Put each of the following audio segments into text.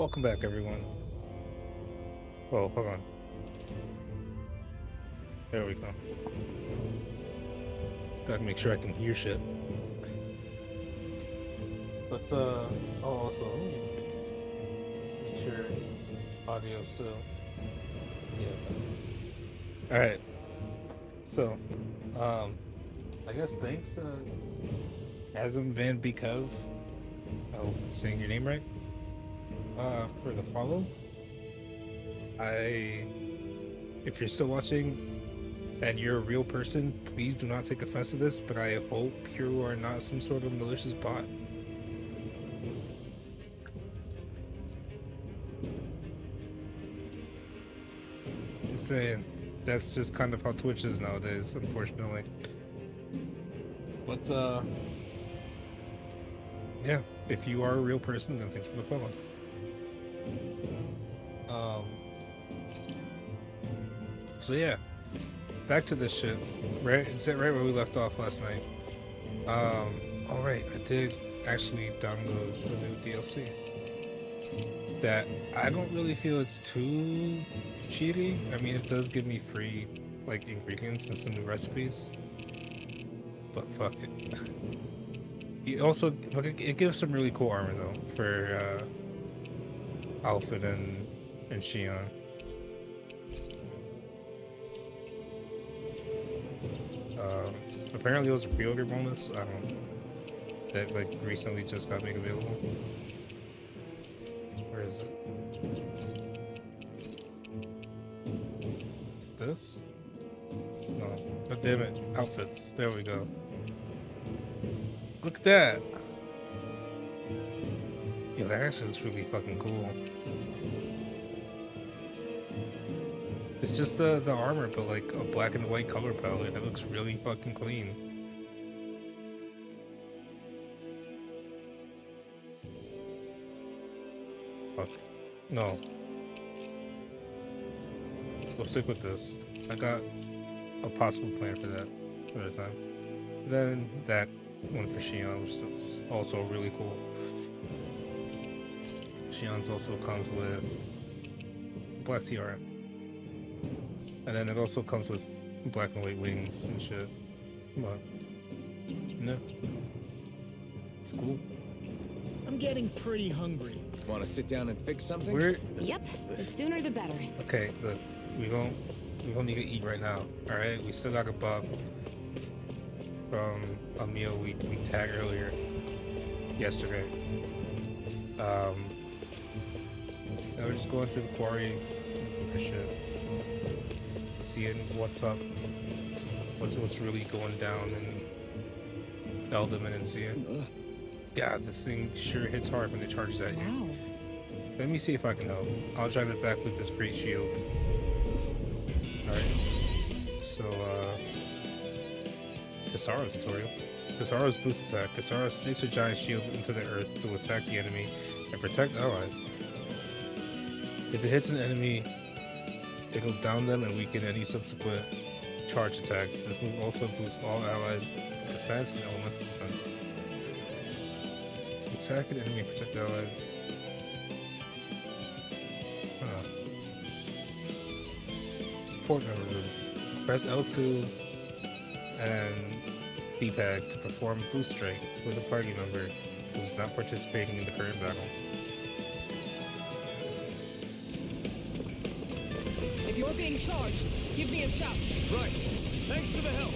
Welcome back, everyone. Oh, hold on. There we go. Gotta make sure I can hear shit. But, also, make sure audio still. Yeah. Alright. So, I guess thanks to Asm Van Beekov, I hope I'm saying your name right, for the follow. If you're still watching and you're a real person, please do not take offense to this, but I hope you are not some sort of malicious bot. Just saying, that's just kind of how Twitch is nowadays, unfortunately. But, yeah, if you are a real person, then thanks for the follow. So yeah, back to this shit, right? It's right where we left off last night. Alright, I did actually download the new DLC. That I don't really feel it's too cheaty. I mean, it does give me free, like, ingredients and some new recipes. But fuck it. It gives some really cool armor though for Alfred and Shion. Apparently it was a pre-order bonus. I don't know. That like recently just got made available. Where is it? Is it this? No. God damn it. Outfits. There we go. Look at that. Yo, that actually looks really fucking cool. It's just the armor, but like a black and white color palette. It looks really fucking clean. Fuck. No. We'll stick with this. I got a possible plan for that another time. Then that one for Shion, which is also really cool. Shion's also comes with black tiara. And then it also comes with black and white wings and shit. But, no. It's cool. I'm getting pretty hungry. Want to sit down and fix something? Yep, the sooner the better. Okay, look, we don't need to eat right now, alright? We still got a buff from a meal we tagged earlier, yesterday. Now we're just going through the quarry, looking for shit. Seeing what's up, what's really going down in Elderman and seeing. God, this thing sure hits hard when it charges at you. Wow. Let me see if I can help. I'll drive it back with this great shield. Alright. So, Kasara's tutorial. Kasara's boost attack. Kasara sticks her giant shield into the earth to attack the enemy and protect allies. If it hits an enemy, it'll down them and weaken any subsequent charge attacks. This move also boosts all allies' defense and elemental defense. To attack an enemy and protect allies. Support member moves. Press L2 and D-pad to perform boost strike with a party member who is not participating in the current battle. If you're being charged, give me a shout. Right. Thanks for the help.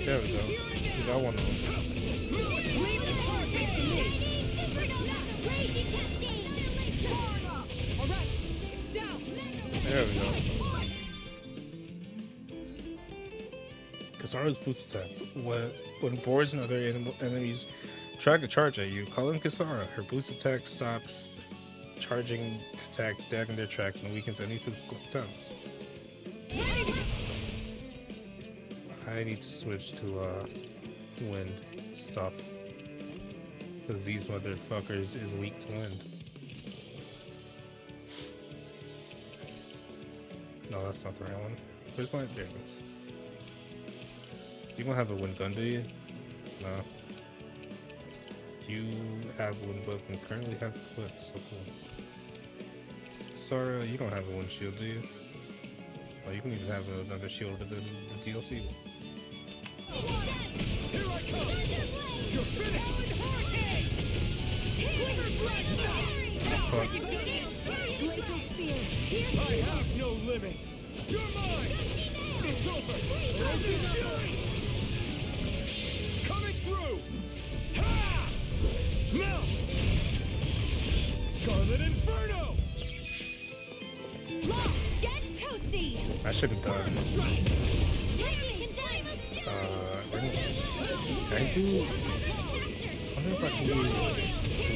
There we go. We got one of them. There we go. Kasara's boost attack. When boards and other enemies Trying to charge at you. Call in Kisara. Her boost attack stops charging attacks dead in their tracks and weakens any subsequent attempts. I need to switch to wind stuff. Because these motherfuckers is weak to wind. No, that's not the right one. Where's my... There it is. You don't have a wind gun, do you? No. You have wind book and currently have equipped, so cool. Sara, you don't have a wind shield, do you? Oh, you can even have another shield within the DLC. Here I come! You're finished! Fuck. I have no limits! You're mine! It's over! Coming through! Ha! Melt! Scarlet Inferno! Get toasty! I should have done. I do. I wonder if I can do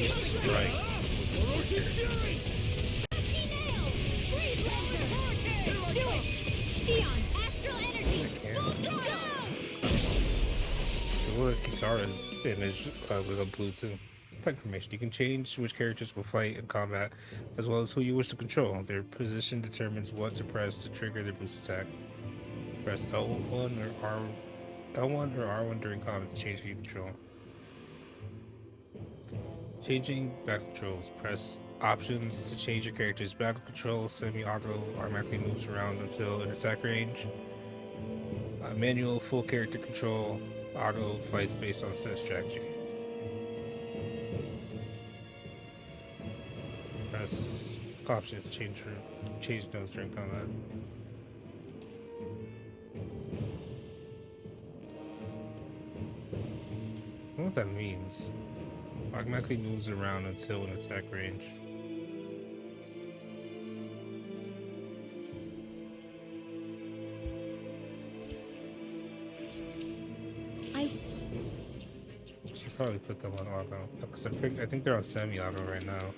strikes. Do it! Eon, astral energy! I can't. Look at Kisara's image with a blue too. Information. You can change which characters will fight in combat, as well as who you wish to control. Their position determines what to press to trigger their boost attack. Press L1 or R1 during combat to change who you control. Changing battle controls. Press options to change your character's battle control. Semi-auto automatically moves around until in attack range. Manual full character control. Auto fights based on set strategy. Press options to change notes during combat. I don't know what that means. Automatically moves around until an attack range. Should probably put them on auto because I think they're on semi-auto right now.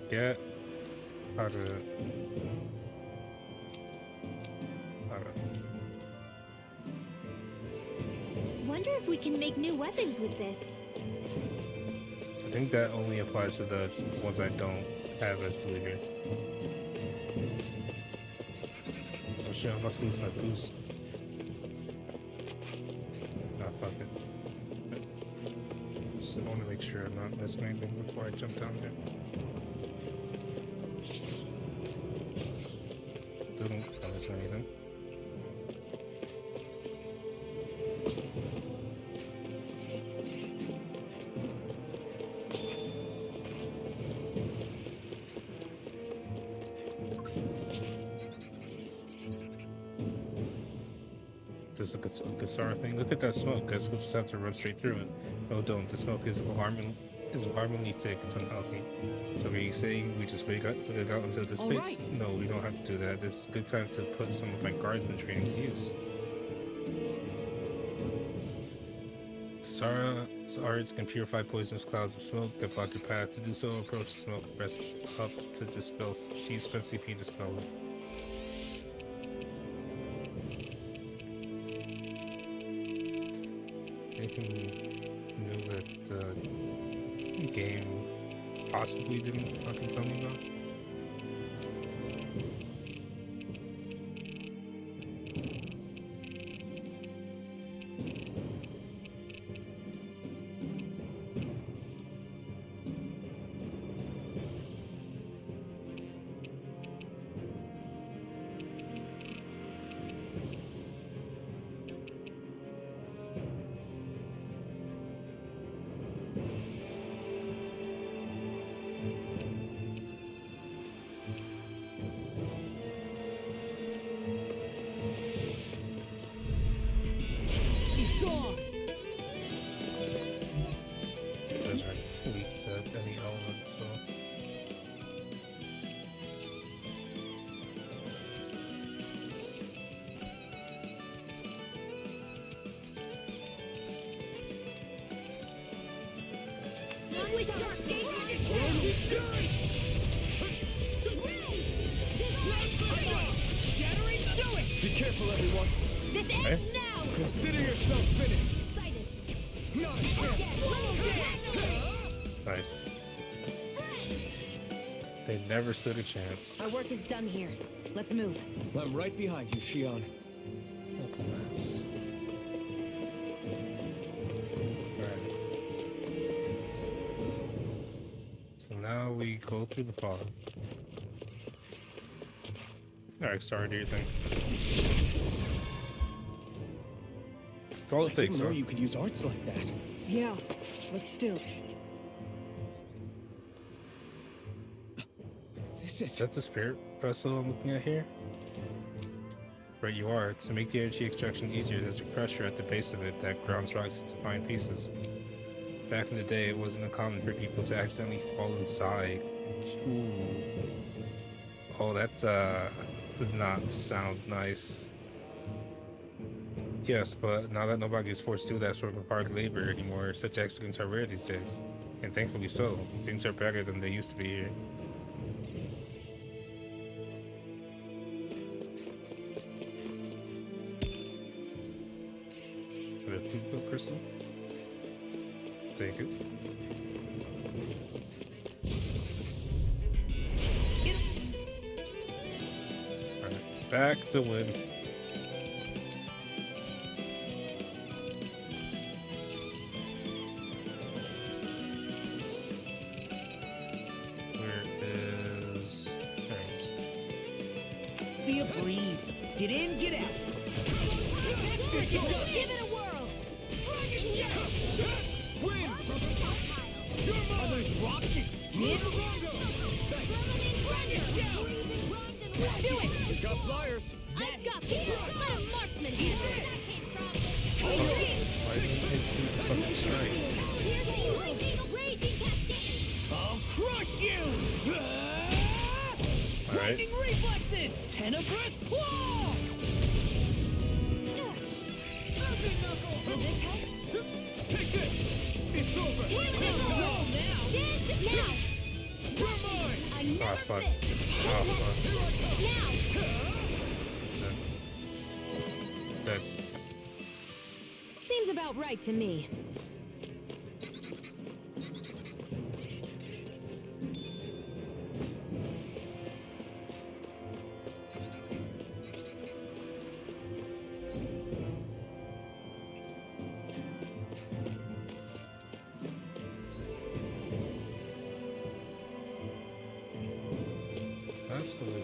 Get how to Wonder if we can make new weapons with this. I think that only applies to the ones I don't have as the leader. Oh shit, I'm about to lose my boost. Nah, fuck it. Just want to make sure I'm not missing anything before I jump down there. Doesn't miss anything. This is a Kisara thing. Look at that smoke. Guess we'll just have to run straight through it. No, don't. The smoke is alarmingly thick. It's unhealthy. So are you saying we just wait out until this space? Right. No, we don't have to do that. This is a good time to put some of my guardsman training to use. Kisara's arts can purify poisonous clouds of smoke that block your path. To do so, approach the smoke, press up to dispel. To use spend CP to dispel it. Anything new that the game possibly didn't fucking tell me about? Unleash dark days. Shattering, do it! Be careful, everyone. This ends Okay. now. Consider yourself finished. Excited. Not a chance. Nice. They never stood a chance. Our work is done here. Let's move. I'm right behind you, Shion. Nice. Alright. So now we go through the fog. Alright, sorry, do your thing. That's all it takes, Didn't know huh? you could use arts like that. Yeah, but still. Is that the spirit vessel I'm looking at here? Right, you are. To make the energy extraction easier, there's a crusher at the base of it that grounds rocks into fine pieces. Back in the day, it wasn't uncommon for people to accidentally fall inside. Ooh. Oh, that does not sound nice. Yes, but now that nobody is forced to do that sort of hard labor anymore, such accidents are rare these days. And thankfully so. Things are better than they used to be here. The people crystal. Take it. Alright, back to wind. Where is Thanks. Be a breeze. Get in, get out. Give it a whirl. Win! Tactile. Are those rockets? Skin? Do it. We got flyers. I've got this. Let a marksman handle it. Why didn't it do the fucking strike? Here's the lightning raging cascade. I'll crush you! Alright. Lightning reflexes! Tenebrous claw! Will this help? Take this! It's over! Here we go. Now! This now. You're mine! I never fuck. miss. Oh, fuck. Now. It's dead. It's dead. Seems about right to me. That's the way.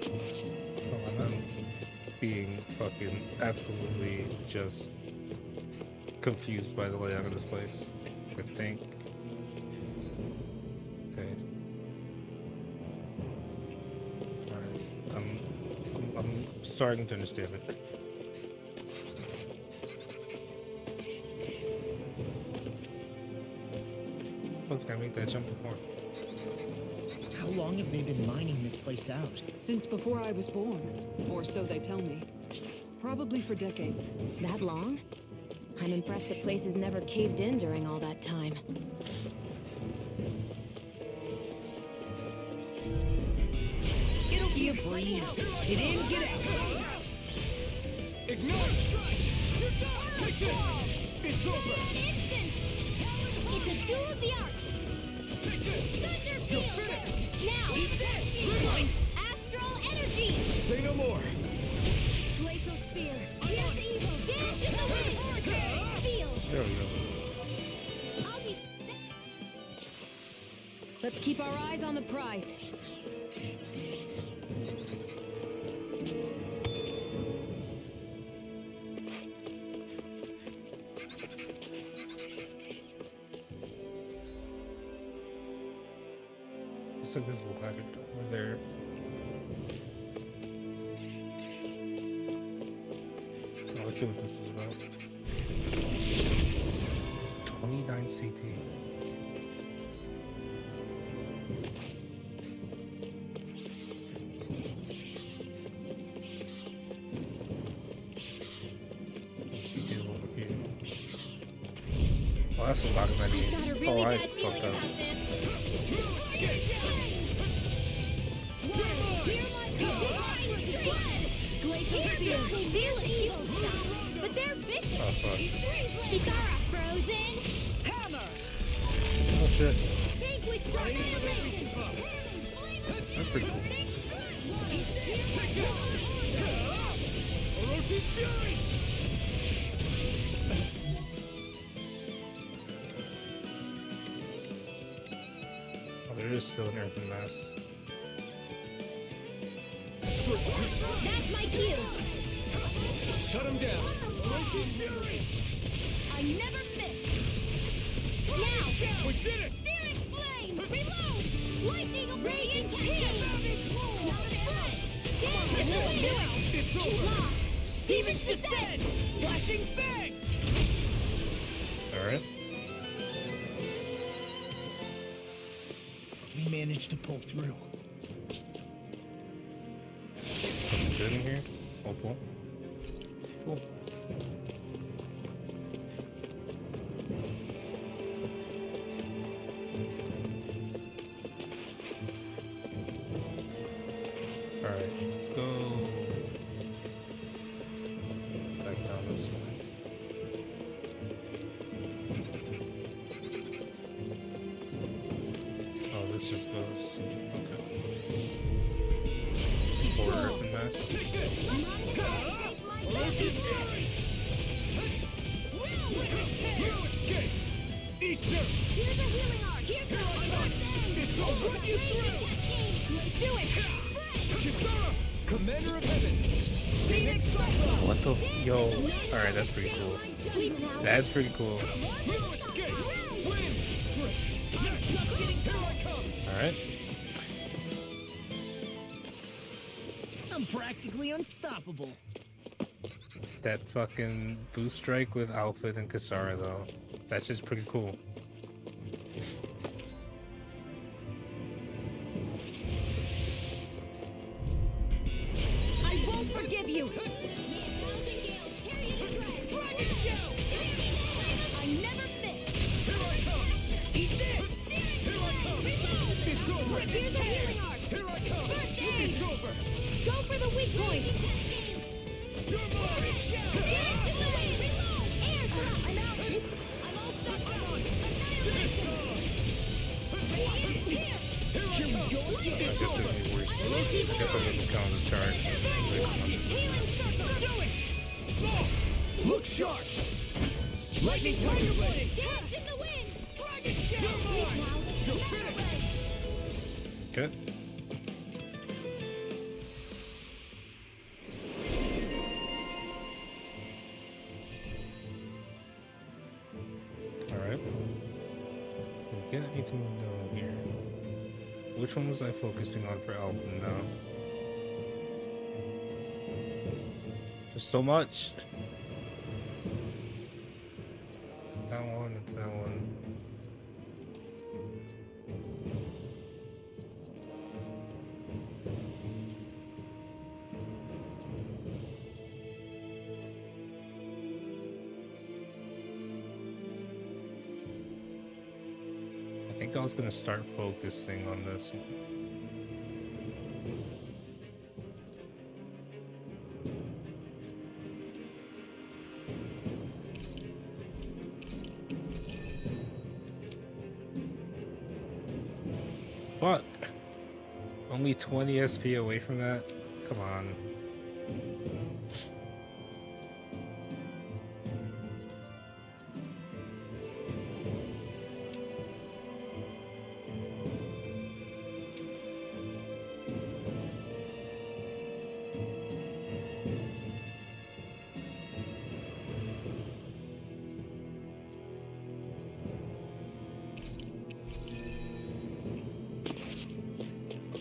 Oh, and I'm being fucking absolutely just confused by the layout of this place. I think. Okay. Alright. I'm starting to understand it. I don't think I made that jump before. How long have they been mining this place out? Since before I was born. Or so they tell me. Probably for decades. That long? I'm impressed the place has never caved in during all that time. It'll be a breeze. Get in, get out. Ignite! Take this! It's over! Instant. It's a duel of the arts. Take this! Thunder You're field. finished! Now. Astral energy. Say no more! Glacial sphere. Here's evil. Dance in the wind. Feel. There we go. I'll be. Let's keep our eyes on the prize. Looks like there's a little package over there. Oh, let's see what this is about. 29 CP. What's the deal over here? Oh, that's a lot of I've enemies. got a really Oh, I bad fucked feeling up. about this. Hear my call. Glacial spear. Feel evil stuff, but they're vicious. Oh, fuck. Kitara frozen. Hammer. Oh, shit. Vanquish your annihilation. That's pretty cool. Orochi Fury! Oh, there is still an earthen mass. That's my cue. Shut him down! Orochi Fury! I never miss. Now. We did it! Searing flame. Reload. Lightning radiant cascade. It's over! Demon's descent. Flashing bang! Alright. We managed to pull through. Something good in here? Oh, cool. Cool. Alright, let's go back down this way. Oh, this just goes. Okay. More earthen mass. Orochi Fury! Eat dirt! Here's a healing arc. Here's the It's over! Put you through! Do it. Kitara! Commander of Heaven! Phoenix Cyclone! What the? Yo. Alright, that's pretty cool. That's pretty cool. Escape! Win! Here I come! Alright. I'm practically unstoppable. That fucking boost strike with Alfred and Kasara, though. That's just pretty cool. I won't forgive you. I never miss. Here I come! Eat this! Here I come! It's over! Here's a healing arc. Here I come! First aid. It's over! Go for the weak point. You're mine! I'm out. I'm all stuck up. Annihilation. I guess it'd be worse. I guess that doesn't count as a charge. Healing circle. Do it! Look sharp! Lightning Tiger Blade! Dance in the wind. Dragon Shell! You're mine! You're finished! Okay. Alright. Can we get anything new here? Which one was I focusing on for Alvin now? There's so much! That one, it's that one. I think I was gonna start focusing on this one. Fuck! Only 20 SP away from that? Come on.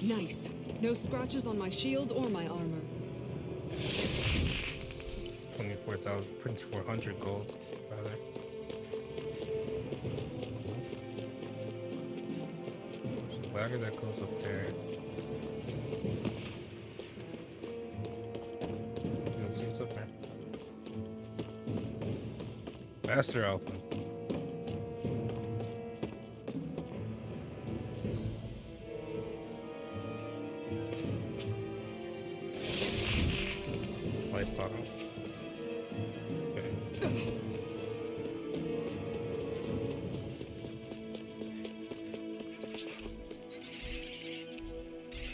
Nice. No scratches on my shield or my armor. 24,400 gold, rather. There's a ladder that goes up there. Let's see what's up there. Master Alpha.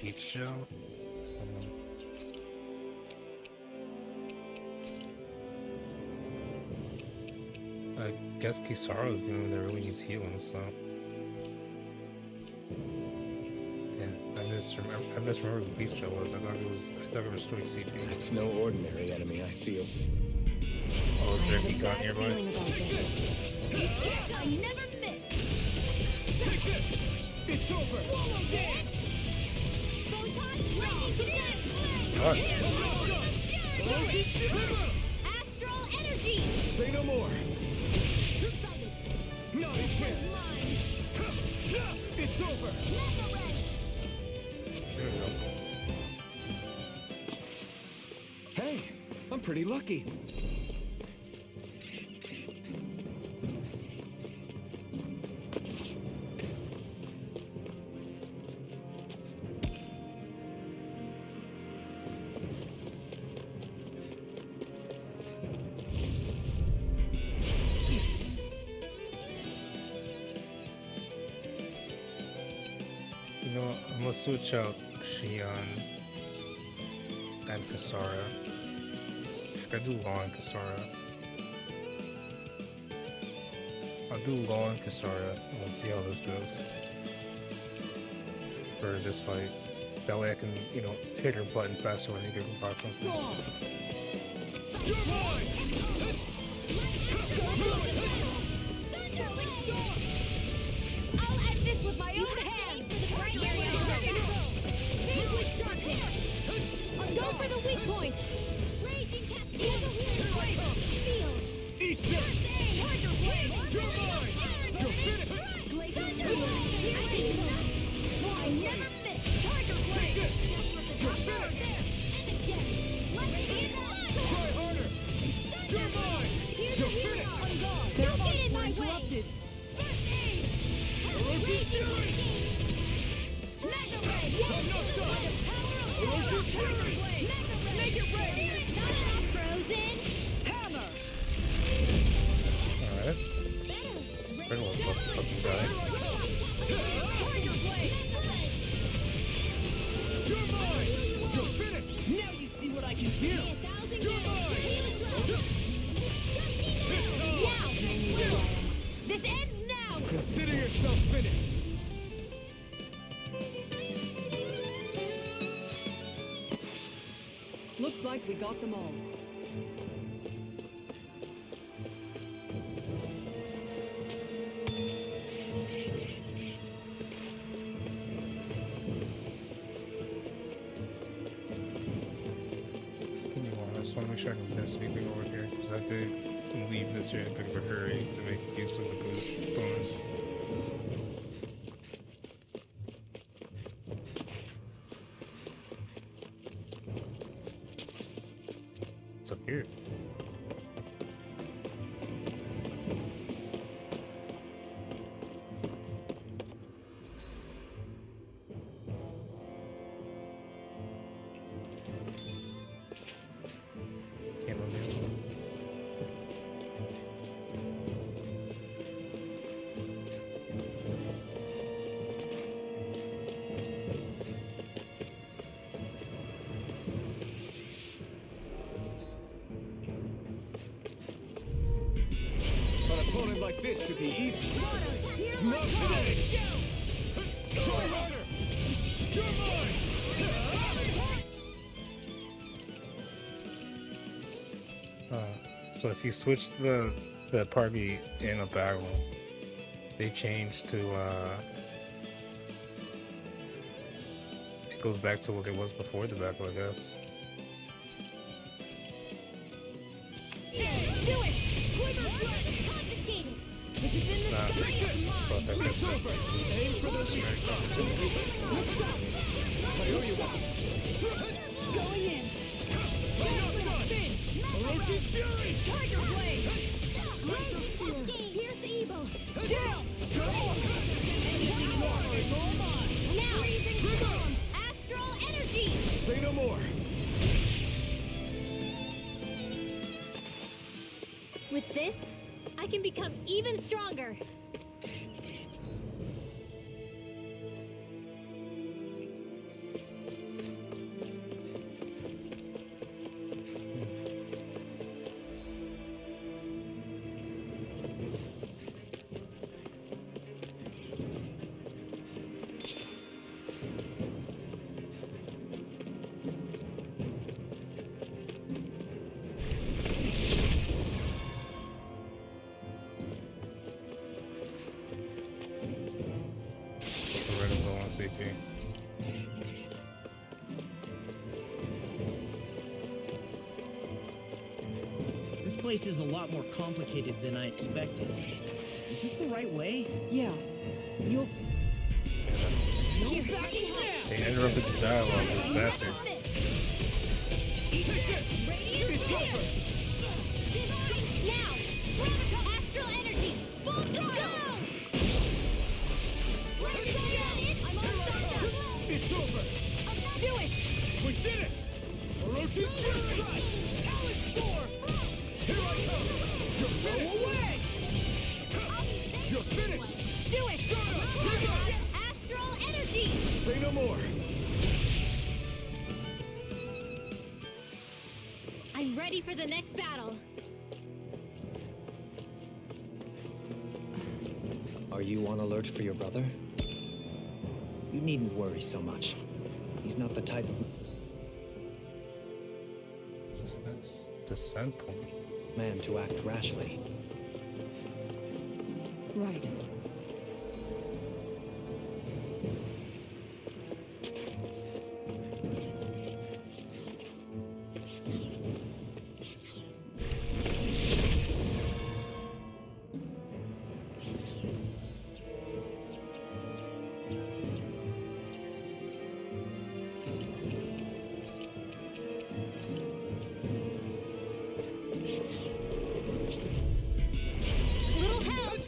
Heat shell. I guess Kisaro's the only one that really needs healing, so. Damn, I misremembered what the beast shell was. I thought it was restoring CP. It's no ordinary enemy, I feel. Oh, is I there a have a beacon bad nearby? feeling about this. I never miss. Take this! It's over! Swallow this. Photon lightning condense. What? Astral energy. Say no more! Silence. Not a chance! Mine. It's over! Mega red. There we go. Hey, I'm pretty lucky. You know what? I'm gonna switch out Shion and Kasara. I do Law and Kasara. I'll do Law and Kasara, and we'll see how this goes. For this fight. That way I can, you know, hit her button faster when you give her pop something. You're mine! I'll end this with my own hands. Go for the weak point. Raging cascade. Feel. Eat this! Tiger blade. You're mine! You're finished! Glacial I never miss. Tiger blade. You're finished! And again. Let's hit it. Try harder! You're mine! Here's You're a hero finished! on guard. Their Don't get arcs in were my way. interrupted. First aid. Erosion Fury! Mega red. I'm not done! Erosion Fury! Make it ready. Frozen. Hammer! Alright. Red was about to fucking die. Tiger blade. You're mine! You're finished! Now you see what I can do! You're mine! Now. This ends now. Consider yourself finished! Looks like we got them all. I just want to make sure I can miss anything over here, because I did leave this here in a bit of a hurry to make use of the boost bonus. What's up here? Chamomile. An opponent like this should be easy. Not today! Try harder! You're mine! So if you switch the party in a battle, they change to it goes back to what it was before the battle, I guess. Do it. Quiver blood confiscated. This is It's in the not, sky. but I guess It's over! Aim for the smack opportunity. I owe you one. Going in. I'm not done! Erosion Fury! Tiger blade. Raging cascade. Pierce evil. Down! Anything more is all mine! Now. Freezing storm. Astral energy. Say no more! With this, I can become even stronger. Already low on CP. This place is a lot more complicated than I expected. Is this the right way? Yeah. You'll. They interrupted the dialogue, those bastards. Now! Astral energy! Full throttle! It's over! Do it! We did it! Orochi's strike! Alex 4! Here I come! You're finished! Away! You're finished! Do it! Astral energy! Say no more! I'm ready for the next battle. Are you on alert for your brother? You needn't worry so much. He's not the type of That's descent point. man to act rashly. Right. Little help!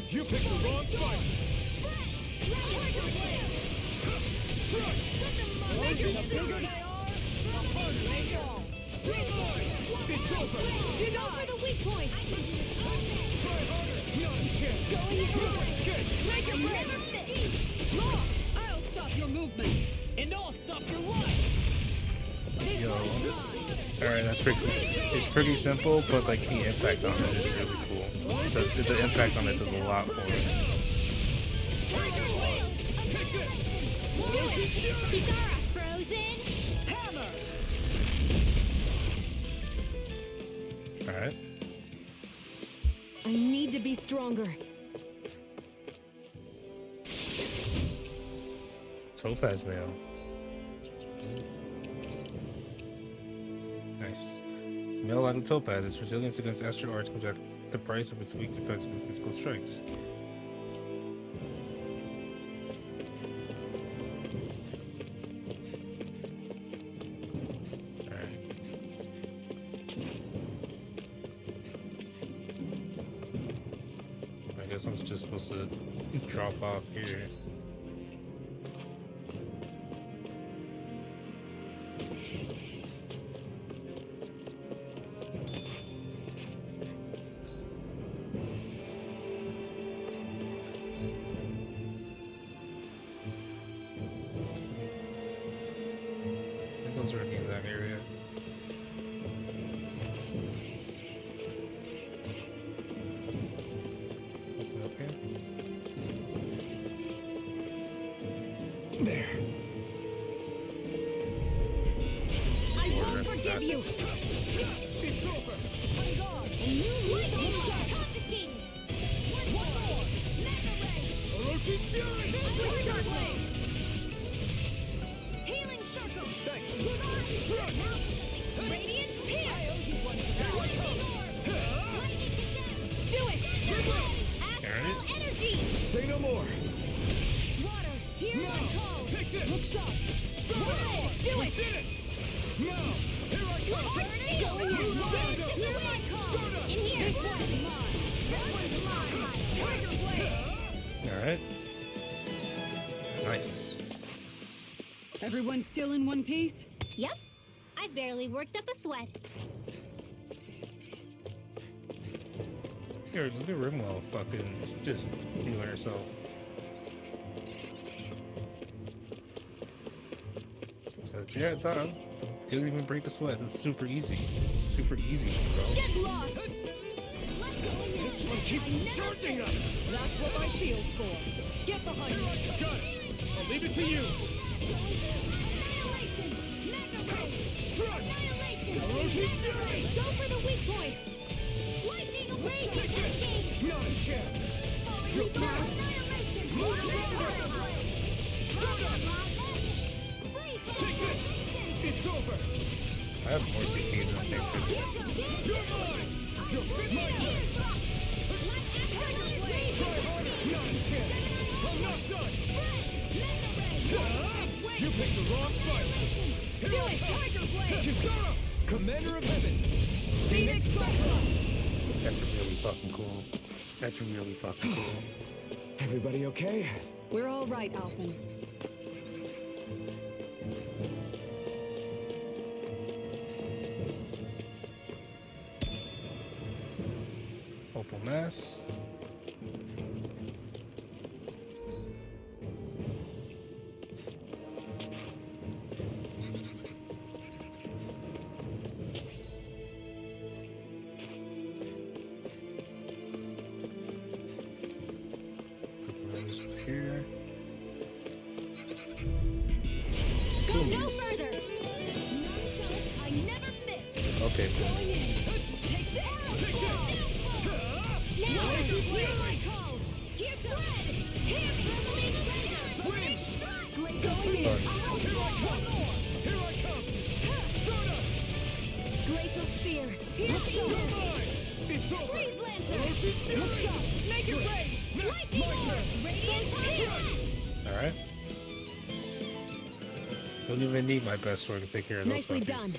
You picked the wrong fight! The bigger they are, the harder they fall. It's over! Go for the weak point! Try harder! Not a chance! Going through! Good! Make it Never break! miss! Law, I'll stop your movement. And I'll stop your life! Yo. Alright, that's pretty cool. It's pretty simple, but like the impact on it is really cool. The impact on it does a lot for it. Do it! Kikara, frozen! Hammer. Alright. I need to be stronger. Topaz mail. Nice. Mail out of Topaz. Its resilience against astral arts comes at the price of its weak defense against physical strikes. Alright. I guess I'm just supposed to drop off here. I think those are in that area. Nothing up here? There. I Or won't forgive passage. you! It's over! On guard! A new lightning shot! Confiscating! One more! Mega ray! Orochi's fury! Under dark ray! Healing circle! Divine! Radiant pierce! Lightning orb! Lightning descent! Do it! Astral energy! Say no more! Water! Here I call! Take this! Look sharp. Water! Do We it! did it! Now! Here I come! Burning! Here I call! In here! This one's mine! That one's mine! Tiger blade! Alright. Nice. Everyone still in one piece? Yep. I barely worked up a sweat. Here, look at Rimwell fucking just healing herself. Yeah, Tom. Didn't even break a sweat. It's super easy. Super easy, bro. Get lost! This one keeps charging us! That's what my shield's for. Get behind me. Got it! I'll leave it to you! Annihilation! Mega Ray! Thrust! Annihilation! Erosion Mega Ray! Fury! Go for the weak points! Lightning Radiant Cascade! Not a chance! You're Annihilation! Take this! It's over! I have more CP than I think. You're mine! You're mine! Try harder! Not a chance! I'm not done! You picked the wrong fight! Do it! Tiger Blade! Kisara! Commander of Heaven! Phoenix Cyclone! That's really fucking cool. That's really fucking cool. Everybody okay? We're all right, Alphen. Opal Mass. Here. Go no Please. further! I never miss! Okay, cool. Going in! Take this! Now! Here I call! Here's the red! Here Win! Going in! Sorry. Here I come! Here I come! Start up! Glacial Spear! Here's You're the mine! It's over! Freeze Lantern! Erosion Fury! Make it rain! Lightning My Orb! turn! Radiant Fire! Alright. Don't even need my best sword to take care of those Nicely fuckers. done.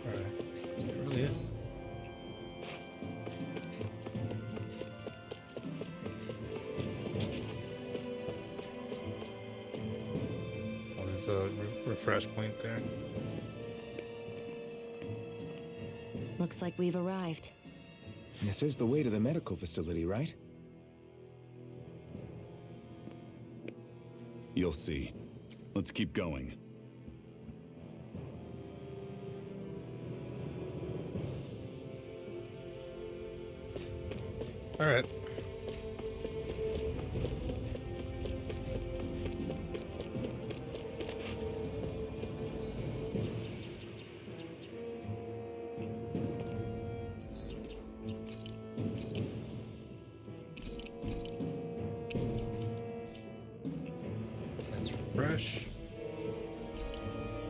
Alright. Is that really it? Oh, there's a refresh point there. Looks like we've arrived. This is the way to the medical facility, right? You'll see. Let's keep going. Alright. Let's refresh.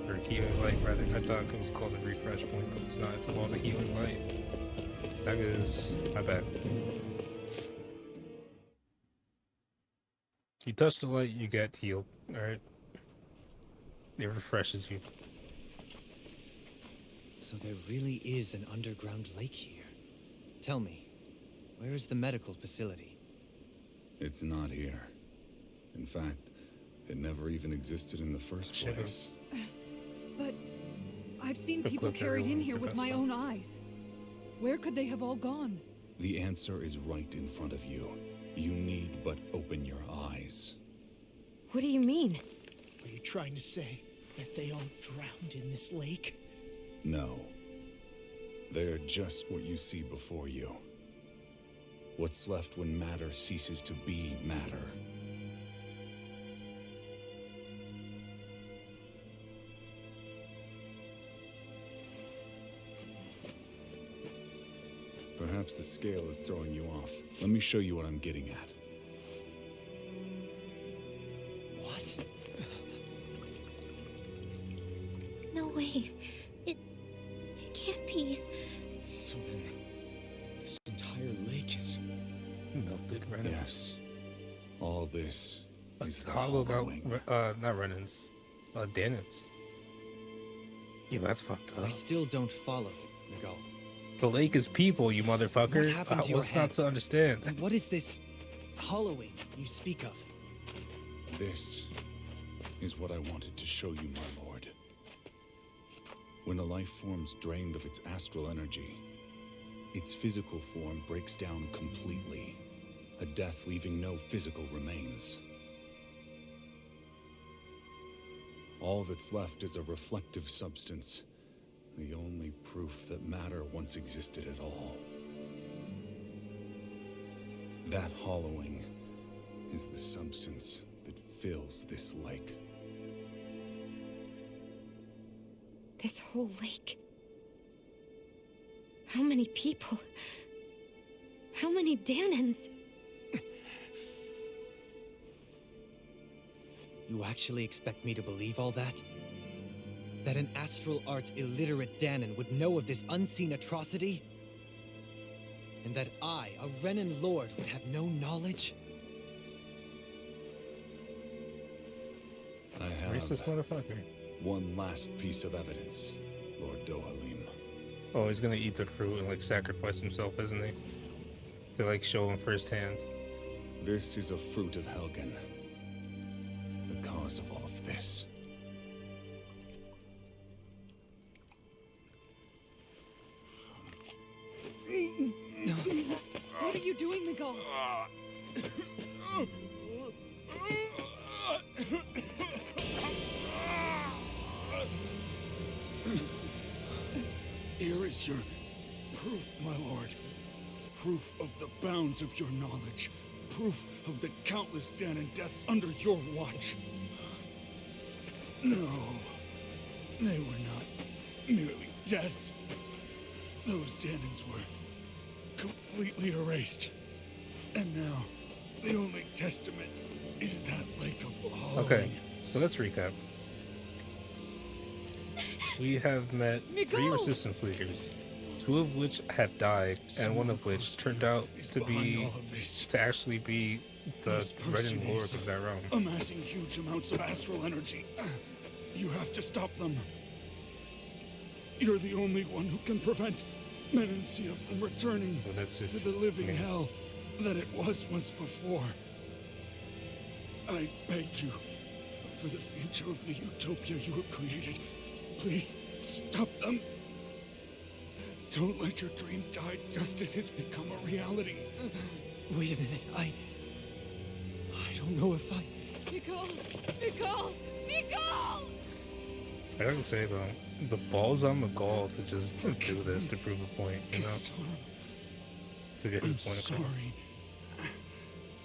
Or healing light, rather. I thought it was called a refresh point, but it's not. It's called a healing light. That is my bad. You touch the light, you get healed. Alright. It refreshes you. So there really is an underground lake here. Tell me, where is the medical facility? It's not here. In fact, it never even existed in the first Should've. place. But I've seen people Equipped carried in everyone here with the with best my stuff. own eyes. Where could they have all gone? The answer is right in front of you. You need but open your eyes. What do you mean? Are you trying to say that they all drowned in this lake? No. They're just what you see before you. What's left when matter ceases to be matter. Perhaps the scale is throwing you off. Let me show you what I'm getting at. What? No way. It can't be. So then, this entire lake is... Melted Renans. Yes. All this is It's the hollow about hollowing. not Renans. Danans. Yeah, that's fucked I up. still don't follow, Miguel. The lake is people, you motherfucker. What happened to your What's not hand? to understand? And what is this hollowing you speak of? This is what I wanted to show you, my lord. When a life form's drained of its astral energy, its physical form breaks down completely, a death leaving no physical remains. All that's left is a reflective substance, the only proof that matter once existed at all. That hollowing is the substance that fills this lake. This whole lake. How many people? How many Danans? You actually expect me to believe all that? That an astral arts illiterate Danan would know of this unseen atrocity? And that I, a Renan lord, would have no knowledge? I have Racist motherfucker. one last piece of evidence, Lord Dohalim. Oh, he's gonna eat the fruit and like sacrifice himself, isn't he? To like show him firsthand. This is a fruit of Helgen. The cause of all of this. What are you doing, Miguel? Here is your proof, my lord. Proof of the bounds of your knowledge. Proof of the countless Danan deaths under your watch. No, they were not merely deaths. Those Danans were completely erased. And now, the only testament is that lake of hollowing. Okay, so let's recap. We have met 3 Miguel! resistance leaders, 2 of which have died, and 1 of which turned out to actually be the Renan Lord of that realm. Amassing huge amounts of astral energy. You have to stop them. You're the only one who can prevent Menancia from returning Well, that's if, to the living yeah. hell that it was once before. I beg you, for the future of the utopia you have created, please stop them. Don't let your dream die just as it's become a reality. Wait a minute, I don't know if I... Miguel! Miguel! Miguel! I gotta say though, the balls on Miguel to just do this to prove a point, you know? To get his I'm point across. sorry.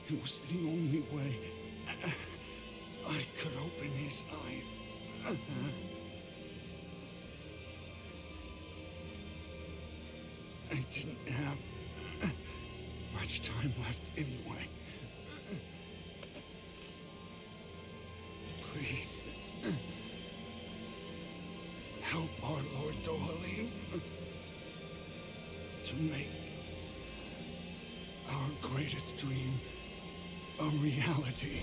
It was the only way I could open his eyes. I didn't have much time left anyway. Please, help our Lord Dohalim to make our greatest dream a reality.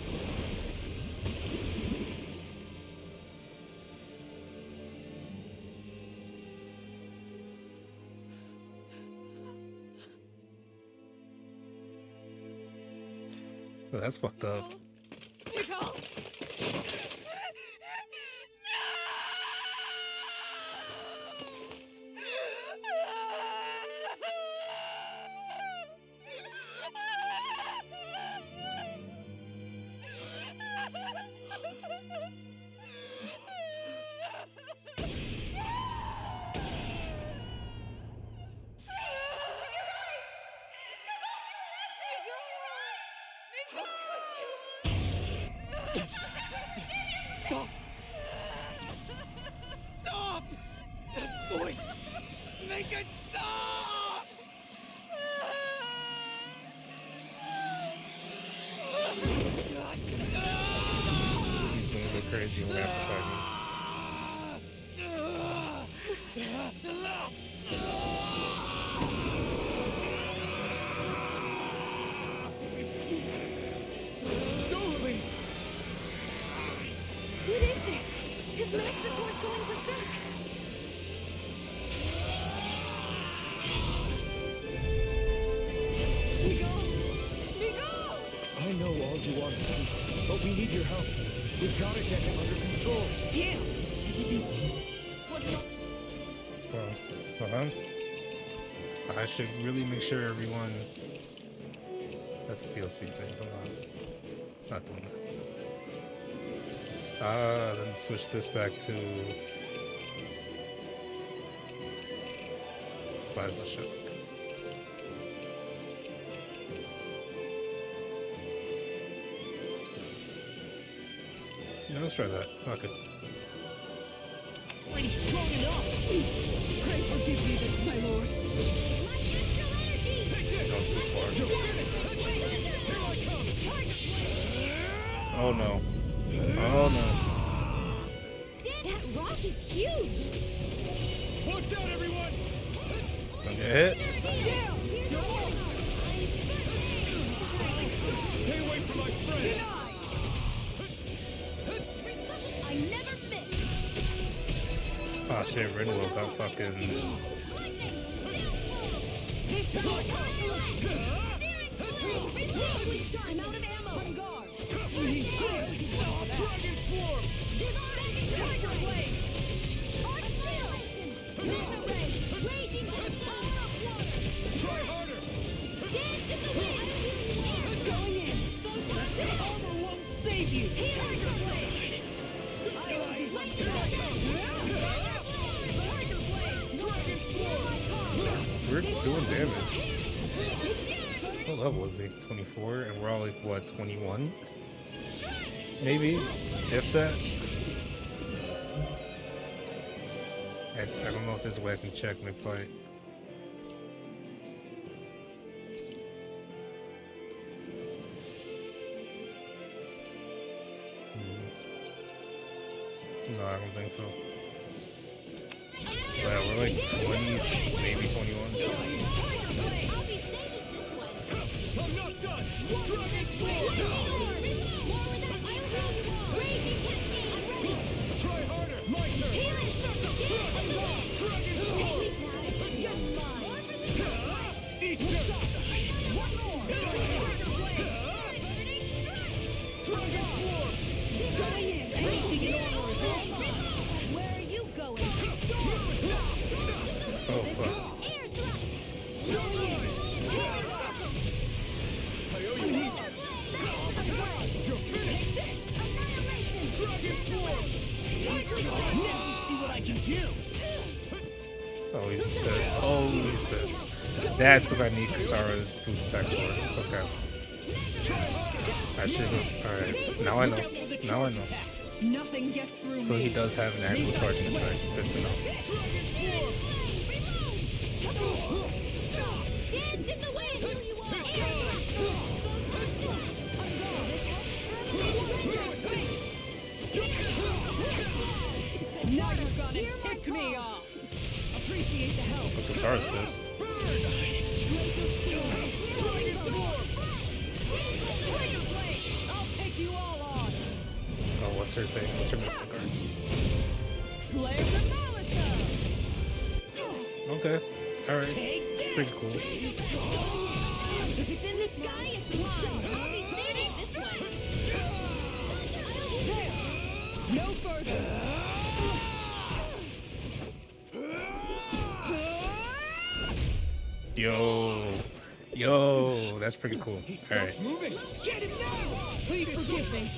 Well, that's fucked up. Miguel! Stop! Stop! That voice! Make it stop! He's gonna go crazy when we're after fighting. What is this? His master core's going berserk. told you once, but we need your help. We've got to get him under control. Damn! Well, I should really make sure everyone. That's DLC things. I'm not doing that. Then switch this back to plasma shock. No, let's try that. Fuck it. Pretty strong enough! Pray forgive me this, my lord. That was too far. Oh no. Oh no. That rock is huge. Watch out, everyone! Don't get hit. Stay away from my friend! I never miss. Oh shit, Rinwell got fucking. I'm out of ammo. On guard. Dragon Swarm! Tiger Blade. Annihilation. Manta Ray. Raging Blast. Try harder! Dance in the wind. Going in. Armor won't save you! Tiger Blade. Tiger Blade! We're doing damage. What level is he? 24? And we're all like, what, 21? Maybe? If that? I don't know if there's a way I can check my fight. No, I don't think so. Yeah, we're like 20, maybe 21. I'll be saving this one. I'm not done! Dragon Try harder! My turn! Dragon Swarm! Eat this! One more! Dragon Swarm! Going in! Racing in armor! Where are you going? Oh, fuck. Air thrust! I owe you heat! You're finished! Annihilation! Dragon Swarm! See what I can do. Oh, he's pissed. Oh, he's pissed. That's what I need Kasara's boost attack for. Okay. I should have. Alright. Now I know. Now I know. Nothing gets through So me. he does have an actual charging attack. Good to know. Dance in the wind! Now you're gonna tick me off! Appreciate the help. But Kasara's pissed. I'll take you all on! Oh, what's her thing? What's her mystic card? Slayer the Malisa! Okay. Alright. It's pretty cool. If it's in the sky, it's mine. I'll be saving this one. No further! Yo, that's pretty cool. Alright. Moving! Get him now! Please forgive me.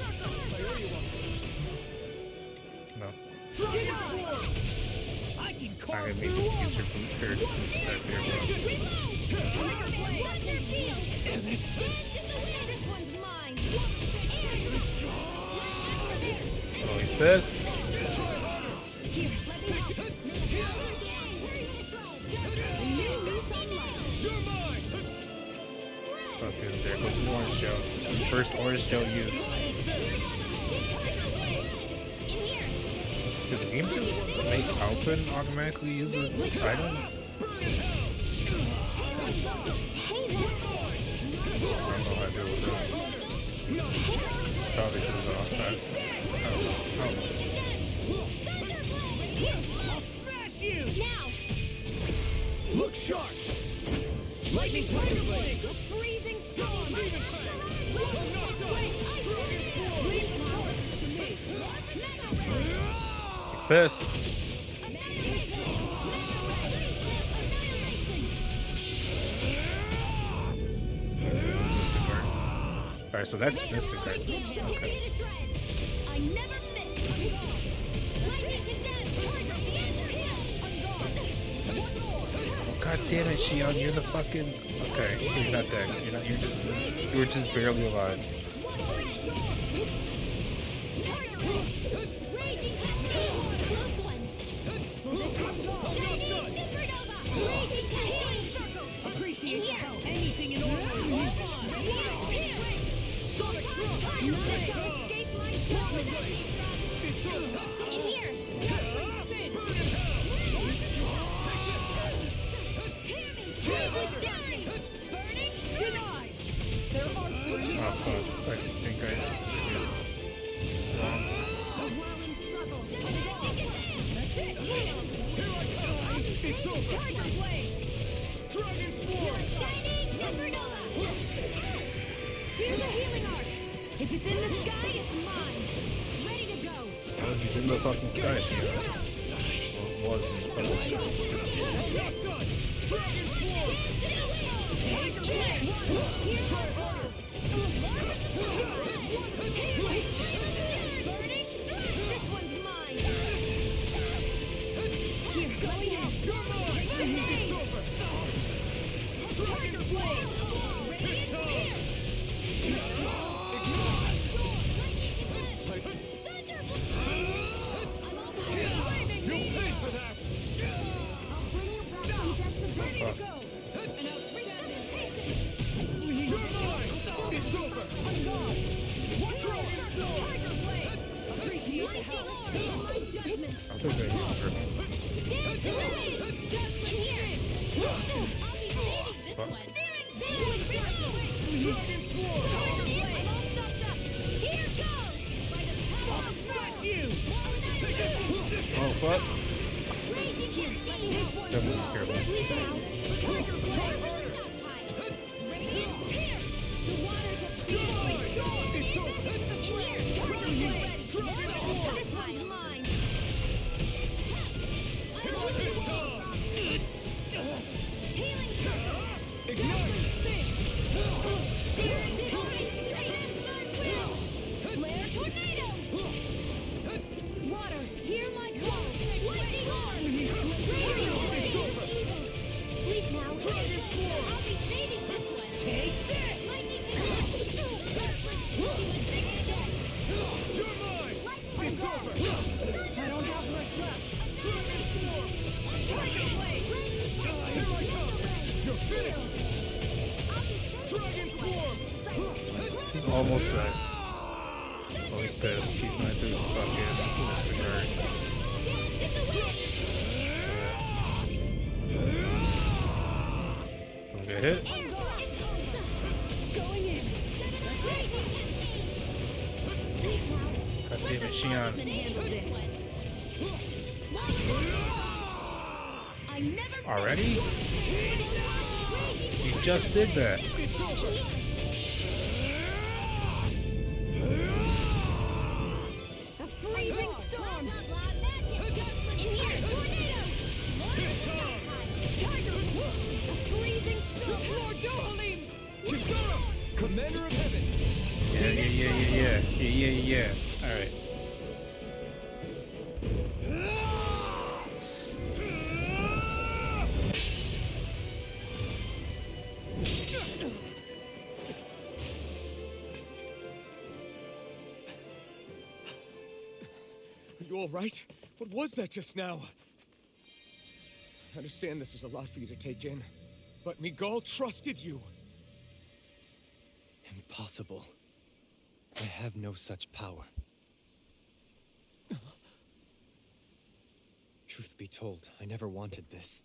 No. Dragon Swarm! I can I carve didn't mean to use her boost attack there, bro. Tiger Blade! What's their field? Dance in the wind. This one's mine. Oh, he's pissed. Here, let me help. A new lease on life. You're mine! Fucking, there goes the orange gel. First orange gel used. Did the game just make Alpin automatically use an item? Hey, I don't know how to deal with that. Probably because of the off that. I don't know. smash you. now! Look sharp! Lightning Tiger Blade. A freezing storm! I'm not done! He's pissed. Mystic Guard. Alright, so that's Mystic Guard. Okay. I never miss. Lightning condemned. Oh, God damn it, Shion, you're the fucking. Okay, you're not dead. You're not. You were just barely alive. Appreciate your help. Anything in order. Escape my judgment. In here. Oh, fuck. I think I. Yeah. Wrong. Here's a healing arc. If it's in the sky, it's mine. Ready to go. Oh, he's in the fucking sky, Shion. Well, was in the fucking sky. This one's mine. Here, going out. Tiger blade. That's okay. Oh, fuck. Definitely be careful. He's almost dead. Oh, he's pissed. He's going through his fucking Mystic Guard. Don't get hit. God damn it, Shion. Already? You just did that. Commander of Heaven. Yeah. Alright. Are you all right? What was that just now? I understand this is a lot for you to take in, but Miguel trusted you. Impossible. I have no such power. Truth be told, I never wanted this.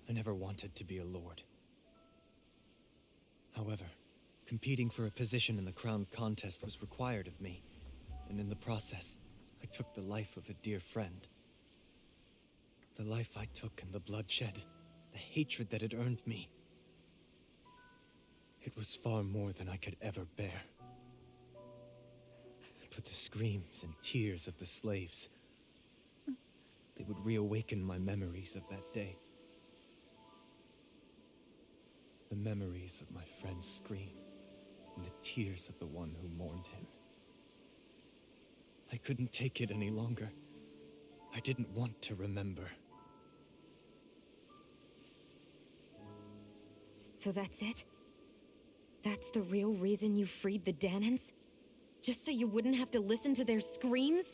I never wanted to be a lord. However, competing for a position in the crown contest was required of me, and in the process, I took the life of a dear friend. The life I took and the bloodshed, the hatred that it earned me. It was far more than I could ever bear. But the screams and tears of the slaves, they would reawaken my memories of that day. The memories of my friend's scream and the tears of the one who mourned him. I couldn't take it any longer. I didn't want to remember. So that's it? That's the real reason you freed the Danans? Just so you wouldn't have to listen to their screams?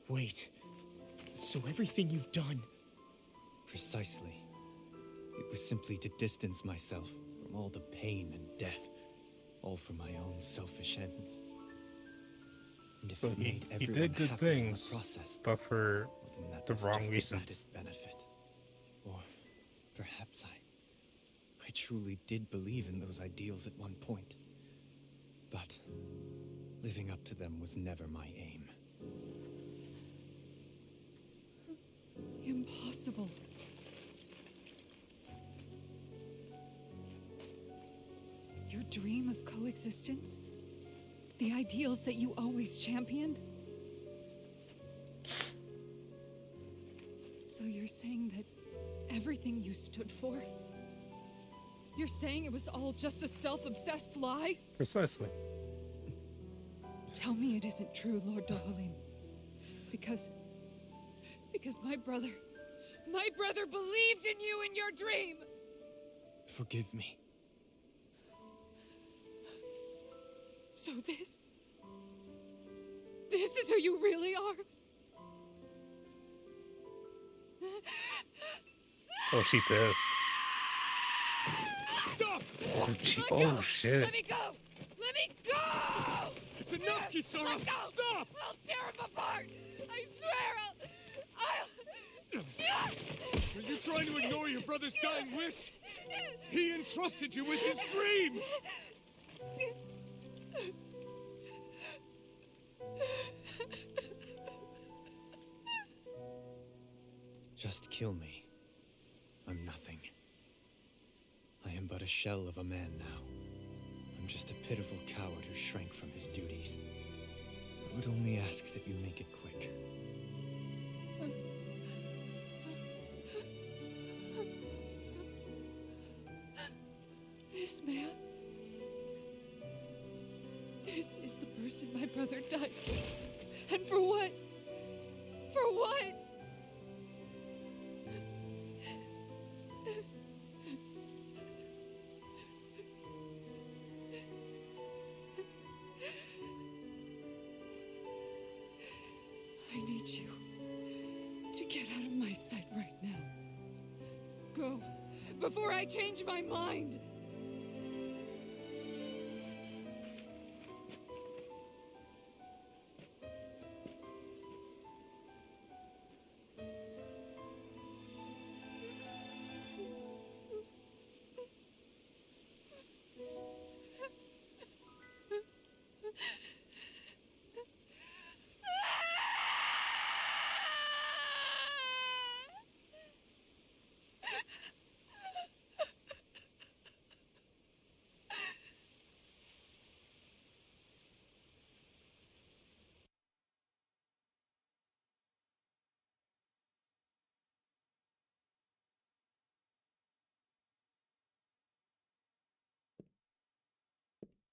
Wait. So everything you've done... Precisely. It was simply to distance myself from all the pain and death, all for my own selfish ends. And if So it he made everyone did good happy in the things, process, but for well, then that the was wrong just reasons. Added benefit. Or perhaps I truly did believe in those ideals at one point. But living up to them was never my aim. Impossible. Your dream of coexistence? The ideals that you always championed? So you're saying that everything you stood for? You're saying it was all just a self-obsessed lie? Precisely. Tell me it isn't true, Lord Dohalim. Because my brother believed in you in your dream! Forgive me. So this is who you really are? Oh, she pissed. Stop! Oh, shit. Let me go! Let me go! It's enough, Kisara! Let go! Stop! I'll tear him apart! I swear Are you trying to ignore your brother's dying wish? He entrusted you with his dream! Just kill me. I'm nothing. I am but a shell of a man now. I'm just a pitiful coward who shrank from his duties. I would only ask that you make it quick. This man... This is the person my brother died for. And for what? For what? I need you to get out of my sight right now. Go, before I change my mind!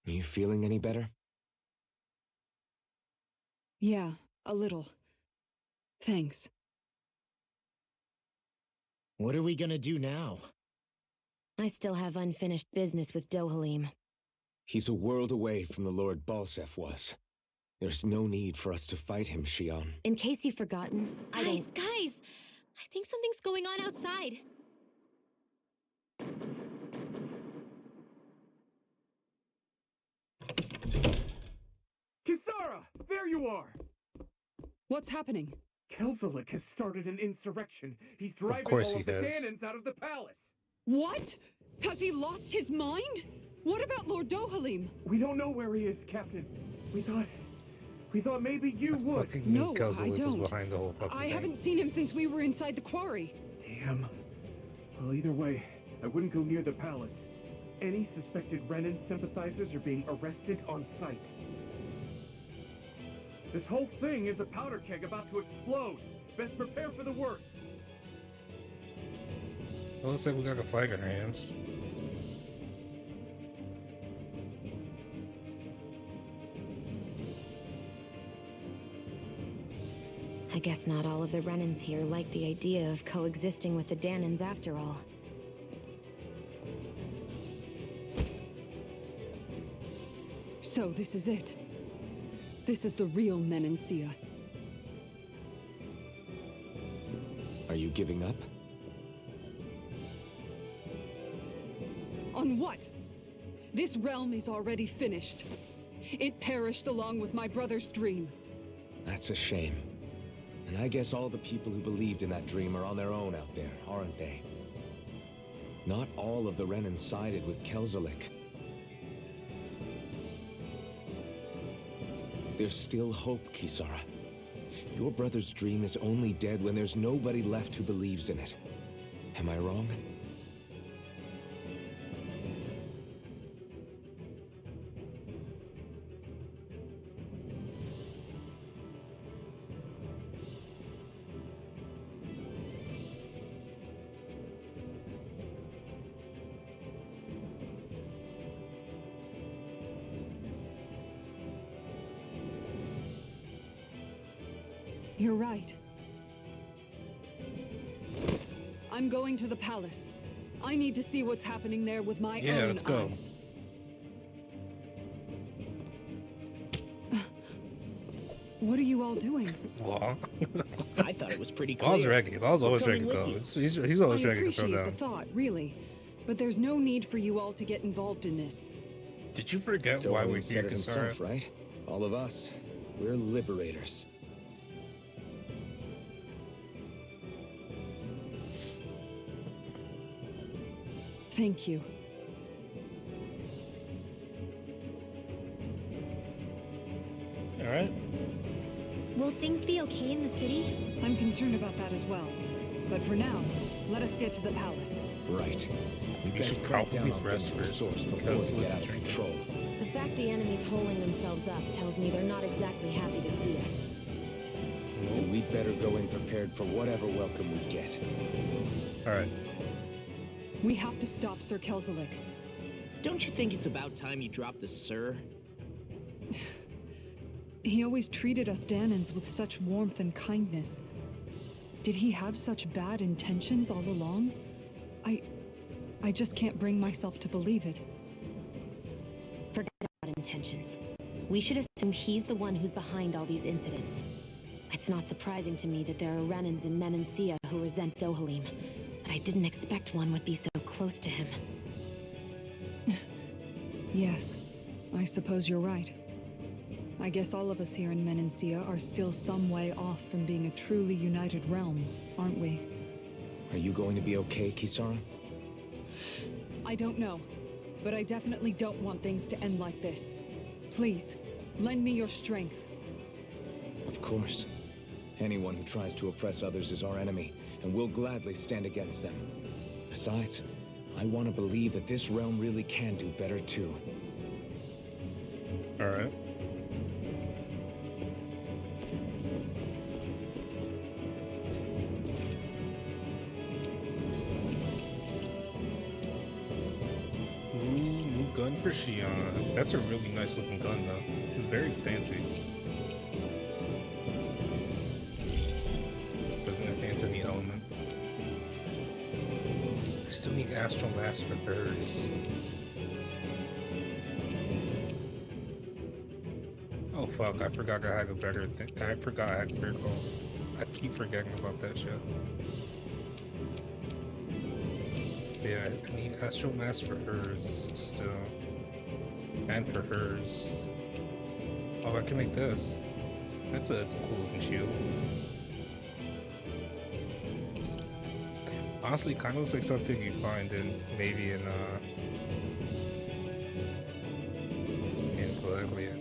Are you feeling any better? Yeah, a little. Thanks. What are we gonna do now? I still have unfinished business with Dohalim. He's a world away from the Lord Balsef was. There's no need for us to fight him, Shion. In case you've forgotten, I don't... Guys! I think something's going on outside. Kisara! There you are! What's happening? Kelzelik has started an insurrection. He's driving course all he of the has. cannons out of the palace. What? Has he lost his mind? What about Lord Dohalim? We don't know where he is, Captain. We thought maybe you would. Fucking No, knew Kelzelik I was don't. behind the whole fucking I thing. haven't seen him since we were inside the quarry. Damn. Well, either way, I wouldn't go near the palace. Any suspected Renan sympathizers are being arrested on sight. This whole thing is a powder keg about to explode. Best prepare for the worst. It looks like we got a fight on our hands. I guess not all of the Renans here like the idea of coexisting with the Danans after all. So this is it. This is the real Menancia. Are you giving up? On what? This realm is already finished. It perished along with my brother's dream. That's a shame. And I guess all the people who believed in that dream are on their own out there, aren't they? Not all of the Renan sided with Kelzelik. There's still hope, Kisara. Your brother's dream is only dead when there's nobody left who believes in it. Am I wrong? You're right. I'm going to the palace. I need to see what's happening there with my own let's go. eyes. What are you all doing? Law. I thought it was pretty clear. Law's ready. Law's always We're ready to coming go. with you. He's always I ready to throw appreciate down. the thought, really. But there's no need for you all to get involved in this. Did you forget why we're Dolan said here, it Kisara? himself, right? All of us. We're liberators. Thank you. Alright. Will things be okay in the city? I'm concerned about that as well. But for now, let us get to the palace. Right. We We best should crack probably down on rest things from the first, source before because we get out of of the control. The fact the enemy's holding themselves up tells me they're not exactly happy to see us. And we'd better go in prepared for whatever welcome we get. Alright. We have to stop Sir Kelzelik. Don't you think it's about time you dropped the sir? He always treated us Danans with such warmth and kindness. Did he have such bad intentions all along? I just can't bring myself to believe it. Forget about intentions. We should assume he's the one who's behind all these incidents. It's not surprising to me that there are Renans in Menancia who resent Dohalim, but I didn't expect one would be so close to him. Yes, I suppose you're right. I guess all of us here in Menancia are still some way off from being a truly united realm, aren't we? Are you going to be okay, Kisara? I don't know, but I definitely don't want things to end like this. Please, lend me your strength. Of course. Anyone who tries to oppress others is our enemy, and we'll gladly stand against them. Besides, I want to believe that this realm really can do better too. Alright. Ooh, new gun for Shion. That's a really nice looking gun though. It's very fancy. Doesn't enhance any element. I still need Astral Mass for hers. Oh fuck, I forgot I had a better thing. I forgot I had critical. I keep forgetting about that shit. Yeah, I need Astral Mass for hers still. And for hers. Oh, I can make this. That's a cool looking shield. Honestly, kind of looks like something you find in maybe in Coaglia.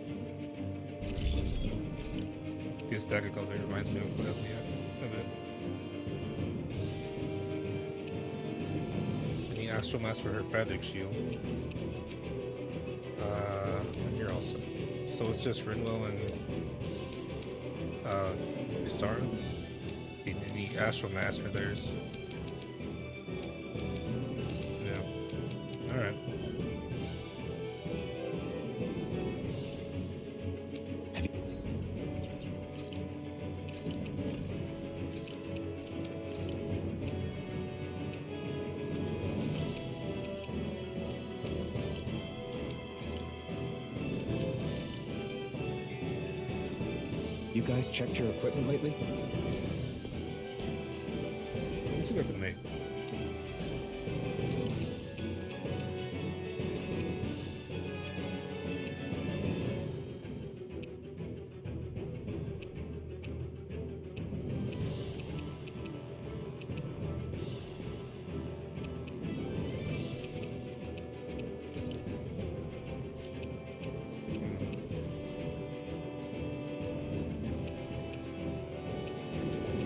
The aesthetic of it reminds me of Coaglia a bit. So I need Astral Mass for her feathered shield. And here also. So it's just Rinwell and Kisara? The Astral Master theirs. Yeah. Alright. You guys checked your equipment lately? What's it up with me?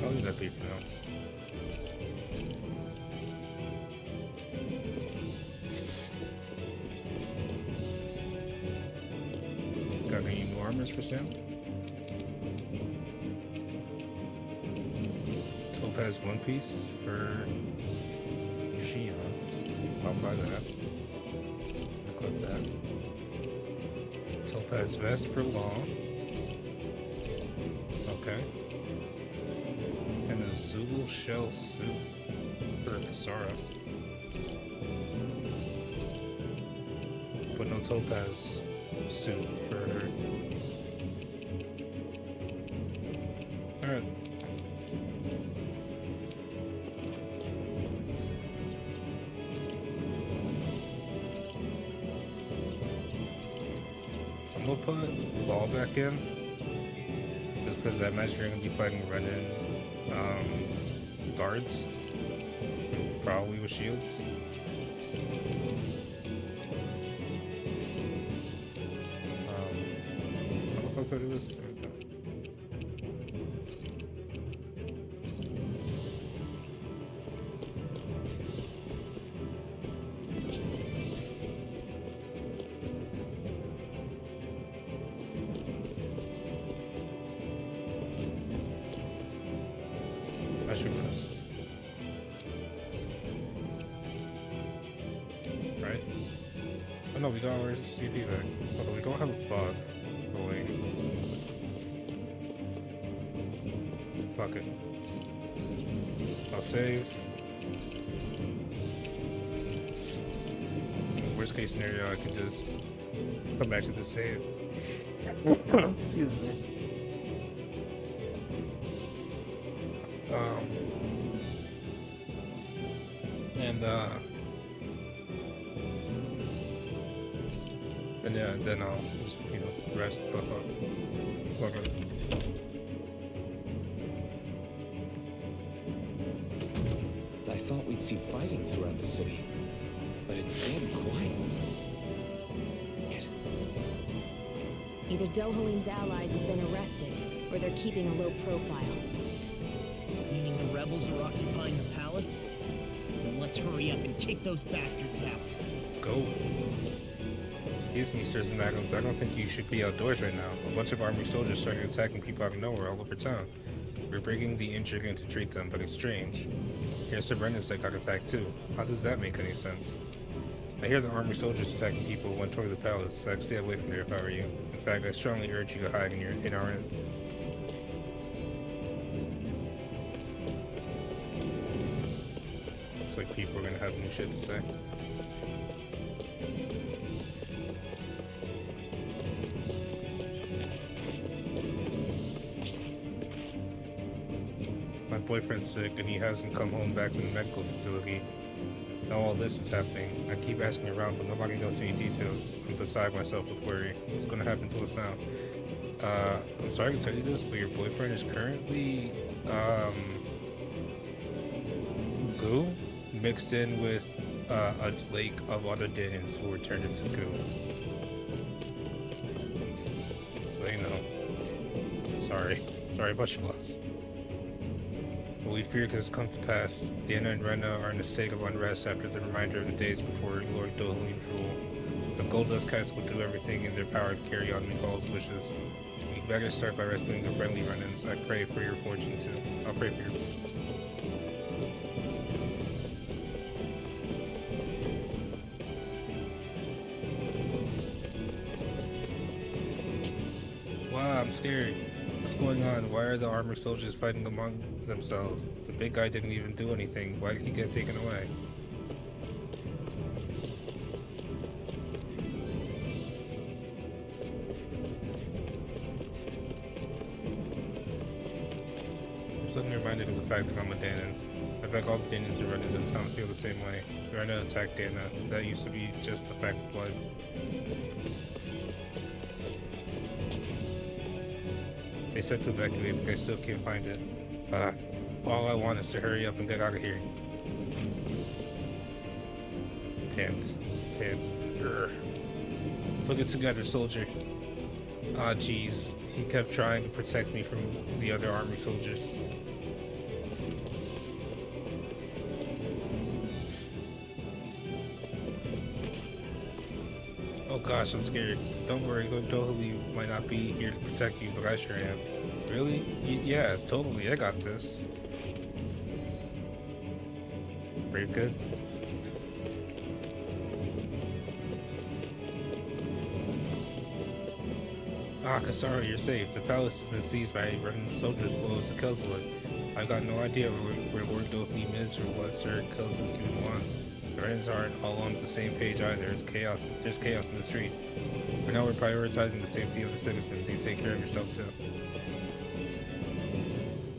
I'll leave that be for now. Got any new armors for sale? Topaz One Piece for Shion. I'll buy that. Equip that. Topaz Vest for Law. Okay. And a Zulu Shell suit for Kisara. But no Topaz suit for her. Alright. I'm gonna put Ball back in. Just because I imagine you're gonna be fighting Renin guards. Probably with shields. How do I do this? There we go. I should rest. Right? Oh no, we got our CP back. Although we don't have a buff going. Fuck it. I'll save. Worst case scenario, I could just come back to the save. Excuse me. And yeah, then I'll just, rest, buff up, whatever. I thought we'd see fighting throughout the city, but it's dead quiet. Either Dohalim's allies have been arrested, or they're keeping a low profile. Meaning the rebels are occupying the palace? Then let's hurry up and kick those bastards out. Let's go. Excuse me, sirs and madams, I don't think you should be outdoors right now. A bunch of army soldiers started attacking people out of nowhere all over town. We're bringing the injured in to treat them, but it's strange. There's some Renans that got attacked too. How does that make any sense? I hear the army soldiers attacking people went toward the palace, so I'd stay away from there if I were you. In fact, I strongly urge you to hide in our inn. Looks like people are gonna have new shit to say. My boyfriend's sick and he hasn't come home back from the medical facility. Now all this is happening. I keep asking around, but nobody knows any details. I'm beside myself with worry. What's going to happen to us now? I'm sorry to tell you this, but your boyfriend is currently goo mixed in with a lake of other Daemons who were turned into goo. So you know. Sorry about your loss. What we fear has come to pass. Diana and Rena are in a state of unrest after the reminder of the days before Lord Dohalim's rule. The Goldust Cats will do everything in their power to carry on Mikal's wishes. We better start by rescuing the friendly run-ins. I pray for your fortune too. I'll pray for your fortune too. Wow, I'm scared. What's going on? Why are the armored soldiers fighting among themselves? The big guy didn't even do anything. Why did he get taken away? I'm suddenly reminded of the fact that I'm a Danon. I bet all the Danons who run into town feel the same way. Rena attacked Dana. That used to be just the fact of life. They said to evacuate, but I still can't find it. All I want is to hurry up and get out of here. Pants. Urgh. Put it together, soldier. Ah, jeez. He kept trying to protect me from the other armored soldiers. Oh gosh, I'm scared. Don't worry, Dohali might not be here to protect you, but I sure am. Really? Yeah, totally, I got this. Brave good. Ah, Kasara, you're safe. The palace has been seized by Ronin soldiers loyal to Kelzalik. I've got no idea where Lord Dohlim is or what Sir Kelzalik even wants. The Renans aren't all on the same page either. It's chaos. There's chaos in the streets. For now, we're prioritizing the safety of the citizens. You take care of yourself too.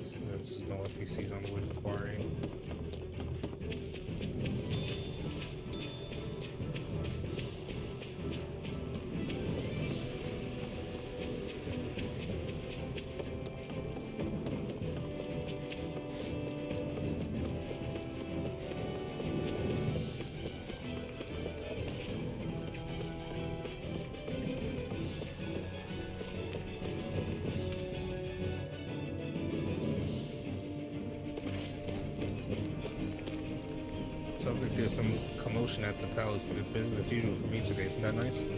So there's no NPCs on the way to the quarry. Sounds like there's some commotion at the palace, but it's business as usual for me today. Isn't that nice?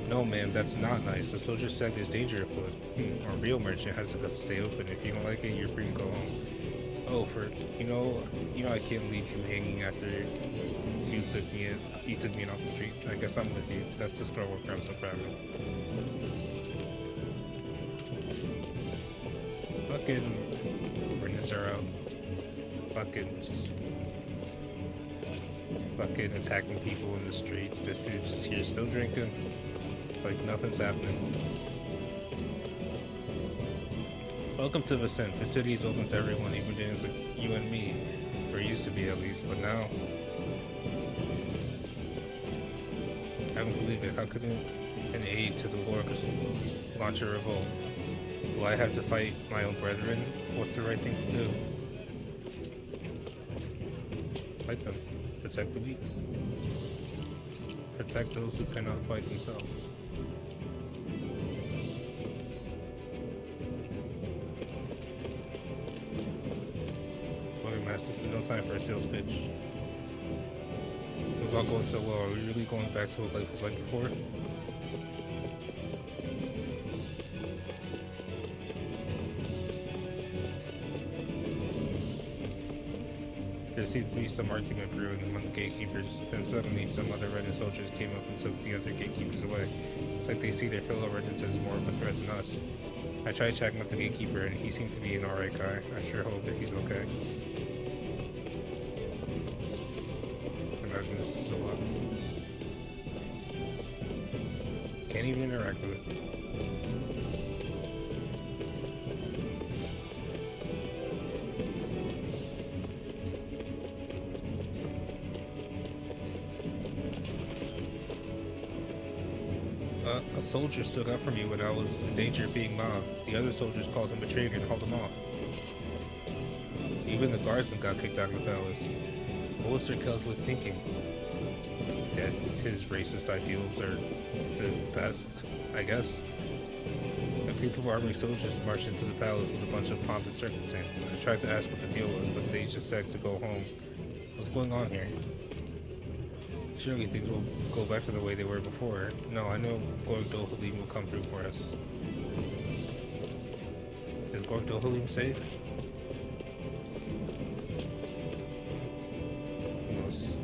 No, ma'am, that's not nice. The soldier said there's danger afoot. Our real merchant has to go stay open. If you don't like it, you're free to go home. Oh, you know, I can't leave you hanging after you took me in off the streets. I guess I'm with you. That's the store worker I'm so proud of. Fucking Renans are out. Fucking attacking people in the streets. This dude's just here still drinking. Like nothing's happening. Welcome to Vicent. The city is open to everyone, even Danes like you and me. Or used to be at least, but now I don't believe it. How could an aid to the Lords launch a revolt? Will I have to fight my own brethren? What's the right thing to do? Fight them. Protect the weak. Protect those who cannot fight themselves. Okay, Master, this is no time for a sales pitch. It was all going so well. Are we really going back to what life was like before? There seemed to be some argument brewing among the gatekeepers. Then suddenly, some other Renin soldiers came up and took the other gatekeepers away. It's like they see their fellow Renins as more of a threat than us. I tried chatting with the gatekeeper, and he seemed to be an alright guy. I sure hope that he's okay. Imagine this is still up. Can't even interact with it. A soldier stood up for me when I was in danger of being mobbed. The other soldiers called him a traitor and hauled him off. Even the guardsman got kicked out of the palace. What was Sir Kelzlik thinking? That his racist ideals are the best, I guess. A group of army soldiers marched into the palace with a bunch of pomp and circumstance. I tried to ask what the deal was, but they just said to go home. What's going on here? Surely things will go back to the way they were before. No, I know Lord Dohlim will come through for us. Is Gordohalim safe? Who knows?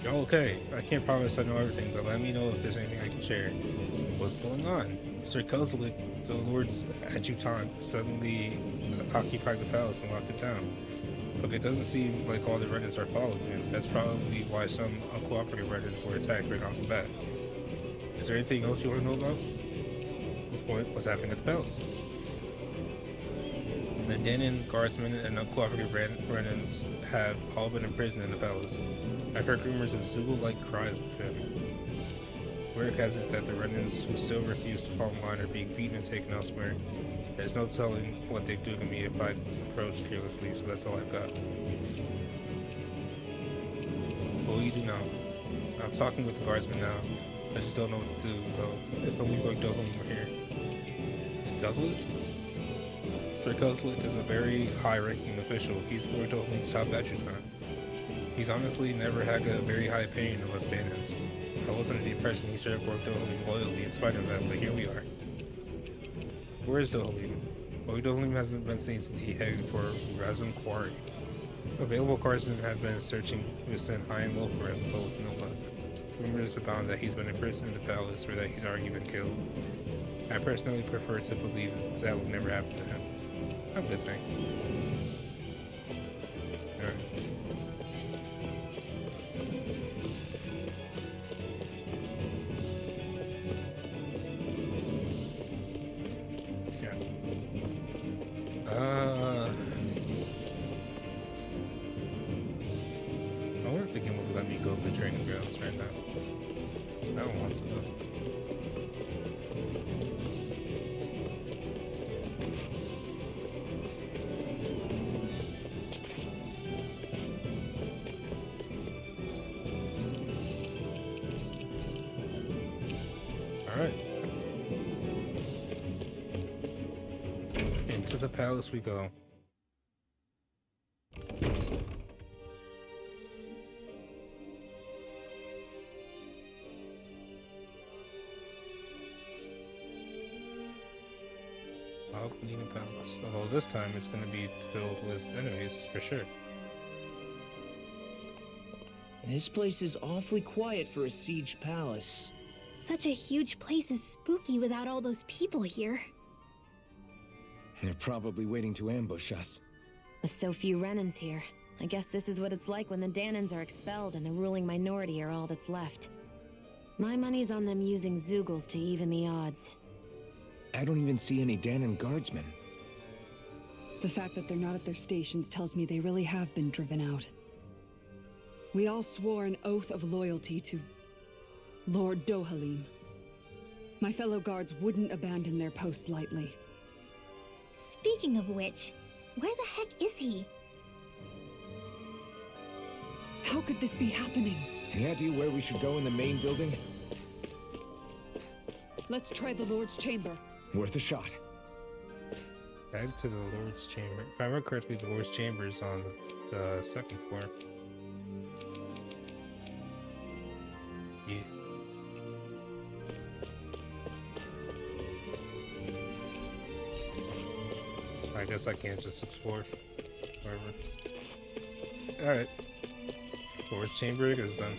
Okay, I can't promise I know everything, but let me know if there's anything I can share. What's going on? Sir Kozlik, the Lord's adjutant, suddenly occupied the palace and locked it down. But it doesn't seem like all the Renans are following him. That's probably why some uncooperative Renans were attacked right off the bat. Is there anything else you want to know about? What's happening at the palace? The Danon guardsmen and uncooperative Renans have all been imprisoned in the palace. I've heard rumors of Zulu-like cries within. Word has it that the Renans who still refuse to fall in line are being beaten and taken elsewhere. There's no telling what they'd do to me if I approached carelessly, so that's all I've got. What will you do now? I'm talking with the guardsmen now. I just don't know what to do, though. If only Gordohalim were here. Guzzlet? Sir Kozlik is a very high-ranking official. He's Gordohalim's top adjutant. He's honestly never had a very high opinion of us Danons. I wasn't under the impression he served Gordohalim loyally in spite of that, but here we are. Where is Dohalim? Gordohalim hasn't been seen since he headed for Razum Quarry. Available guardsmen have been searching within high and low for him, but with no luck. Rumors abound that he's been imprisoned in the palace or that he's already been killed. I personally prefer to believe that would never happen to him. I'm good, thanks. Alright. Yeah. I wonder if the game will let me go to the training grounds right now. I don't want to though. Alright. Into the palace we go. Leading palace. Although this time it's going to be filled with enemies for sure. This place is awfully quiet for a siege palace. Such a huge place is spooky without all those people here. They're probably waiting to ambush us. With so few Renans here, I guess this is what it's like when the Danons are expelled and the ruling minority are all that's left. My money's on them using Zeugles to even the odds. I don't even see any Danon guardsmen. The fact that they're not at their stations tells me they really have been driven out. We all swore an oath of loyalty to Lord Dohalim. My fellow guards wouldn't abandon their post lightly. Speaking of which, where the heck is he? How could this be happening? Any idea where we should go in the main building? Let's try the Lord's chamber. Worth a shot. Back to the Lord's chamber. If I remember correctly, the Lord's chamber is on the second floor. Yeah. So, I guess I can't just explore wherever. Alright. Lord's chamber it is done.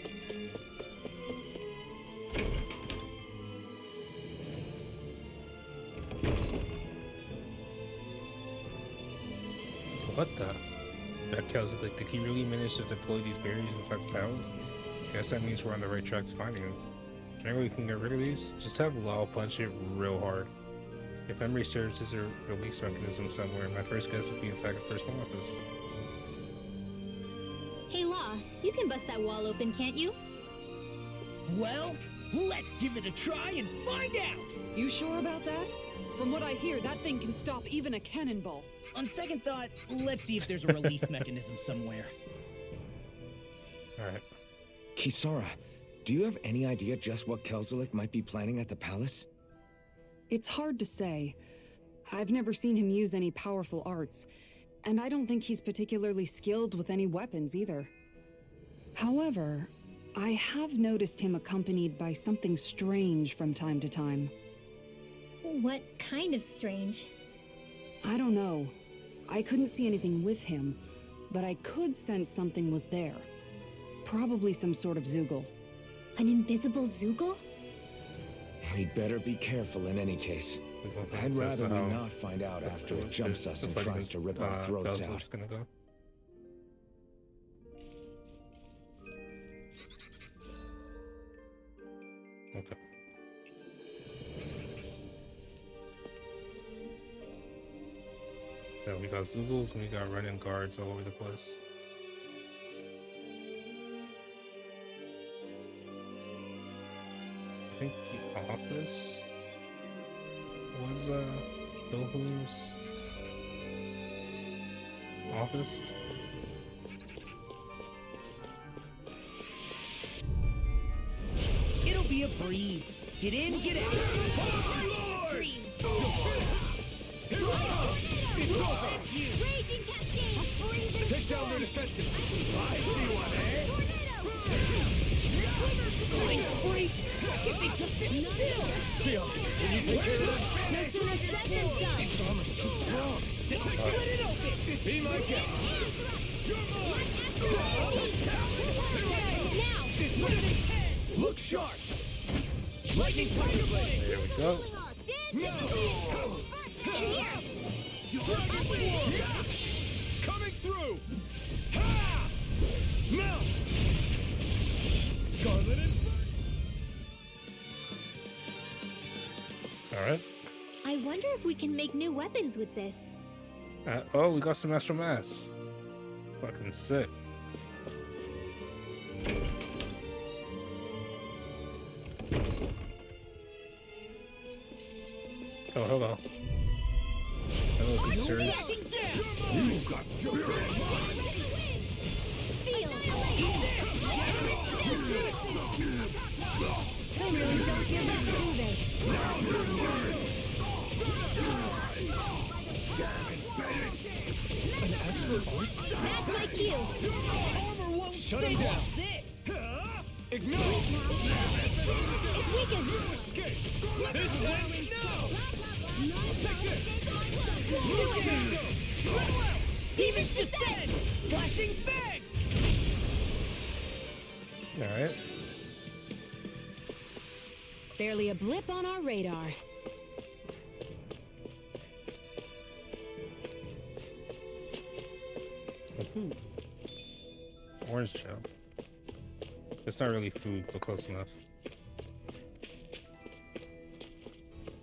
What the? That tells like, did he really manage to deploy these barriers inside the palace? Guess that means we're on the right track to finding them. Generally, we can get rid of these. Just have Lao punch it real hard. If memory serves, there's a release mechanism somewhere. My first guess would be inside the personal office. Hey Law, you can bust that wall open, can't you? Well, let's give it a try and find out! You sure about that? From what I hear, that thing can stop even a cannonball. On second thought, let's see if there's a release mechanism somewhere. Alright. Kisara, do you have any idea just what Kelzelik might be planning at the palace? It's hard to say. I've never seen him use any powerful arts, and I don't think he's particularly skilled with any weapons either. However, I have noticed him accompanied by something strange from time to time. What kind of strange? I don't know. I couldn't see anything with him, but I could sense something was there. Probably some sort of Zoogle. An invisible Zoogle? We'd better be careful in any case. I'd rather we not find out after it jumps us and tries to rip our throats out. Gonna go. Okay. So we got Zoogles and we got running guards all over the place. I think the office was Dohlim's office. It'll be a breeze. Get in, get out. Raging cascade! Freezing Take down their defenses. I see one, eh? Seal, can you take care of that? No sooner said than done! Its armor's too strong. Split it open. Be my guest. Now! Look sharp. Lightning fire blade. There we go. Coming through. Ha! Now. Scarlet and All right. I wonder if we can make new weapons with this. Oh, we got some extra mass. Fucking sick. Oh, hello. Hello, good sirs. you got your They really don't give up, do they? That's my cue. Shut him down. Ignore. It's weakened. Demons descend. Flashing bang. All right. Barely a blip on our radar. Some food. Orange chow. It's not really food, but close enough.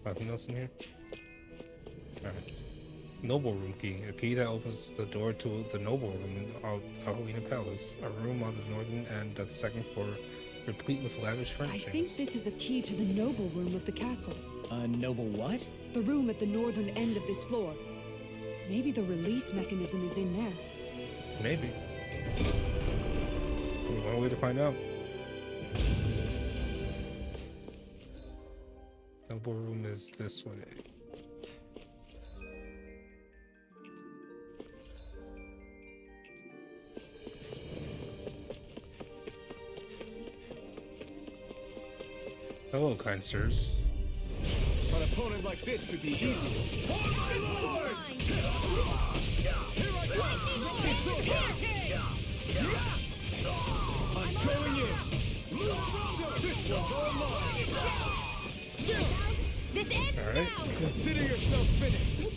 Nothing else in here? Alright. Noble room key. A key that opens the door to the noble room in Alhelina Palace. A room on the northern end of the second floor, replete with lavish I furnishings. think this is a key to the noble room of the castle. A noble what? The room at the northern end of this floor. Maybe the release mechanism is in there. Maybe. Only one way to find out. Noble room is this way. Hello, kind sirs. An opponent like this should be easy. For my lord! Here I come! It's over! I'm going in! This will go along! This ends Alright. now. Consider yourself finished!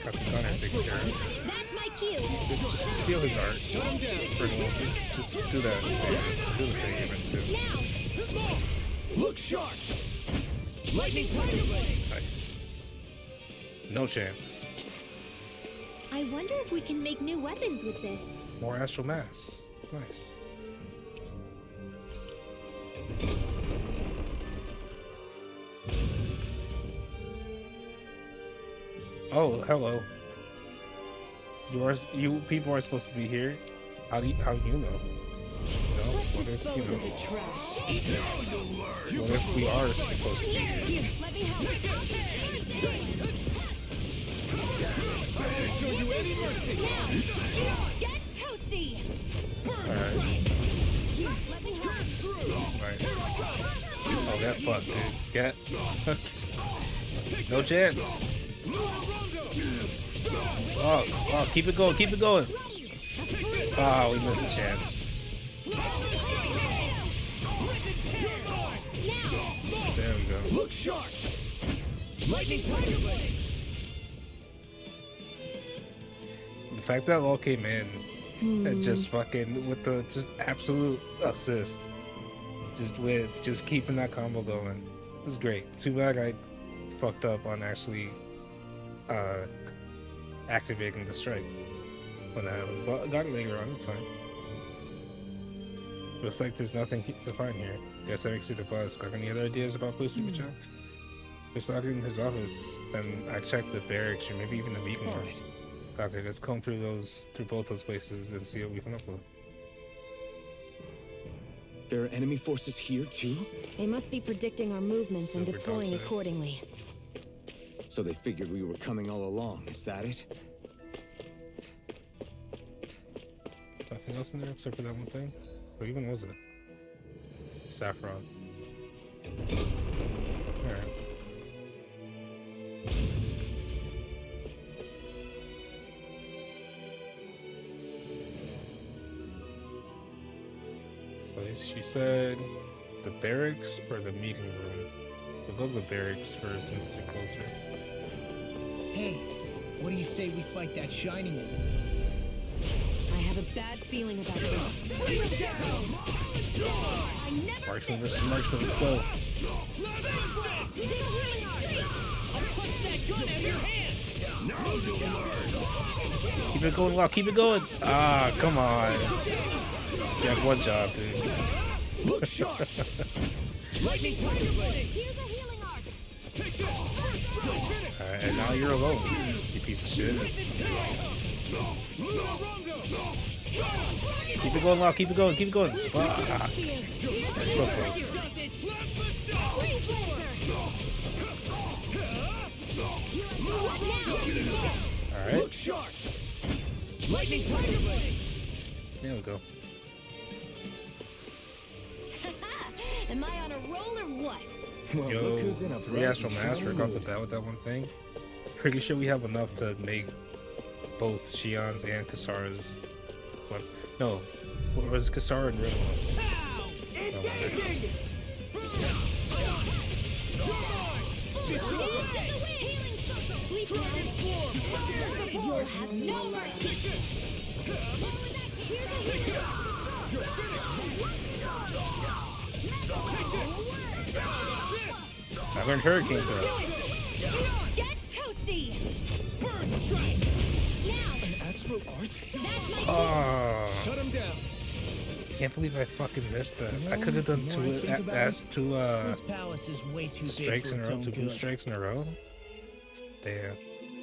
Captain Connor taken care of. That's my cue. Just steal his art. Shut him down! Just do that. Do the thing you're meant to do. Now! Look sharp! Lightning fire blade! Nice. No chance. I wonder if we can make new weapons with this. More astral mass. Nice. Oh, hello. You people are supposed to be here. How do you know? You know, what if you know? What if we are supposed to be here? Let me help. Show you any mercy! Get toasty. Alright. Let me help. fuck, dude. Get. No chance. Oh, keep it going, keep it going. Oh, we missed a chance. There we go. Look sharp. Lightning Tiger Blade. The fact that all came in and just fucking with the just absolute assist. Just keeping that combo going. It was great. Too bad I fucked up on actually activating the strike when that happened. But I got it later on, it's fine. Looks like there's nothing to find here. Guess that makes it a buzz. Got any other ideas about boosting the check? If it's not in his office, then I checked the barracks or maybe even the meeting room. Alright. Okay, let's comb through both those places and see what we come up with. There are enemy forces here too? They must be predicting our movements and Super deploying toxic. accordingly. So they figured we were coming all along, is that it? Nothing else in there except for that one thing? What even was it? Saffron. Alright. So she said the barracks or the meeting room. So go to the barracks first since they're closer. Hey, what do you say we fight that shining one? I have a bad feeling about this. Marksman versus marksman, let's go. Keep it going, Lock, keep it going. Ah, come on. You have one job, dude. Look sharp. Lightning Tiger Blade. Here's a healing arc. Take this. Alright, and now you're alone, you piece of shit. Keep it going, Lock, keep it going, keep it going. Ah, so close. Alright, Look sharp. Lightning Tiger Blade. there we go. Am I on a roll or what? Well, Yo, look who's in a 3 bright Astral and Mask shiny right off the mood. bat with that one thing. Pretty sure we have enough to make both Shion's and Kasara's. What? No, what was Kasara and Red One? No wonder. You'll have no mercy. I learned Hurricane Thrust. Get toasty. Now, Astral Art? that's my Oh, Shut him down. can't believe I fucking missed that. I could have done two This palace is way too strikes big in for a row, its two own blue good. strikes in a row. Damn.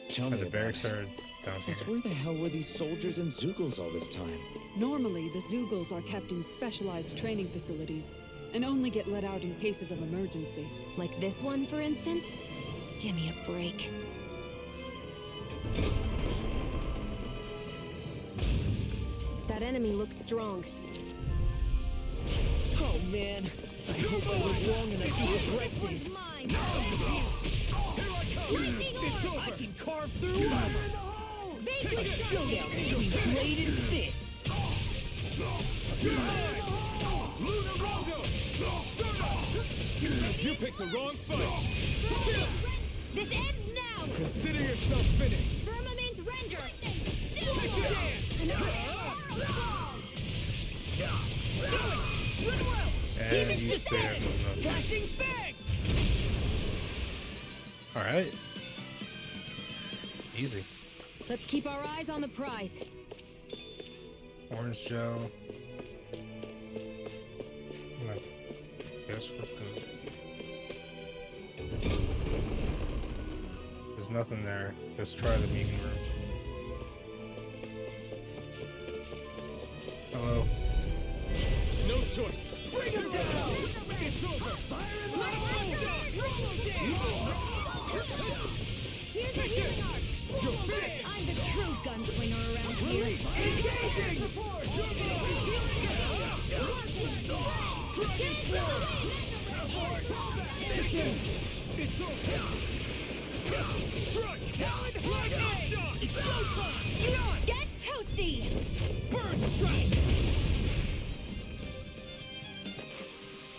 Tell And me the about barracks it. are down here. Just where the hell were these soldiers and Zeugles all this time? Normally, the Zeugles are kept in specialized training facilities and only get let out in cases of emergency. Like this one, for instance? Give me a break. That enemy looks strong. Oh man, I hope I was wrong and I do regret this. mine. It's over. I can carve through armor. Big Showdown between blade and fist. You picked the wrong fight. This ends now. Consider yourself finished. Firmament render. And you stand on Flashing bang. Alright. Easy. Let's keep our eyes on the prize. Orange gel. I guess we're good. There's nothing there. Let's try the meeting room. Hello. No choice. Bring him down. It's over. Here's a healing arc. You're finished. I'm the true gunslinger around here. Engaging.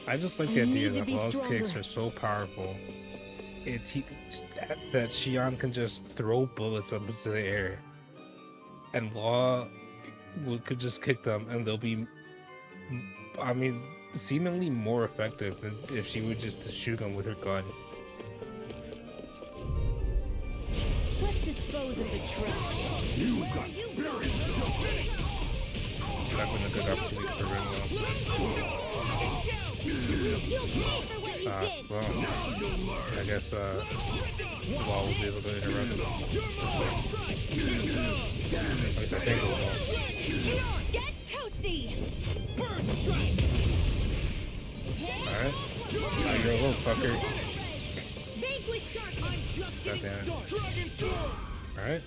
I just like the idea that Law's kicks are so powerful. That Xion can just throw bullets up into the air, and Law could just kick them, and they'll be, I mean, seemingly more effective than if she would just shoot them with her gun. Let's dispose of the trash. You got That would have been a good opportunity for Ringo. You'll pay for what you did. Well, I guess Law was able to interrupt it. At least I think it was Law. Get toasty. Alright. Now you're a little fucker. God damn it. Alright.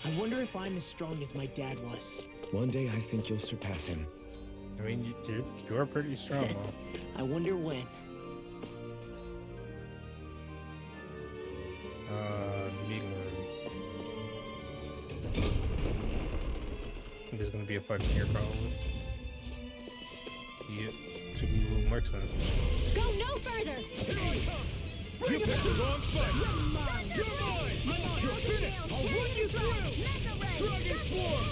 I wonder if I'm as strong as my dad was. One day I think you'll surpass him. I mean, you're pretty strong, Law. I wonder when. Meeting room. There's gonna be a fight in here, probably. Yeah, two little marksmen. Go no further. You picked the wrong fight. You're mine. You're finished. I'll run you through. Dragon form.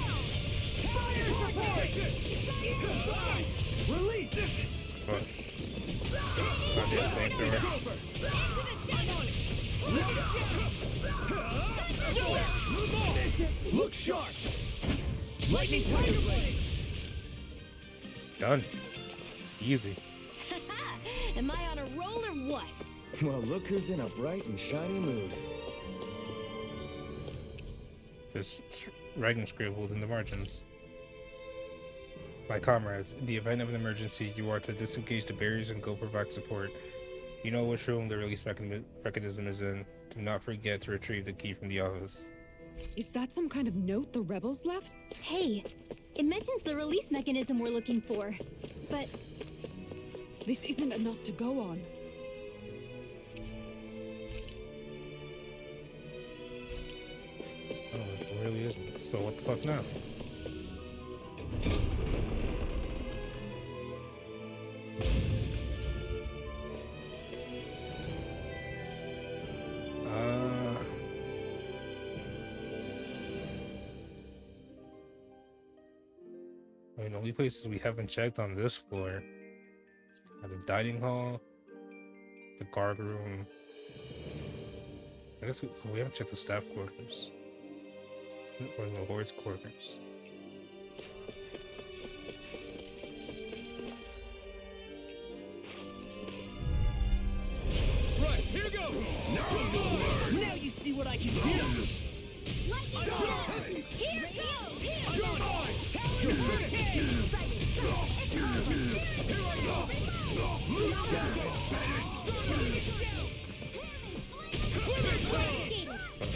Fire support. Release this. What? Oh, yeah, flamethrower. Look sharp. Lightning tiger blade. Done. Easy. Am I on a roll or what? Well, look who's in a bright and shiny mood. There's writing scribbled in the margins. My comrades, in the event of an emergency, you are to disengage the barriers and go provide support. You know which room the release mechanism is in. Do not forget to retrieve the key from the office. Is that some kind of note the rebels left? Hey, it mentions the release mechanism we're looking for, but This isn't enough to go on. Oh, it really isn't. So what the fuck now? I mean, the only places we haven't checked on this floor are the dining hall, the guard room. I guess we haven't checked the staff quarters. Or the Lord's quarters. Right, here goes. Now you see what I can do. here goes! You're mine. You're finished.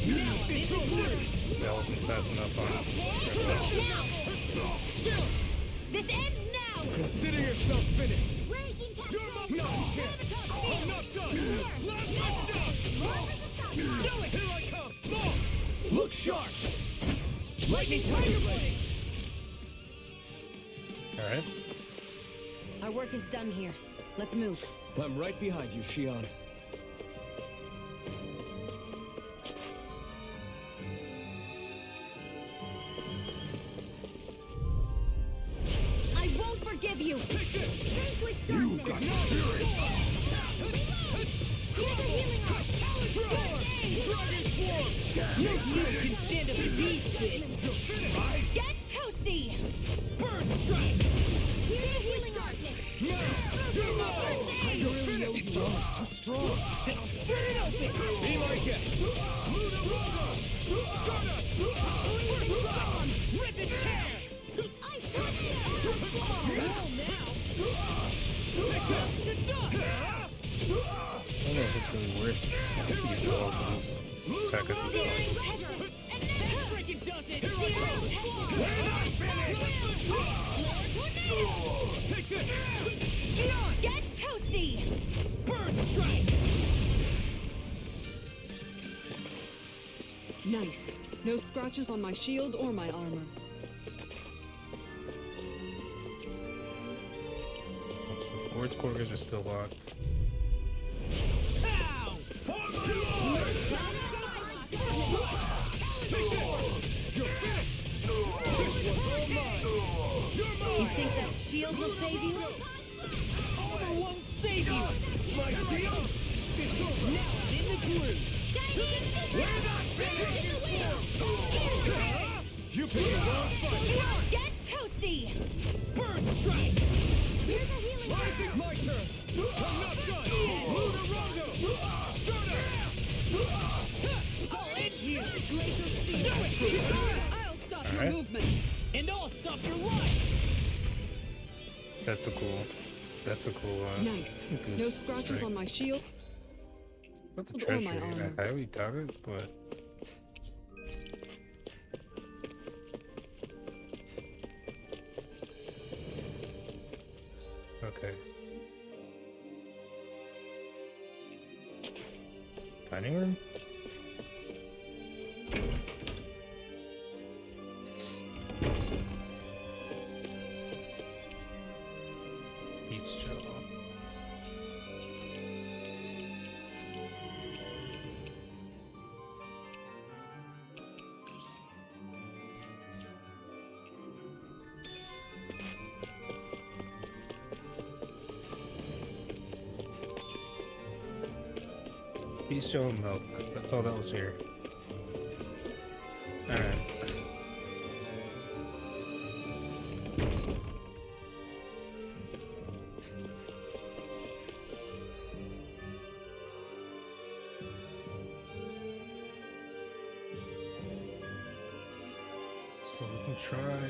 Here I That wasn't fast enough on This ends now! Consider yourself finished. Raging You're my no, you can't. I'm not done. Last stop. Do it. Here I come. Go. Look sharp. Lightning tiger blade. Alright. Our work is done here. Let's move. I'm right behind you, Xion. I won't forgive you! Vanquish You darkness! got no fury. Here's the healing arm! Dragon form. No food can stand up to these fists. Get toasty! Burn strike. Here's the healing darkness! You're mine. You're finished. It's almost too strong. Be like it. Rip and tear. I got you! I don't know if it's really worth these walls to just stack at this point. Freaking does it. Take this. Get toasty! Burn strike. Nice. No scratches on my shield or my armor. Gord's quarters are still locked. Ow! You think that shield will save you? Armor won't save you! My deal? It's over! Now I'm in the groove! We're not finished! You picked the wrong fight! Get toasty! Bird strike! Here's a healing Rising! My turn! I'm not done! Lunarongo! Stunner! I'll end you! Glacial speed. I'll stop your Alright. movement. And I'll stop your run! That's a cool Nice. goose No scratches strike. on my shield. Not the or treasure. my armor. I highly doubt it, but okay. Dining room? Beach Joe. Beach Joe and milk. That's all that was here. Alright. So we can try.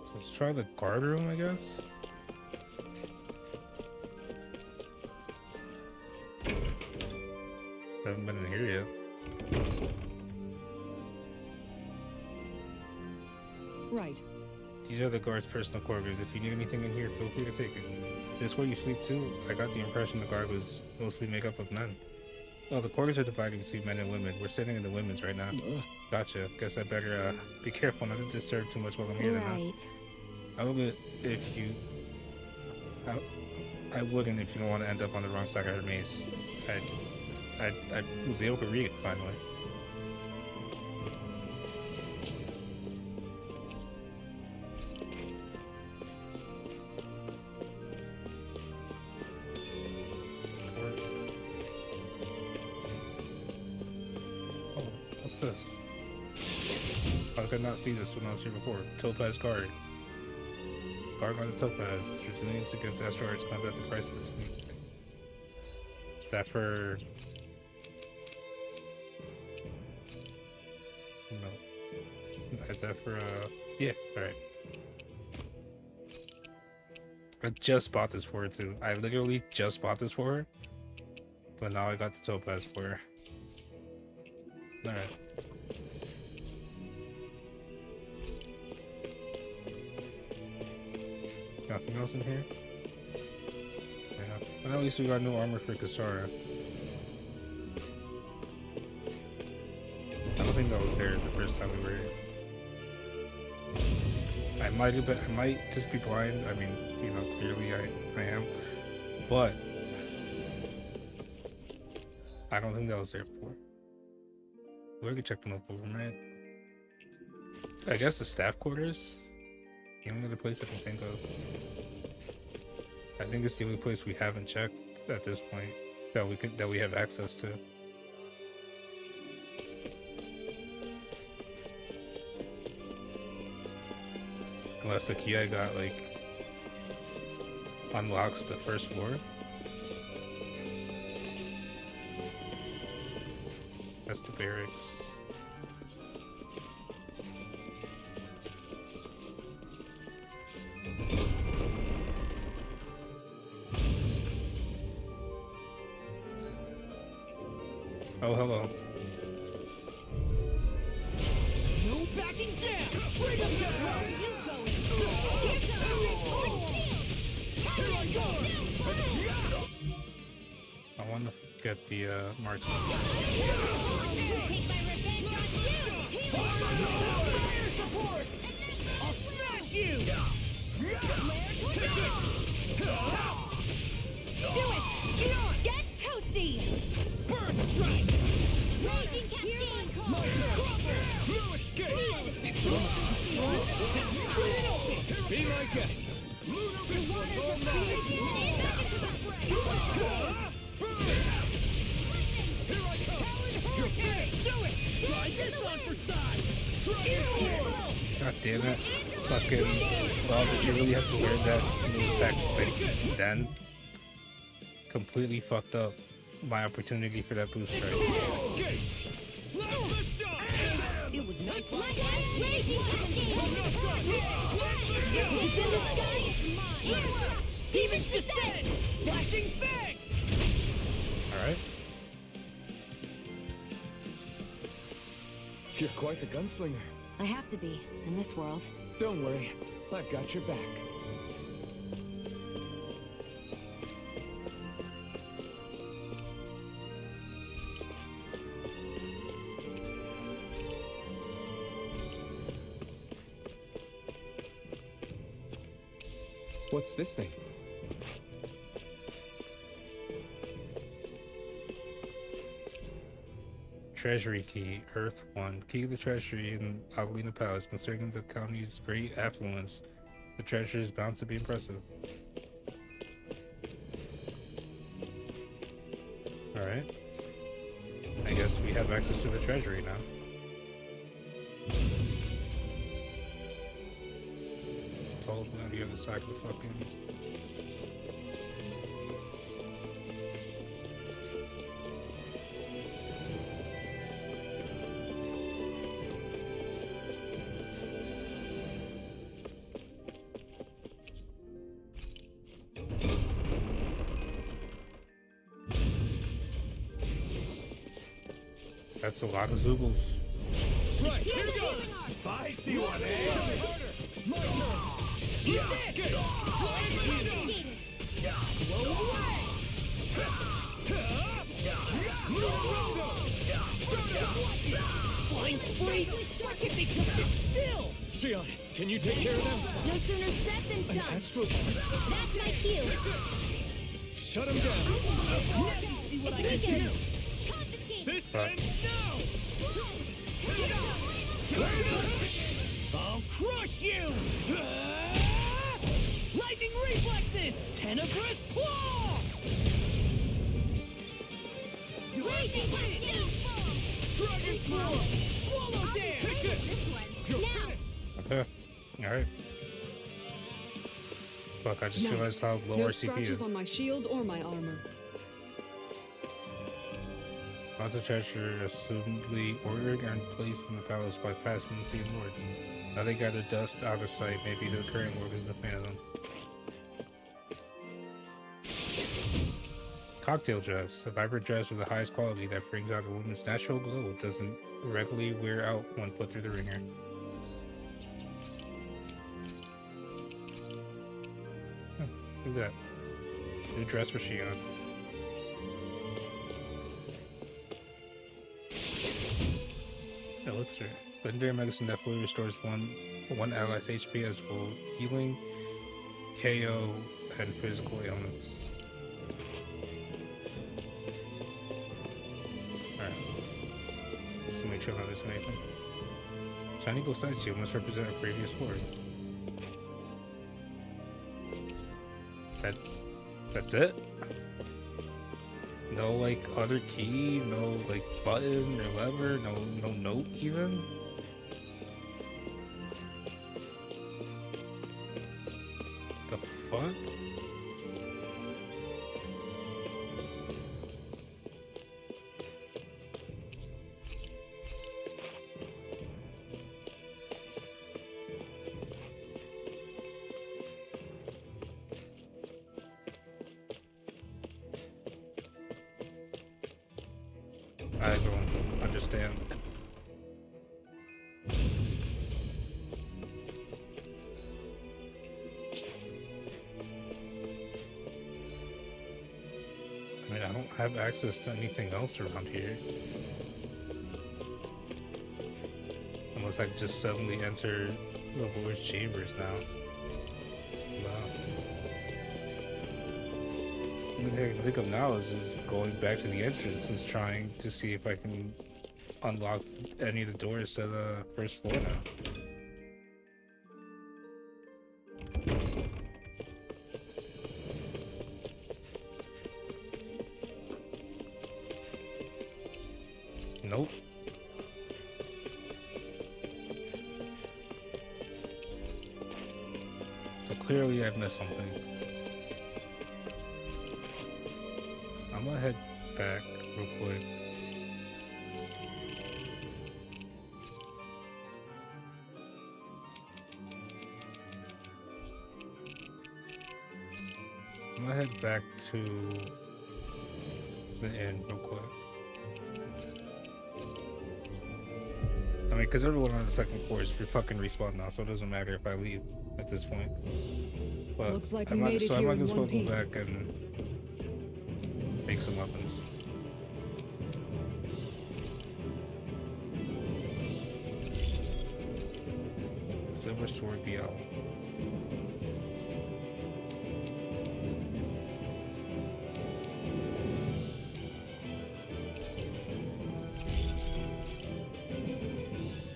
So let's try the guard room, I guess. Haven't been in here yet. Right. These are the guard's personal quarters. If you need anything in here, feel free to take it. This is where you sleep too? I got the impression the guard was mostly made up of men. Well, the quarters are divided between men and women. We're sitting in the women's right now. Gotcha. Guess I better be careful not to disturb too much while I'm here then, huh? Right. I would if you... I wouldn't if you don't want to end up on the wrong side of her mace. I was able to read it, finally. Oh, what's this? How could I not see this when I was here before? Topaz Guard. Guard on the Topaz. Its resilience against asteroids combat the price of its weak. Is that for... No. Is that for, yeah, alright. I just bought this for her, too. I literally just bought this for her. But now I got the Topaz for her. Alright. Nothing else in here? Yeah. Well, at least we got new armor for Kasara. I don't think that was there the first time we were here. I might just be blind. I mean, you know, clearly I am. But I don't think that was there before. We could check them up over, right? I guess the staff quarters? The only other place I can think of. I think it's the only place we haven't checked at this point that we have access to. Unless the key I got like unlocks the first floor. That's the barracks. Oh, hello. No backing down! Freedom Where are you going? Here comes the Here I go! I wonder if get the marksman. Take my revenge on you! Fire support! I'll smash you! Do it! Get toasty! Burn strike! Raging cascade! My turn! No escape! It's almost too strong! Split it open! Be my guest! This one's all mine! Here I come! You're finished! Do it! Try this on for size! Try it! God damn it. Fucking. Well, did you really have to learn that new attack like then? Completely fucked up my opportunity for that boost strike. It was nice. Raging cascade! It's in the sky! It's mine! Demon's descent! Flashing fang! Alright. You're quite the gunslinger. I have to be, in this world. Don't worry, I've got your back. What's this thing? Treasury key, Earth 1. Key to the treasury in Algalina Palace. Considering the county's great affluence, the treasure is bound to be impressive. Alright. I guess we have access to the treasury now. It's all on the other side of the fucking... That's a lot of Zoogles. Right, here goes! I see one, eh? My turn! Yeah! Get it! Blow away! Flying spree! Why can't they just sit still? Sion, can you take care of them? No sooner said than An done! astral... That's my cue! Shut him down! See what I can do! Confiscate! This Fuck. ends now! I'll crush you! Lightning reflexes! Tenebrous claw! Raging cascade! Dragon claw! Swallow dance! Take This this! one! You're Now! finished! Alright. Fuck, I just Nice. realized how low No our CP scratches is. on my shield or my armor. Lots of treasure assumedly ordered and placed in the palace by past Mencian lords. Now they gather dust out of sight. Maybe the current lord isn't a fan of them. Cocktail dress. A vibrant dress of the highest quality that brings out a woman's natural glow. Doesn't readily wear out when put through the ringer. Huh, look at that. New dress for Shion. Elixir. Legendary medicine that fully restores one ally's HP as well healing, KO, and physical ailments. Alright. Just to make sure I'm not missing anything. Shiny Gold Side Shield must represent a previous lord. That's it? No like other key, no like button or lever, no note even? The fuck? I don't understand. I mean, I don't have access to anything else around here. Unless I could just suddenly enter the Lord's chambers now. Wow. The only thing I can think of now is just going back to the entrance, is trying to see if I can unlock any of the doors to the first floor now. Nope. So clearly I've missed something. I'm gonna head back real quick. I'm gonna head back to the inn real quick. I mean, because everyone on the second floor is fucking respawn now, so it doesn't matter if I leave at this point. But Looks like I we might, made it so I here might in as well one go piece. back and make some weapons. Silver Sword the Owl.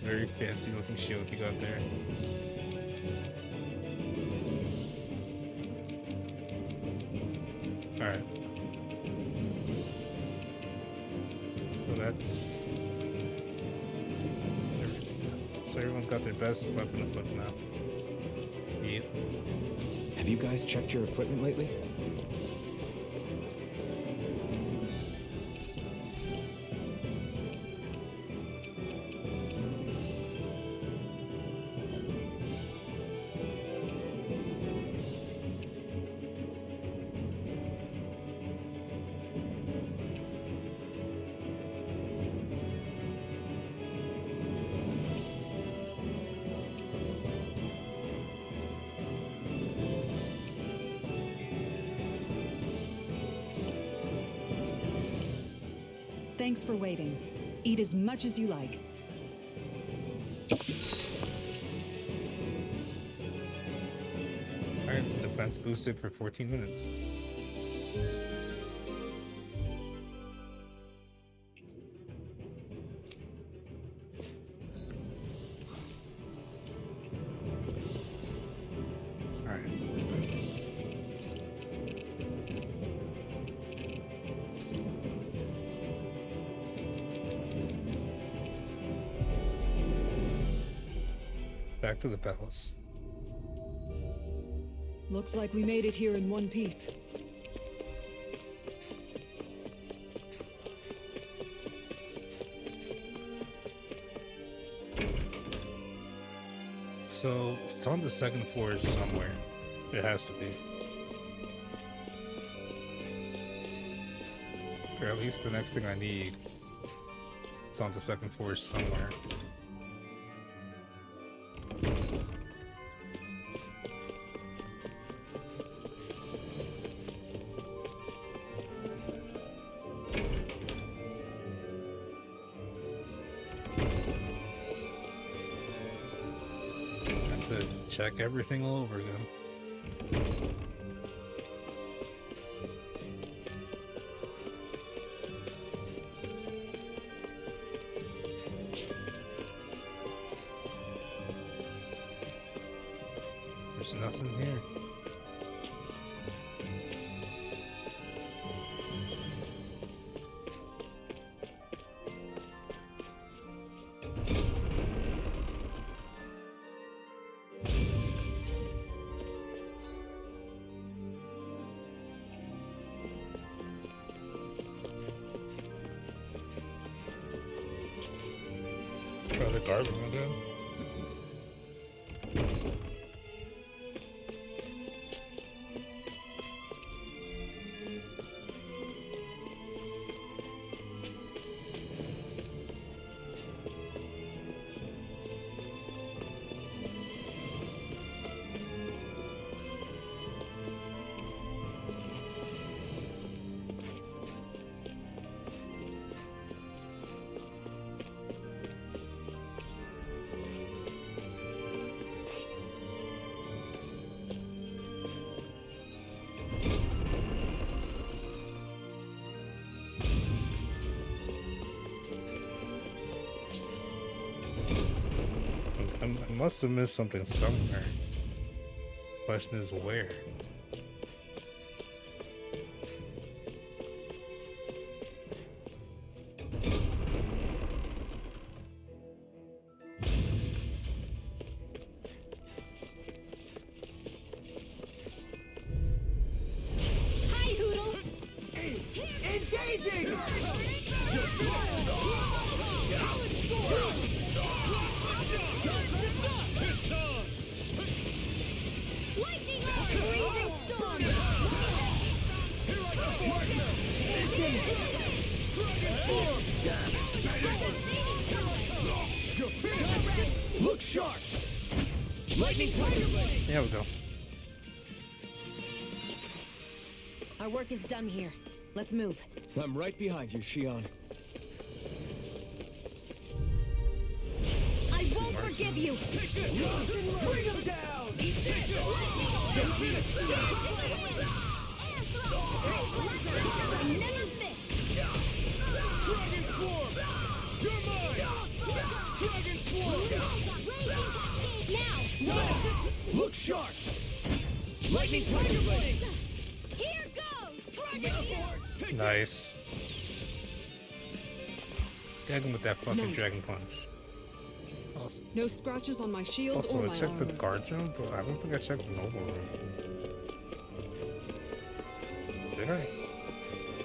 Very fancy looking shield you got there. Alright. So that's everything. So everyone's got their best weapon equipped now. Yep. Have you guys checked your equipment lately? Thanks for waiting. Eat as much as you like. Alright, defense boosted for 14 minutes. Alright. Back to the palace. Looks like we made it here in one piece. So it's on the second floor somewhere. It has to be. Or at least the next thing I need. It's on the second floor somewhere. Have to check everything all over again. There's nothing here. Let's try the garbage again. Must have missed something somewhere. Question is where? Hi, Hoodle. Engaging! Lightning orb. Freezing storm. Look sharp! Lightning Tiger Blade! There we go. Our work is done here. Let's move. I'm right behind you, Shion. I won't forgive you. Bring him down! Never fit. Dragon Swarm! You're mine! Dragon Swarm! Now, Look sharp! Lightning Tiger Blade! here goes. Dragon Swarm. Nice. Gag him with that fucking Nice. dragon punch. Also, No scratches on my shield also or I my checked the armor. guard room, but I don't think I checked the noble room. Did I?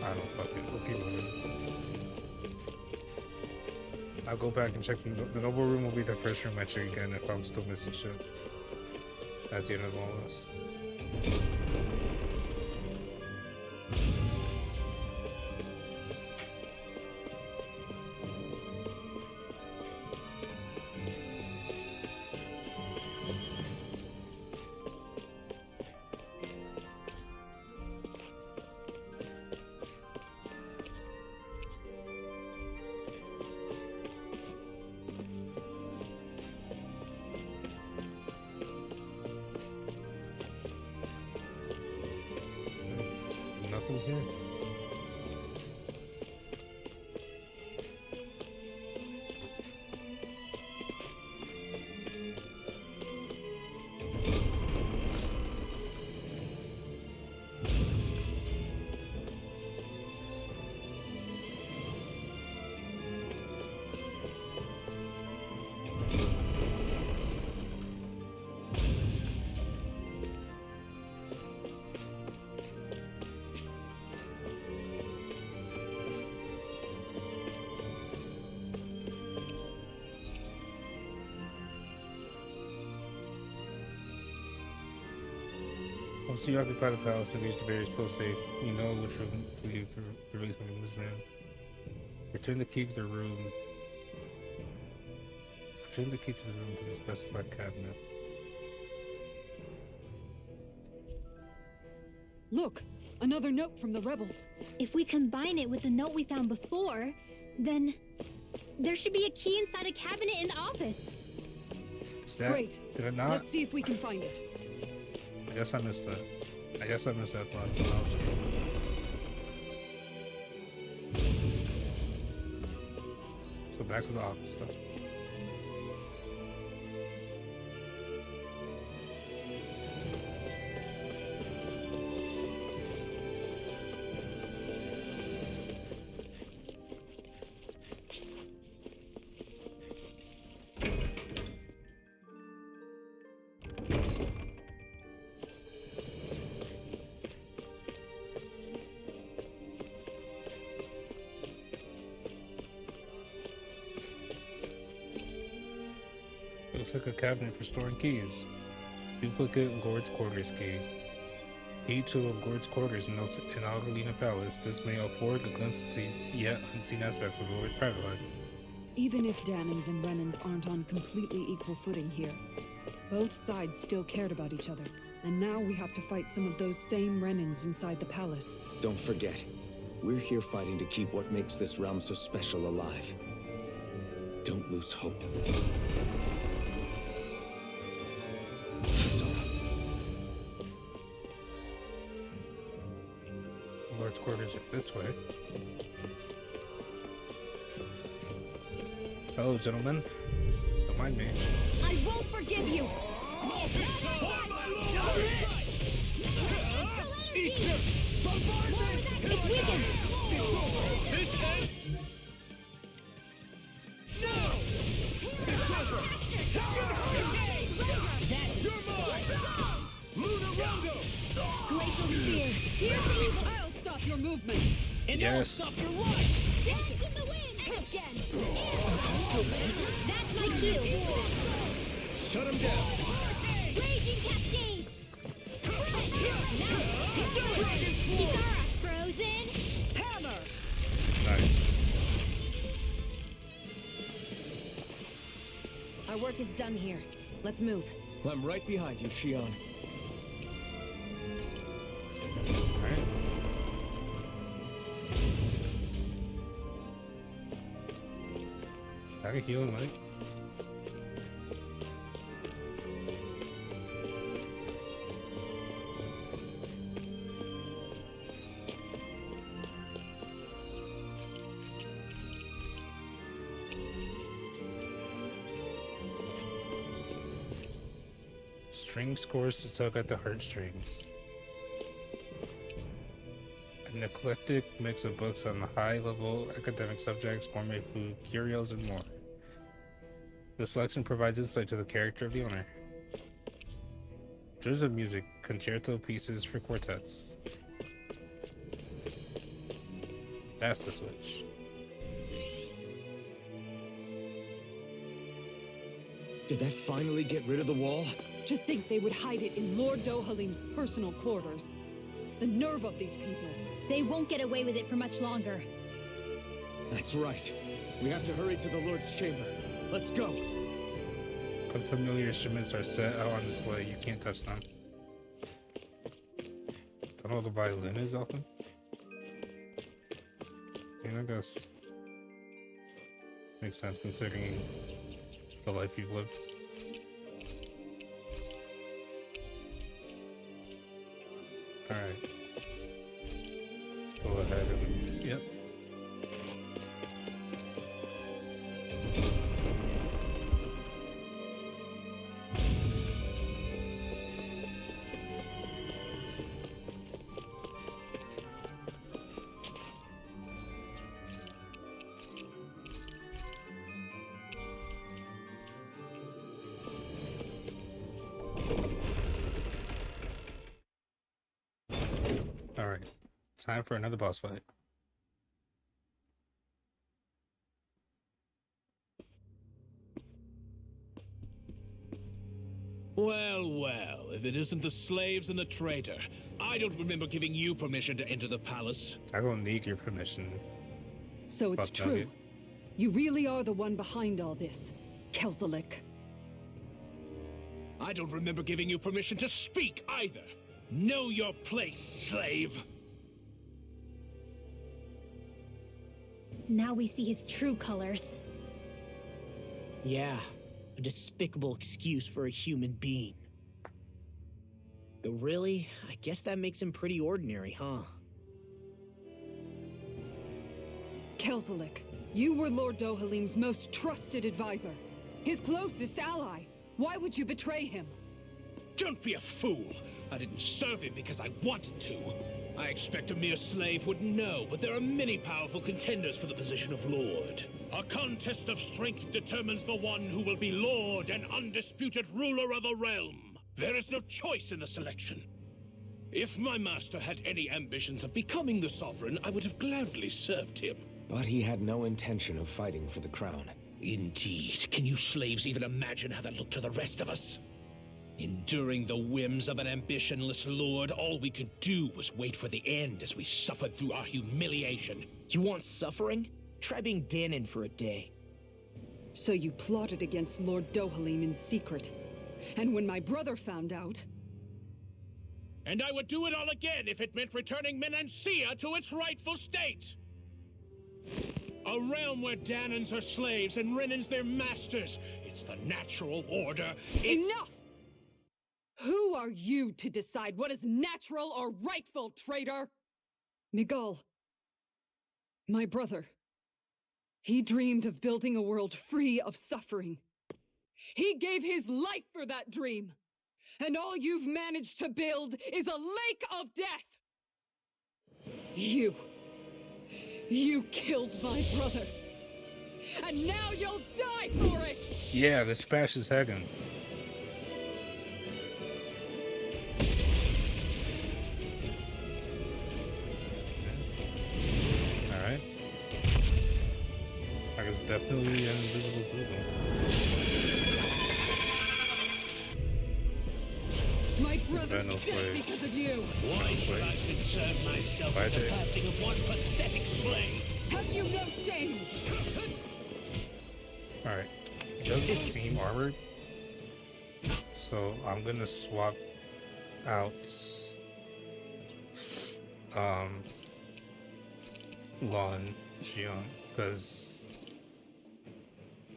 I don't fucking. We'll keep moving. I'll go back and check the noble room. Will be the first room I check again if I'm still missing shit at the end of all this. There's nothing here. Once you occupy the palace and reach the various post haste, you know which room to leave through the basement of this man. Return the key to the room. Return the key to the room to the specified cabinet. Look! Another note from the rebels. If we combine it with the note we found before, then there should be a key inside a cabinet in the office. Is that, Great. did I not? Let's see if we can find it. I guess I missed that. I guess I missed that the last time I was here. So back to the office stuff. Looks like a cabinet for storing keys. Duplicate Gord's quarters key. Key to Gord's quarters in Algalina Palace. This may afford a glimpse to yet unseen aspects of Lord's private life. Even if Danans and Renans aren't on completely equal footing here, both sides still cared about each other. And now we have to fight some of those same Renans inside the palace. Don't forget, we're here fighting to keep what makes this realm so special alive. Don't lose hope. Lord's quarters are this way. Hello, gentlemen. Don't mind me. I won't forgive you! It's weakened! Glacial Spear! I'll stop your movement! Yes. Dance in the wind! Again! That's my cue! Shut him down. Raging Cascades! Kisara, frozen! Hammer! Nice. Our work is done here. Let's move. I'm right behind you, Shion. Alright. I can heal him, right? String scores to tug at the heartstrings. An eclectic mix of books on high-level academic subjects, gourmet food, curios, and more. The selection provides insight to the character of the owner. There's of music, concerto pieces for quartets. That's the switch. Did that finally get rid of the wall? To think they would hide it in Lord Dohalim's personal quarters. The nerve of these people. They won't get away with it for much longer. That's right. We have to hurry to the Lord's chamber. Let's go. Unfamiliar instruments are set out on display. You can't touch them. Don't know what the violin is, Elton? I guess. Makes sense considering the life you've lived. Alright. Let's go ahead and... Yep. Alright. Time for another boss fight. Well, well, if it isn't the slaves and the traitor. I don't remember giving you permission to enter the palace. I don't need your permission. So it's Fuck true. Nugget. You really are the one behind all this, Kelzelik. I don't remember giving you permission to speak either. Know your place, slave. Now we see his true colors. Yeah, a despicable excuse for a human being. Though really, I guess that makes him pretty ordinary, huh? Kelzelik, you were Lord Dohalim's most trusted advisor. His closest ally. Why would you betray him? Don't be a fool. I didn't serve him because I wanted to. I expect a mere slave wouldn't know, but there are many powerful contenders for the position of Lord. A contest of strength determines the one who will be Lord and undisputed ruler of a realm. There is no choice in the selection. If my master had any ambitions of becoming the sovereign, I would have gladly served him. But he had no intention of fighting for the crown. Indeed. Can you slaves even imagine how that looked to the rest of us? Enduring the whims of an ambitionless lord, all we could do was wait for the end as we suffered through our humiliation. You want suffering? Try being Danon for a day. So you plotted against Lord Dohalim in secret. And when my brother found out... And I would do it all again if it meant returning Menancia to its rightful state! A realm where Danons are slaves and Renans their masters. It's the natural order. Enough! Who are you to decide what is natural or rightful, traitor? Miguel, my brother. He dreamed of building a world free of suffering. He gave his life for that dream. And all you've managed to build is a lake of death. You killed my brother. And now you'll die for it. Yeah, let's bash his head in. Alright. I guess definitely an invisible signal. My brother's dead because of you. Why should I concern myself with the passing of one pathetic slave? Have you no shame? Alright. Does this seem armored? So I'm gonna swap out Lon Xion, because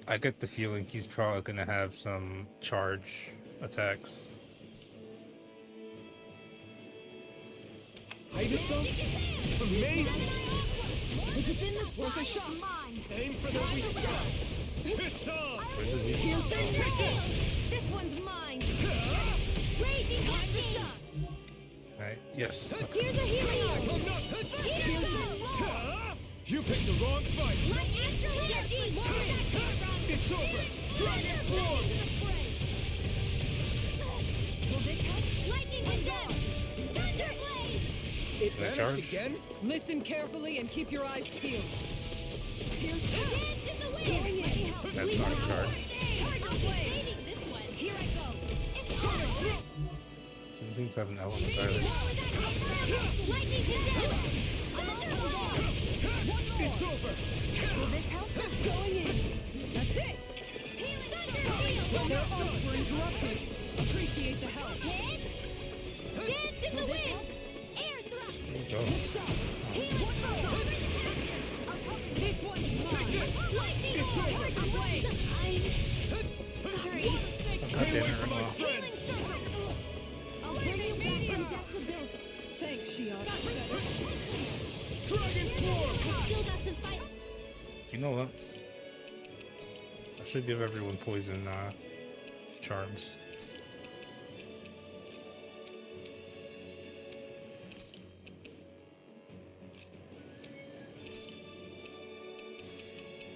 I get the feeling he's probably gonna have some charge attacks. Amazing! Worth a shot. Aim for the weak side! It's on! Where's his weak spot? This one's mine. Raising that Right, yes. Here's a healing arm. Here's a You picked the wrong fight! It's over! Dragon form! Will this help? Lightning and down. Thunderblade. It Can I vanished charge? again? Listen carefully and keep your eyes peeled. Here's Dance in the wind. That's not a charge. Saving this one. Here I go. It's hard. Doesn't seem to have an element either. Lightning and down. Thunderblade. It's over! Will this help? going in. That's it. Well, their arms were interrupted. Appreciate the help. Dance in the wind. Air thrust. Go. This one's mine. Lightning arm. Blade. I'm sorry. God damn it, Rama. Healing circle. I'll bring you back from death's abyss. Thanks, Shion. Dragon form! Still got some fight. You know what? I should give everyone poison charms.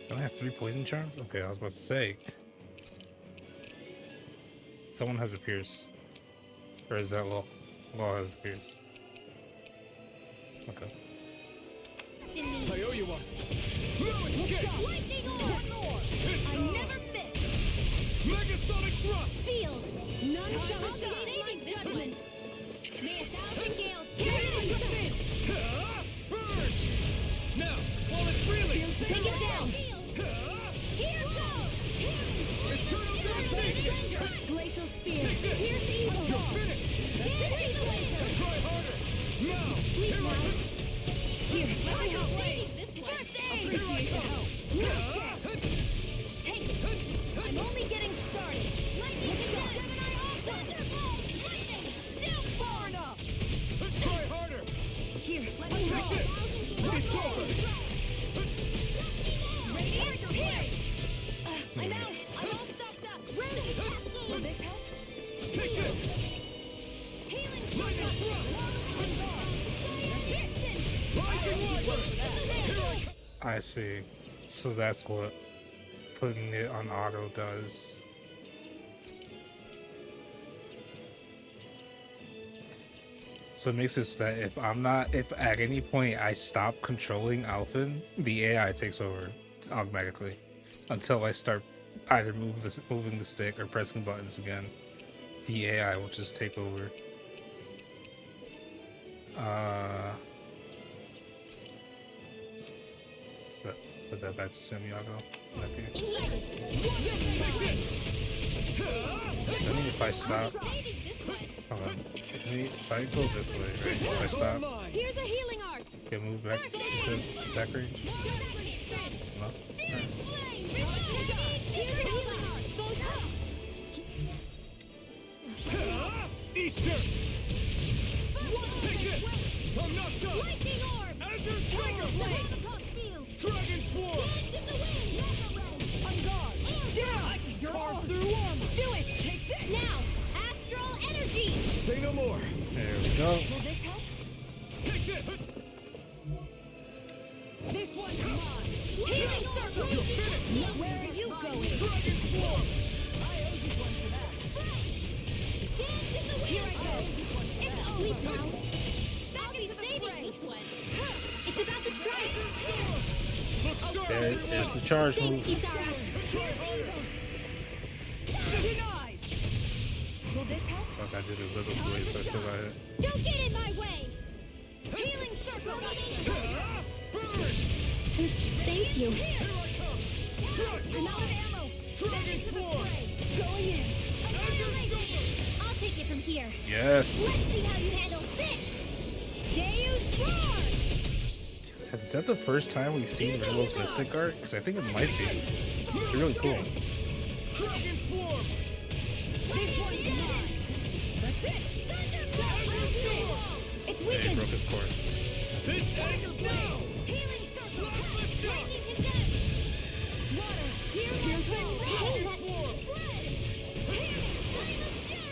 Don't I have 3 poison charms? Okay, I was about to say. Someone has a pierce. Or is that Law? Law has the pierce. Okay. I owe you one! Lightning arm. I never miss. Megasonic thrust! Field. None shall escape judgment. May a thousand gales carry my spin. Burn! Now, while it's reeling! Take it down. Here goes. Eternal devastation! Glacial spear. Here's evil. You're finished! Here's laser. Try harder! Now! Please, now. Here, let me help. First aid. Appreciate the help! Take it. I'm only getting started. Lightning shot. Gemini Thunderbolt. Lightning. Still far enough. Try harder! Here, let me help. It's over! Radiant pierce. I'm out. I'm all stopped up. Ready. Will this help? Take this! Healing Lightning thrust! Rising wiper! Here I come! I see. So that's what putting it on auto does. So it makes it so that if at any point I stop controlling Alphen, the AI takes over automatically until I start either moving the stick or pressing buttons again. The AI will just take over. So put that back to semi-auto. Okay. I mean, if I stop, hold on. If I go this way, right? If I stop, Here's a healing art. can move back to attack range. No? Alright. Easter! Take it! I'm not done! Lightning orb! Azure Tiger Blade! Dragon Form! Dance in the wind! On guard. Down. You're Carve on. through Now, astral energy. Say no more. There we go. Will this help? Take this. This one's mine. Healing circle. You're finished. Where are you going? Dragon Swarm. I owe you one for that. Dance in the wind. Here I go. It's over now. Back to saving this one. It's about to strike. Look sharp. There's the charge Thank move. you, Sarah. Try harder. Denied. Will this help? Fuck, I did a little too late, so I still got hit. Don't get in my way. Healing circle. Thank you. Here I come. I'm out of ammo. Dragon Swarm. Going in. Annihilation. I'll take it from here. Let's Yes. see how you handle this. Deus Roar. Is that the first time we've seen Ringo's Mystic Art? Because I think it might be. It's really cool. Dragon Swarm. This one's mine. That's it. It's Yeah, he weakened. broke his cord. This anchor now. Healing circle. Lift up. Lightning condensed. Water. Healing circle.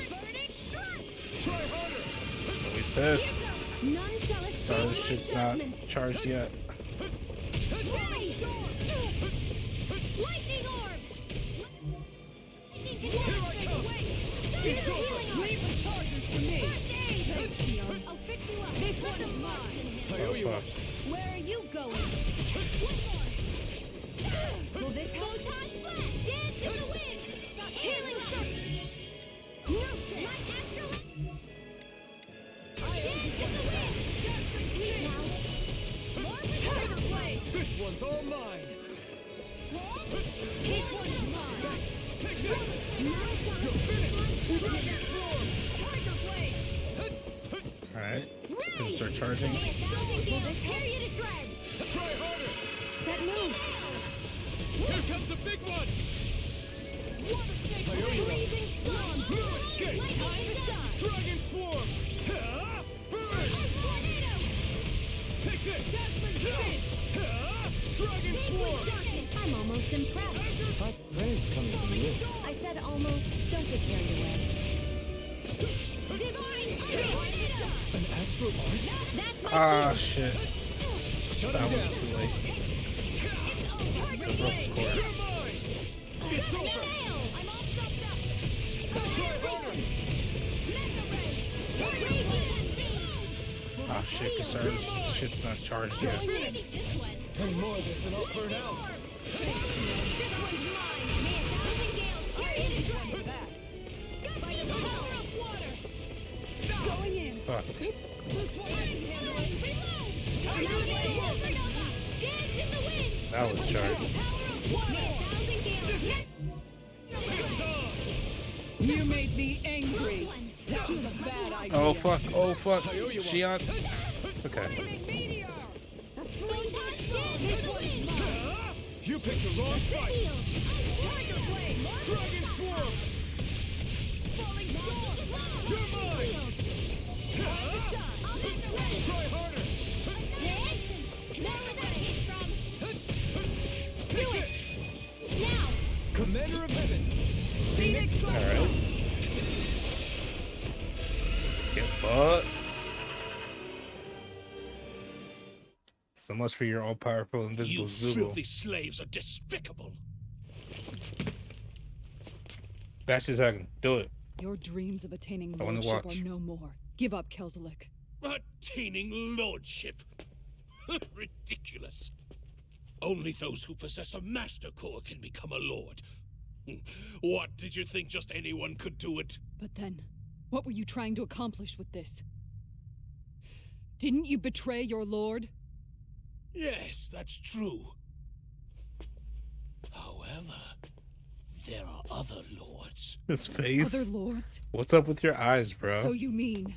Burning strike. Try harder. Oh, he's pissed. None shall escape Sorry, my this shit's not judgment. charged yet. Ray. Lightning orbs. Lightning condensed. Here's a healing orb. Leave the charges to me. First aid. Thanks, Shion. I'll fix you up. This one's mine. I owe you Oh, one. fuck. Where are you going? One more. Will this help? Photon flash. Dance in the wind. Healing circle. Nurse. My astral. Dance in the wind. Sweet now. More power blade. This one's all mine. This one's mine. Take this. Now You're finished. Dragon Swarm. Tiger blade. Alright. Gonna start charging. May a thousand gales tear you to shreds. Try harder. That move. Here comes the big one. I owe you one. Freezing storm. No escape. Lightning condensed. Dragon Swarm. Burn. Tornado. Take this. Judgment Spin. Dragon Big Swarm. with darkness. I'm almost impressed. But praise coming from you. I said almost. Don't get carried away. Divine tornado. An astral art? That's my Ah, cue. shit. Shut That him was down. too late. Still broke his cord. You're mine. It's over. Nail. I'm all stuffed up. Try harder. Mega ray. Radiant beam. Ah, shit, Kasar's shit's not charged yet. Maybe this one. Any more of this and I'll burn out. This one's mine. May a thousand gales tear you to shreds. For that. By the power of water. Going in. Fuck. Dance in the wind. That was charged. You made me angry. That was a bad idea. Oh, fuck. Oh, fuck. Shion. Okay. You picked the wrong fight. Tiger blade. Dragon Swarm. Falling storm. You're mine. Try harder. Do it. Now. Commander of Heaven. Phoenix Fire. Alright. Get fucked. So much for your all-powerful invisible You Zoogle. filthy slaves are despicable. Bash his second. Do it. Your dreams of attaining I wanna lordship watch. are no more. Give up, Kelzelik. Attaining lordship. Ridiculous. Only those who possess a master core can become a lord. What, did you think just anyone could do it? But then, what were you trying to accomplish with this? Didn't you betray your lord? Yes, that's true. However, there are other lords. His face. Other lords? What's up with your eyes, bro? So you mean...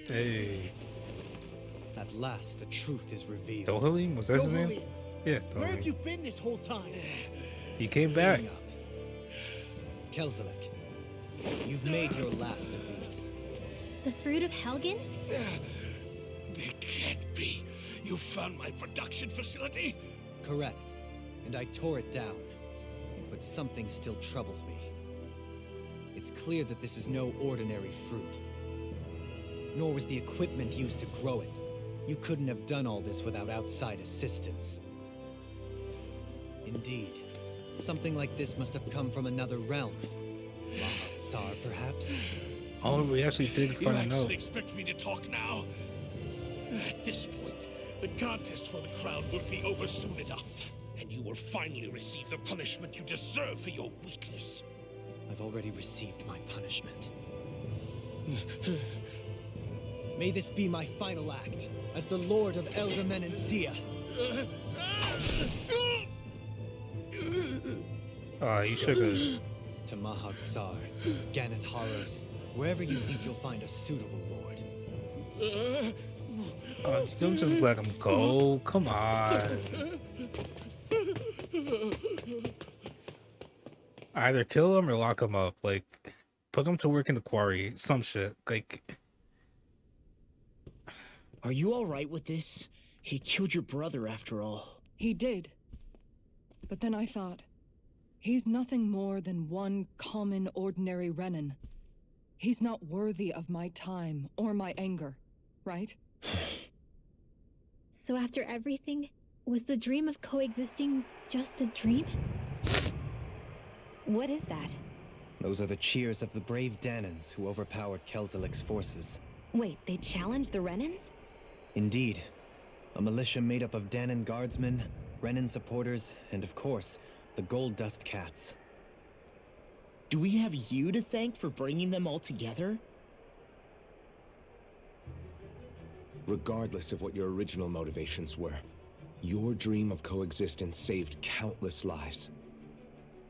Hey. At last, the truth is revealed. Dohalim? Was that his name? Dohalim. Yeah, Where have Dohalim. you been this whole time? He came back. Cleaning up. Kelzelik, you've made your last of these. The fruit of Helgen? It can't be. You found my production facility? Correct. and I tore it down. But something still troubles me. It's clear that this is no ordinary fruit. Nor was the equipment used to grow it. You couldn't have done all this without outside assistance. Indeed, something like this must have come from another realm. Mahak-Sar, perhaps? Oh, we actually did You find a note. actually expect me to talk now? At this point, the contest for the crown will be over soon enough, and you will finally receive the punishment you deserve for your weakness. I've already received my punishment. May this be my final act as the Lord of Elder Menancia. Oh, you should have. To Mahak-Sar, Ganeth Haros, wherever you think you'll find a suitable lord. Oh, don't just let him go. Come on. Either kill him or lock him up. Like, put him to work in the quarry. Some shit. Like, Are you alright with this? He killed your brother after all. He did. But then I thought, he's nothing more than one common, ordinary Renan. He's not worthy of my time or my anger, right? So after everything, was the dream of coexisting just a dream? What is that? Those are the cheers of the brave Danans who overpowered Kelzelik's forces. Wait, they challenged the Renans? Indeed. A militia made up of Danan guardsmen, Renan supporters, and of course, the Gold Dust Cats. Do we have you to thank for bringing them all together? Regardless of what your original motivations were, your dream of coexistence saved countless lives.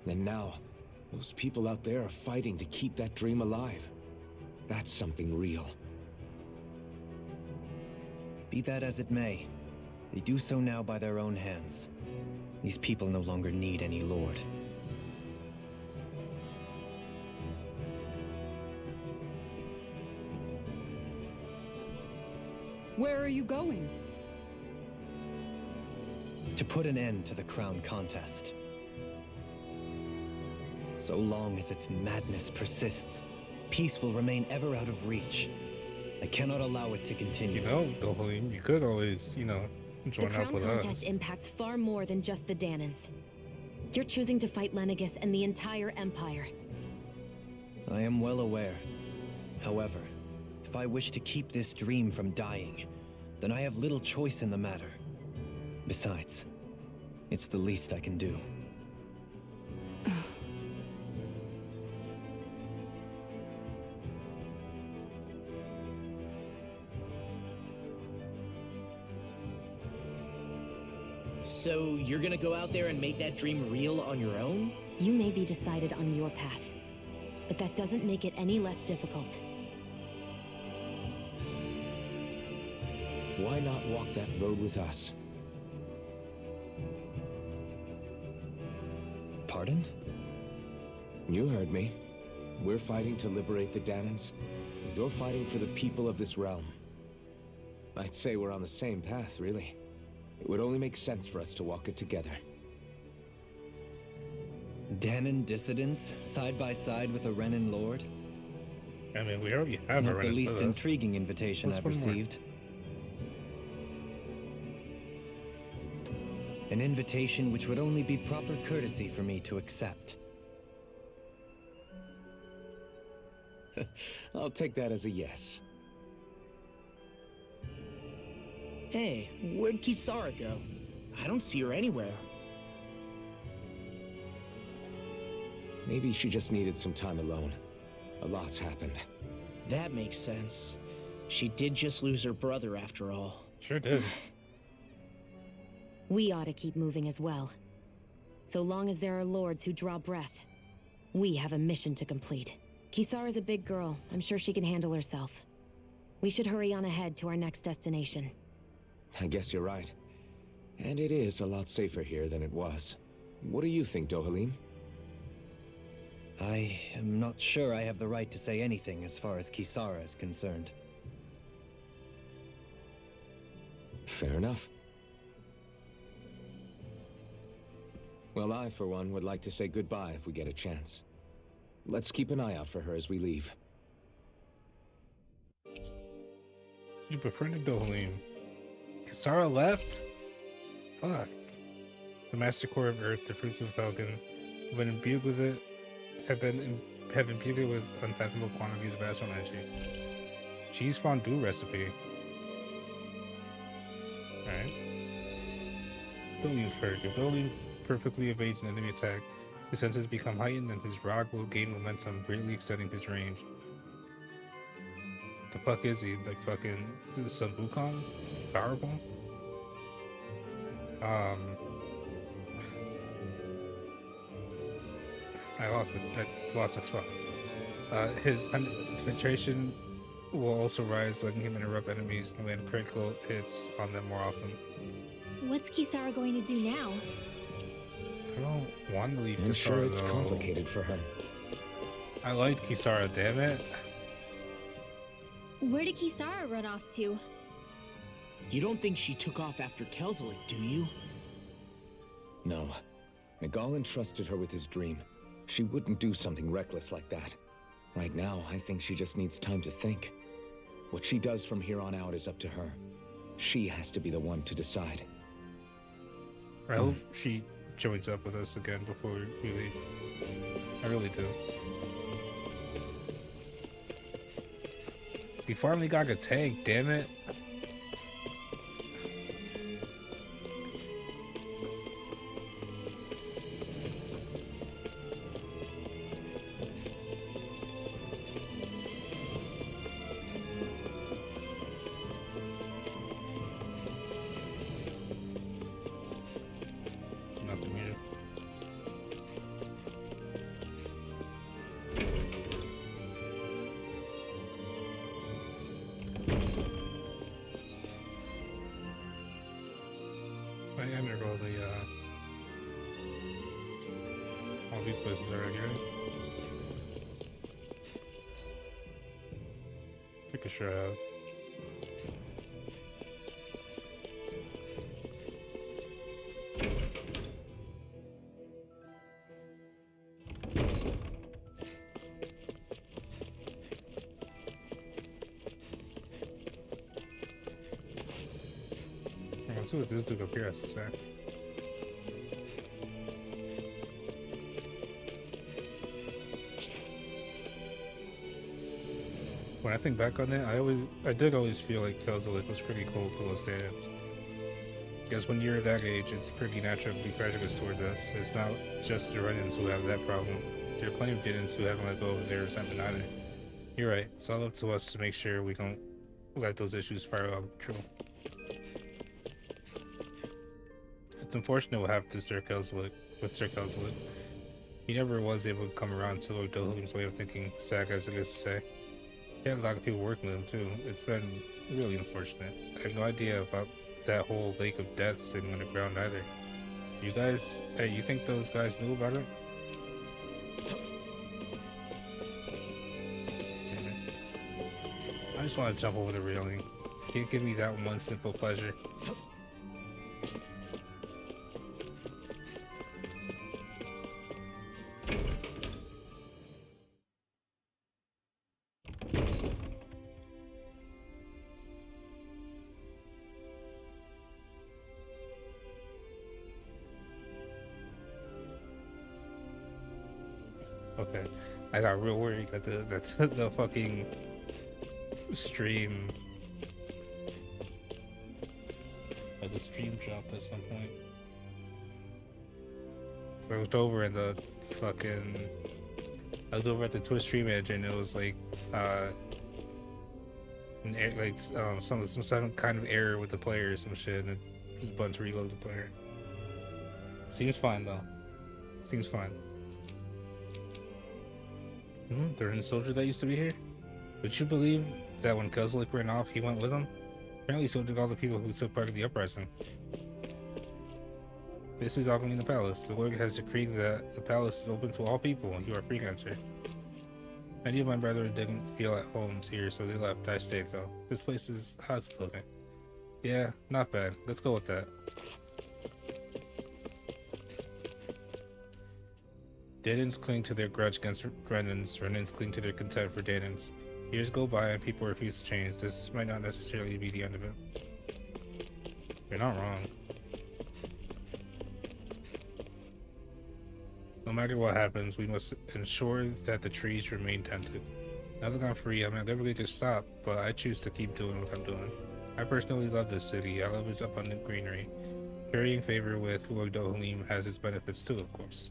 And now, those people out there are fighting to keep that dream alive. That's something real. Be that as it may, they do so now by their own hands. These people no longer need any lord. Where are you going? To put an end to the crown contest. So long as its madness persists, peace will remain ever out of reach. I cannot allow it to continue. you know, Dohalim, you could always, you know, The join up crown with contest us. impacts far more than just the Danans. You're choosing to fight Lenegus and the entire Empire. I am well aware. However, if I wish to keep this dream from dying, then I have little choice in the matter. Besides, it's the least I can do. So you're gonna go out there and make that dream real on your own? You may be decided on your path, but that doesn't make it any less difficult. Why not walk that road with us? Pardon? You heard me. We're fighting to liberate the Danans. And you're fighting for the people of this realm. I'd say we're on the same path, really. It would only make sense for us to walk it together. Danan dissidents, side by side with a Renan lord? I mean, we already have a Not the Renan least with us. intriguing invitation What's I've one more? received. An invitation which would only be proper courtesy for me to accept. I'll take that as a yes. Hey, where'd Kisara go? I don't see her anywhere. Maybe she just needed some time alone. A lot's happened. That makes sense. She did just lose her brother after all. Sure did. We ought to keep moving as well. So long as there are lords who draw breath, we have a mission to complete. Kisara's a big girl. I'm sure she can handle herself. We should hurry on ahead to our next destination. I guess you're right. And it is a lot safer here than it was. What do you think, Dohalim? I am not sure I have the right to say anything as far as Kisara is concerned. Fair enough. Well, I, for one, would like to say goodbye if we get a chance. Let's keep an eye out for her as we leave. You befriended Dohalim. Kisara left? Fuck. The Master Core of Earth, the fruits of Felgen, have been imbued with it, have imbued it with unfathomable quantities of astral energy. Cheese fondue recipe. Alright. Dohalim's perk. If Dohalim perfectly evades an enemy attack, his senses become heightened and his rock will gain momentum, greatly extending his range. The fuck is he? Like fucking, is it the Sambukan? Powerball? I lost my spot. His penetration will also rise, letting him interrupt enemies and land critical hits on them more often. What's Kisara going to do now? I don't want to leave I'm Kisara, sure it's though. complicated for her. I liked Kisara, damn it. Where did Kisara run off to? You don't think she took off after Kelzelik, do you? No. Nagal entrusted her with his dream. She wouldn't do something reckless like that. Right now, I think she just needs time to think. What she does from here on out is up to her. She has to be the one to decide. I hope she joins up with us again before we leave. I really do. We finally got a tank, damn it. Nothing here. I entered all these places already, right? Pretty sure I have. Let's see what this dude up here has to say. When I think back on it, I did always feel like Kelzelik was pretty cold to us stands. Because when you're that age, it's pretty natural to be prejudiced towards us. It's not just the Renans who have that problem. There are plenty of Dinans who haven't let go of their resentment either. You're right. It's all up to us to make sure we don't let those issues spiral out of control. It's unfortunate what happened to Sir Kelzelik. He never was able to come around to Lord Dohalim's way of thinking, sad as it is to say. He had a lot of people working with him too. It's been really unfortunate. I have no idea about that whole lake of death sitting on the ground either. You guys, hey, you think those guys knew about it? Damn it. I just want to jump over the railing. Can't give me that one simple pleasure. Okay, I got real worried that the fucking stream, that the stream dropped at some point. So I looked over at the Twitch stream edge and it was like some kind of error with the player or some shit, and it was a button to reload the player. Seems fine though. Seems fine. The Ren soldier that used to be here? Would you believe that when Kelzelik ran off, he went with him? Apparently so did all the people who took part of the uprising. This is Alcalina Palace. The Lord has decreed that the palace is open to all people. You are free to enter. Many of my brethren didn't feel at home here, so they left. I stayed though. This place is hospitable. Yeah, not bad. Let's go with that. Danans cling to their grudge against Renans. Renans cling to their contempt for Danans. Years go by and people refuse to change. This might not necessarily be the end of it. You're not wrong. No matter what happens, we must ensure that the trees remain tended. Now that I'm free, I might never get to stop, but I choose to keep doing what I'm doing. I personally love this city. I love its abundant greenery. Currying favor with Lord Dohalim has its benefits too, of course.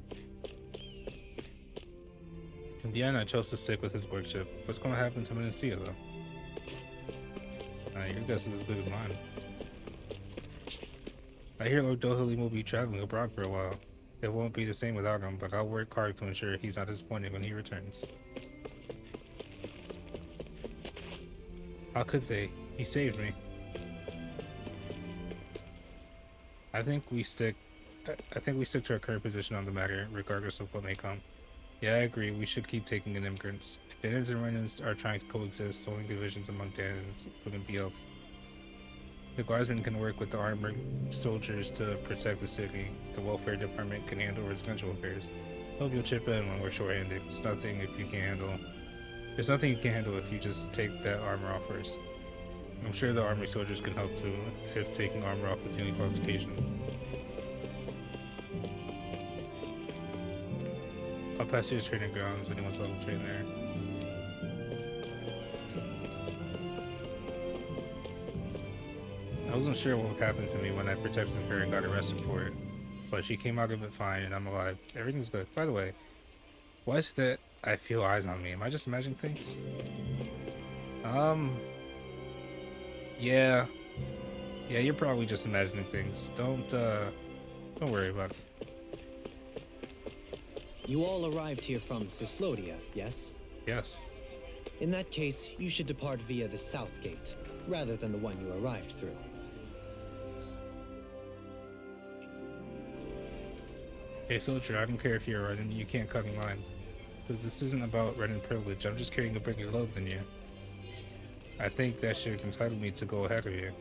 In the end, I chose to stick with his worship. What's going to happen to Menencia, though? Your guess is as good as mine. I hear Lord Dohalim will be traveling abroad for a while. It won't be the same without him, but I'll work hard to ensure he's not disappointed when he returns. How could they? He saved me. I think we stick to our current position on the matter, regardless of what may come. Yeah, I agree. We should keep taking in immigrants. If Danans and Renans are trying to coexist, sowing divisions among Danans wouldn't be healthy. The guardsmen can work with the armored soldiers to protect the city. The welfare department can handle residential affairs. Hope you'll chip in when we're short-handed. It's nothing if you can't handle. There's nothing you can't handle if you just take that armor off first. I'm sure the army soldiers can help too, if taking armor off is the only qualification. I'll pass your training grounds. Anyone's level train there. I wasn't sure what would happen to me when I protected her and got arrested for it, but she came out of it fine and I'm alive. Everything's good. By the way, why is it that I feel eyes on me? Am I just imagining things? Yeah, you're probably just imagining things. Don't worry about it. You all arrived here from Cislodia, yes? Yes. In that case, you should depart via the south gate, rather than the one you arrived through. Hey soldier, I don't care if you're a Renan, you can't cut in line. But this isn't about Renan privilege, I'm just carrying a bigger load than you. I think that should entitle me to go ahead of you.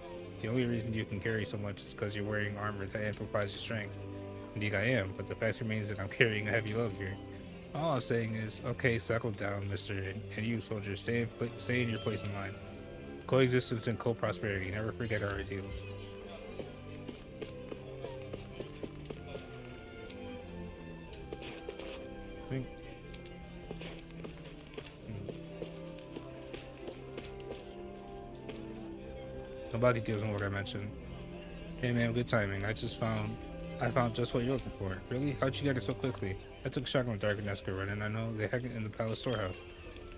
The only reason you can carry so much is because you're wearing armor that amplifies your strength. Indeed I am, but the fact remains that I'm carrying a heavy load here. All I'm saying is, okay, settle down, mister, and you, soldier, stay in your place in line. Coexistence and co-prosperity, never forget our ideals. I think... Nobody deals in what I mentioned. Hey man, good timing. I found just what you're looking for. Really? How'd you get it so quickly? I took a shot on the Dark Nesca run, and I know they had it in the palace storehouse.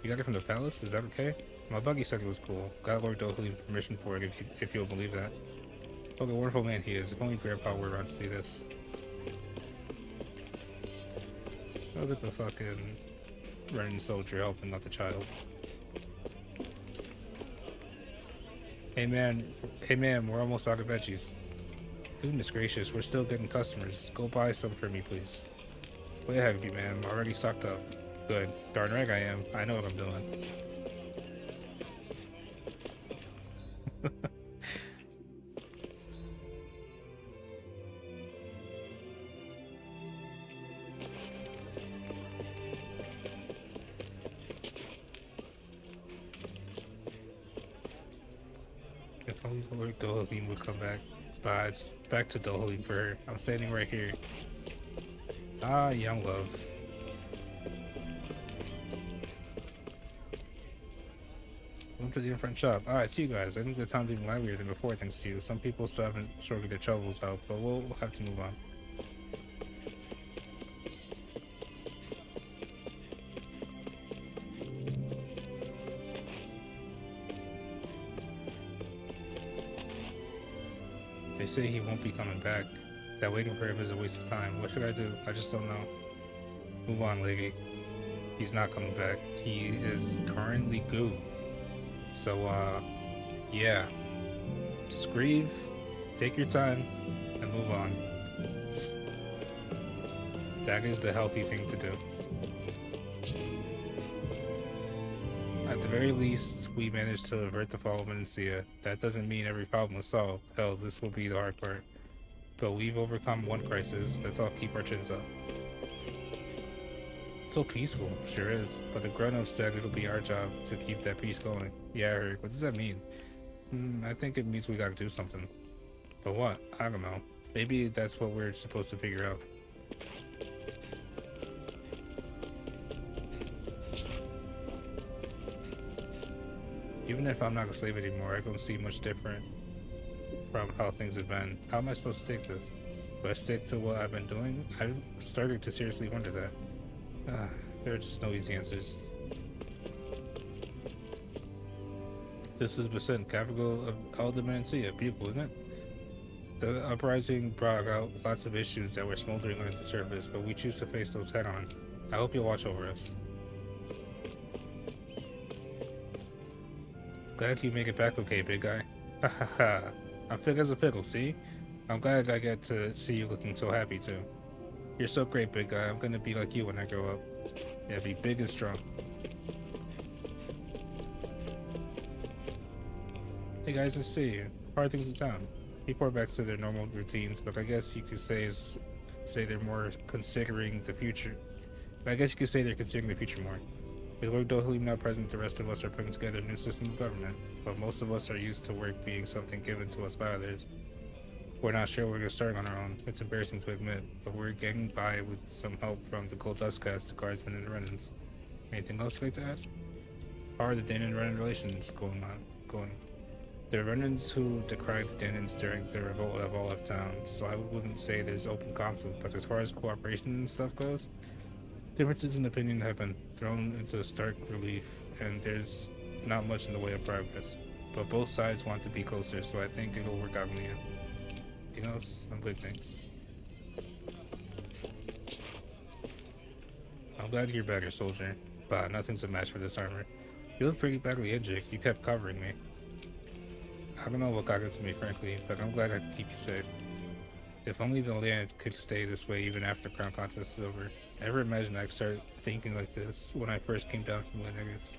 You got it from the palace? Is that okay? My buggy said it was cool. Got Lord Dohalim's permission for it, if you'll believe that. What a wonderful man he is. If only Grandpa were around to see this. Look at the fucking Renan soldier helping out the child. Hey man, we're almost out of veggies. Goodness gracious, we're still getting customers. Go buy some for me, please. Way ahead of you, man. Already stocked up. Good. Darn right I am. I know what I'm doing. If only Lord Dohalim would come back. But it's back to Dohalim for her. I'm standing right here. Ah, young love. Welcome to the in-front shop. Alright, see you guys. I think the town's even livelier than before thanks to you. Some people still haven't sorted their troubles out, but we'll have to move on. They say he won't be coming back. That waiting for him is a waste of time. What should I do? I just don't know. Move on, lady. He's not coming back. He is currently goo. So, yeah. Just grieve, take your time, and move on. That is the healthy thing to do. At the very least, we managed to avert the fall of Menencia. That doesn't mean every problem was solved. Hell, this will be the hard part. But we've overcome one crisis. Let's all keep our chins up. So peaceful, sure is. But the grown-ups said it'll be our job to keep that peace going. Yeah, Eric, what does that mean? I think it means we gotta do something. But what? I don't know. Maybe that's what we're supposed to figure out. Even if I'm not a slave anymore, I don't see much different from how things have been. How am I supposed to take this? Do I stick to what I've been doing? I've started to seriously wonder that. There are just no easy answers. This is Basent, capital of all the Menancia. Beautiful, isn't it? The uprising brought out lots of issues that were smoldering under the surface, but we choose to face those head on. I hope you'll watch over us. Glad you make it back okay, big guy. Ha ha ha. I'm fit as a fiddle, see? I'm glad I get to see you looking so happy too. You're so great, big guy. I'm gonna be like you when I grow up. Yeah, be big and strong. Hey guys, I see you. How are things in town? People are back to their normal routines, but I guess you could say they're more considering the future. But I guess you could say they're considering the future more. With Lord Dohalim now present, the rest of us are putting together a new system of government, but most of us are used to work being something given to us by others. We're not sure we're going to start on our own. It's embarrassing to admit, but we're getting by with some help from the Gold Dust Cast, the Guardsmen, and the Renans. Anything else you'd like to ask? How are the Danon Renan relations going? The Renans who decried the Danons during the revolt have all left town, so I wouldn't say there's open conflict, but as far as cooperation and stuff goes, differences in opinion have been thrown into stark relief, and there's not much in the way of progress. But both sides want to be closer, so I think it'll work out in the end. Anything else? I'm good, thanks. I'm glad you're better, soldier. But nothing's a match for this armor. You look pretty badly injured. You kept covering me. I don't know what got into me, frankly, but I'm glad I could keep you safe. If only the land could stay this way even after the crown contest is over. Ever imagine I'd start thinking like this when I first came down from Lenegus.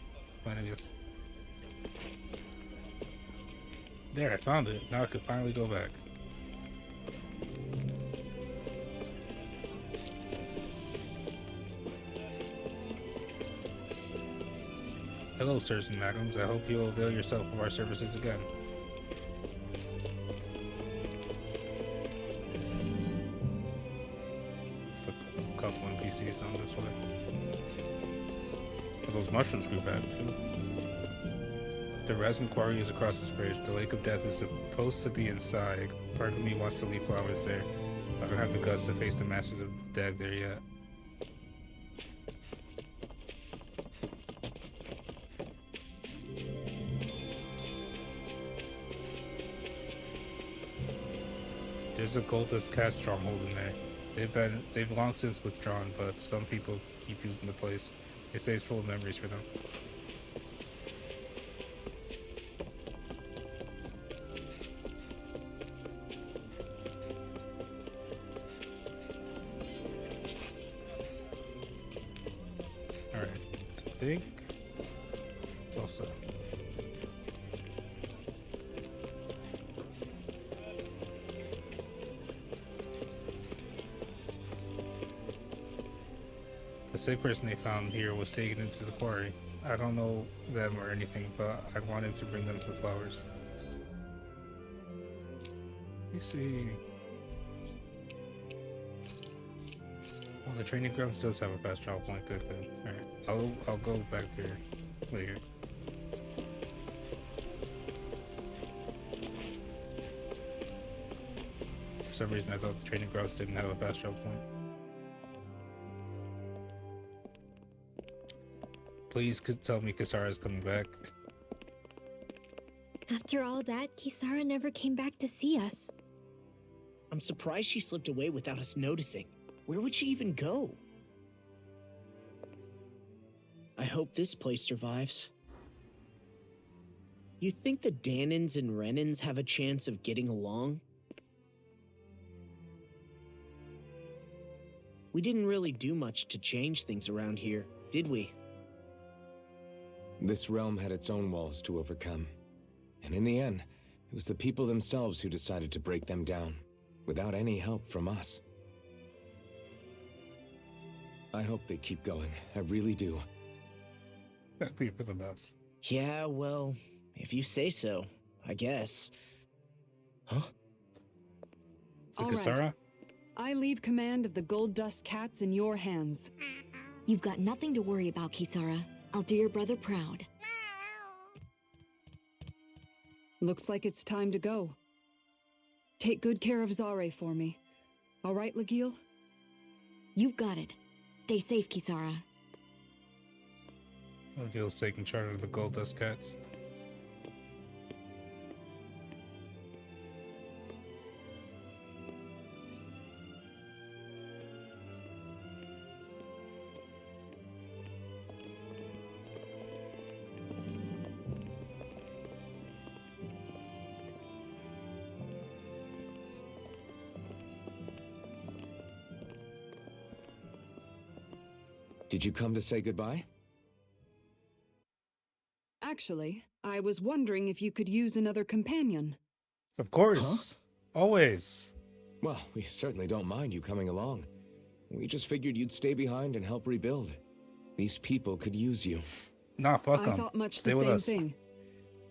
There, I found it. Now I can finally go back. Hello, sirs and madams. I hope you'll avail yourself of our services again. A couple NPCs down this way. But those mushrooms grew bad too. The resin quarry is across this bridge. The Lake of Death is supposed to be inside. Part of me wants to leave flowers there. I don't have the guts to face the masses of dead there yet. There's a Goldust Cast stronghold in there. They've long since withdrawn, but some people keep using the place. They say it's full of memories for them. Alright, I think it's all set. The sick person they found here was taken into the quarry. I don't know them or anything, but I wanted to bring them the flowers. You see... Well, the training grounds does have a fast travel point. Good. Alright, I'll go back there later. For some reason, I thought the training grounds didn't have a fast travel point. Please tell me Kisara's coming back. After all that, Kisara never came back to see us. I'm surprised she slipped away without us noticing. Where would she even go? I hope this place survives. You think the Danons and Renans have a chance of getting along? We didn't really do much to change things around here, did we? This realm had its own walls to overcome. And in the end, it was the people themselves who decided to break them down, without any help from us. I hope they keep going. I really do. That'd be for the best. Yeah, well, if you say so, I guess. Huh? Is it All right. Kisara? I leave command of the Gold Dust Cats in your hands. You've got nothing to worry about, Kisara. I'll do your brother proud. Looks like it's time to go. Take good care of Zare for me. All right, Legil? You've got it. Stay safe, Kisara. Gil's taking charge of the Gold Dust Cats. Did you come to say goodbye? Actually, I was wondering if you could use another companion. Of course. Always. Well, we certainly don't mind you coming along. We just figured you'd stay behind and help rebuild. These people could use you. Nah, fuck I them. thought much Stay the with same us. thing.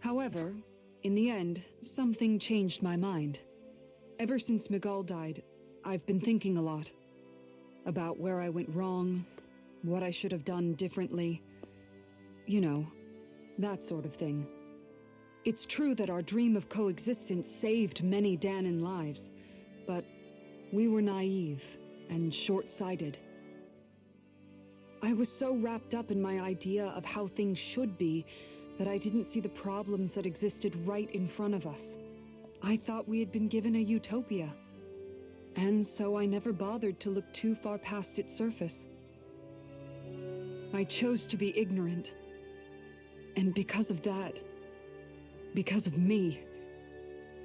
However, in the end, something changed my mind. Ever since Miguel died, I've been thinking a lot. About where I went wrong, what I should have done differently. You know, that sort of thing. It's true that our dream of coexistence saved many Danan lives, but we were naive and short-sighted. I was so wrapped up in my idea of how things should be that I didn't see the problems that existed right in front of us. I thought we had been given a utopia. And so I never bothered to look too far past its surface. I chose to be ignorant. And because of that, because of me,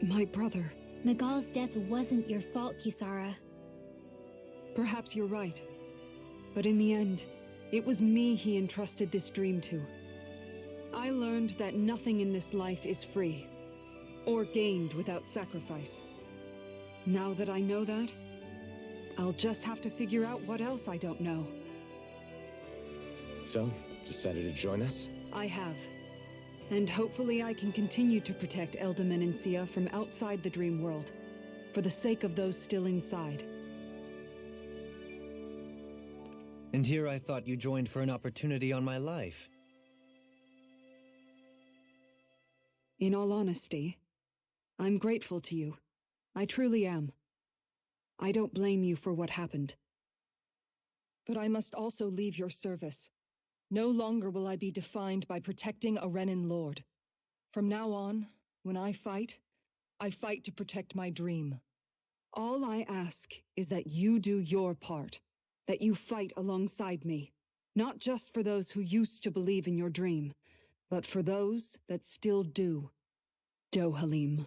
my brother... Miguel's death wasn't your fault, Kisara. Perhaps you're right. But in the end, it was me he entrusted this dream to. I learned that nothing in this life is free, or gained without sacrifice. Now that I know that, I'll just have to figure out what else I don't know. So, decided to join us? I have. And hopefully I can continue to protect Elda Menancia from outside the dream world, for the sake of those still inside. And here I thought you joined for an opportunity on my life. In all honesty, I'm grateful to you. I truly am. I don't blame you for what happened. But I must also leave your service. No longer will I be defined by protecting a Renan Lord. From now on, when I fight to protect my dream. All I ask is that you do your part, that you fight alongside me, not just for those who used to believe in your dream, but for those that still do. Dohalim.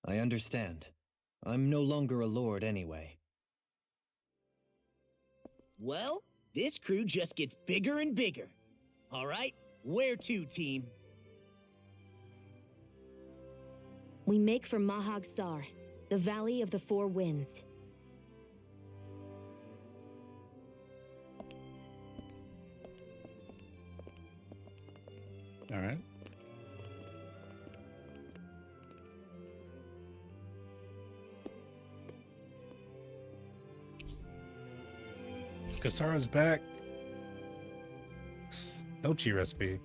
I understand. I'm no longer a lord anyway. Well, this crew just gets bigger and bigger. All right, where to, team? We make for Mahag Sar, the Valley of the Four Winds. All right. Kasara's back. Nochi recipe.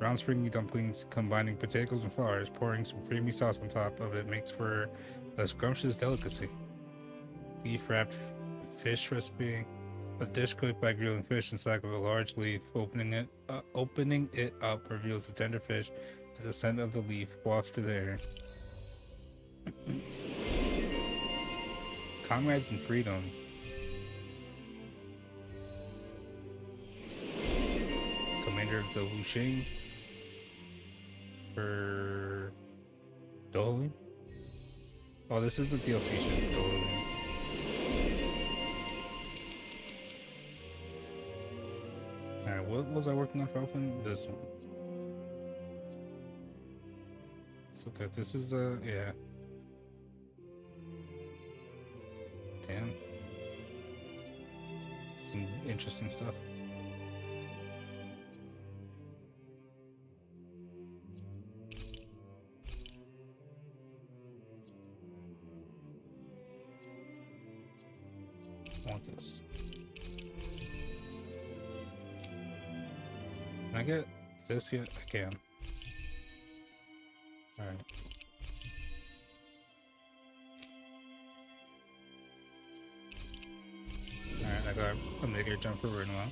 Round springy dumplings combining potatoes and flowers, pouring some creamy sauce on top of it makes for a scrumptious delicacy. Leaf wrapped fish recipe. A dish cooked by grilling fish inside of a large leaf. Opening it up reveals a tender fish as the scent of the leaf wafts through the air. Comrades in freedom. Commander of the Wuxing for Dolan. Oh, this is the DLC ship for Dolan. Alright, what was I working on for open? This one. It's okay, this is the, yeah. Damn. some interesting stuff. I want this. Can I get this yet? I can. Alright. Alright, I got a mega jump for Runwa.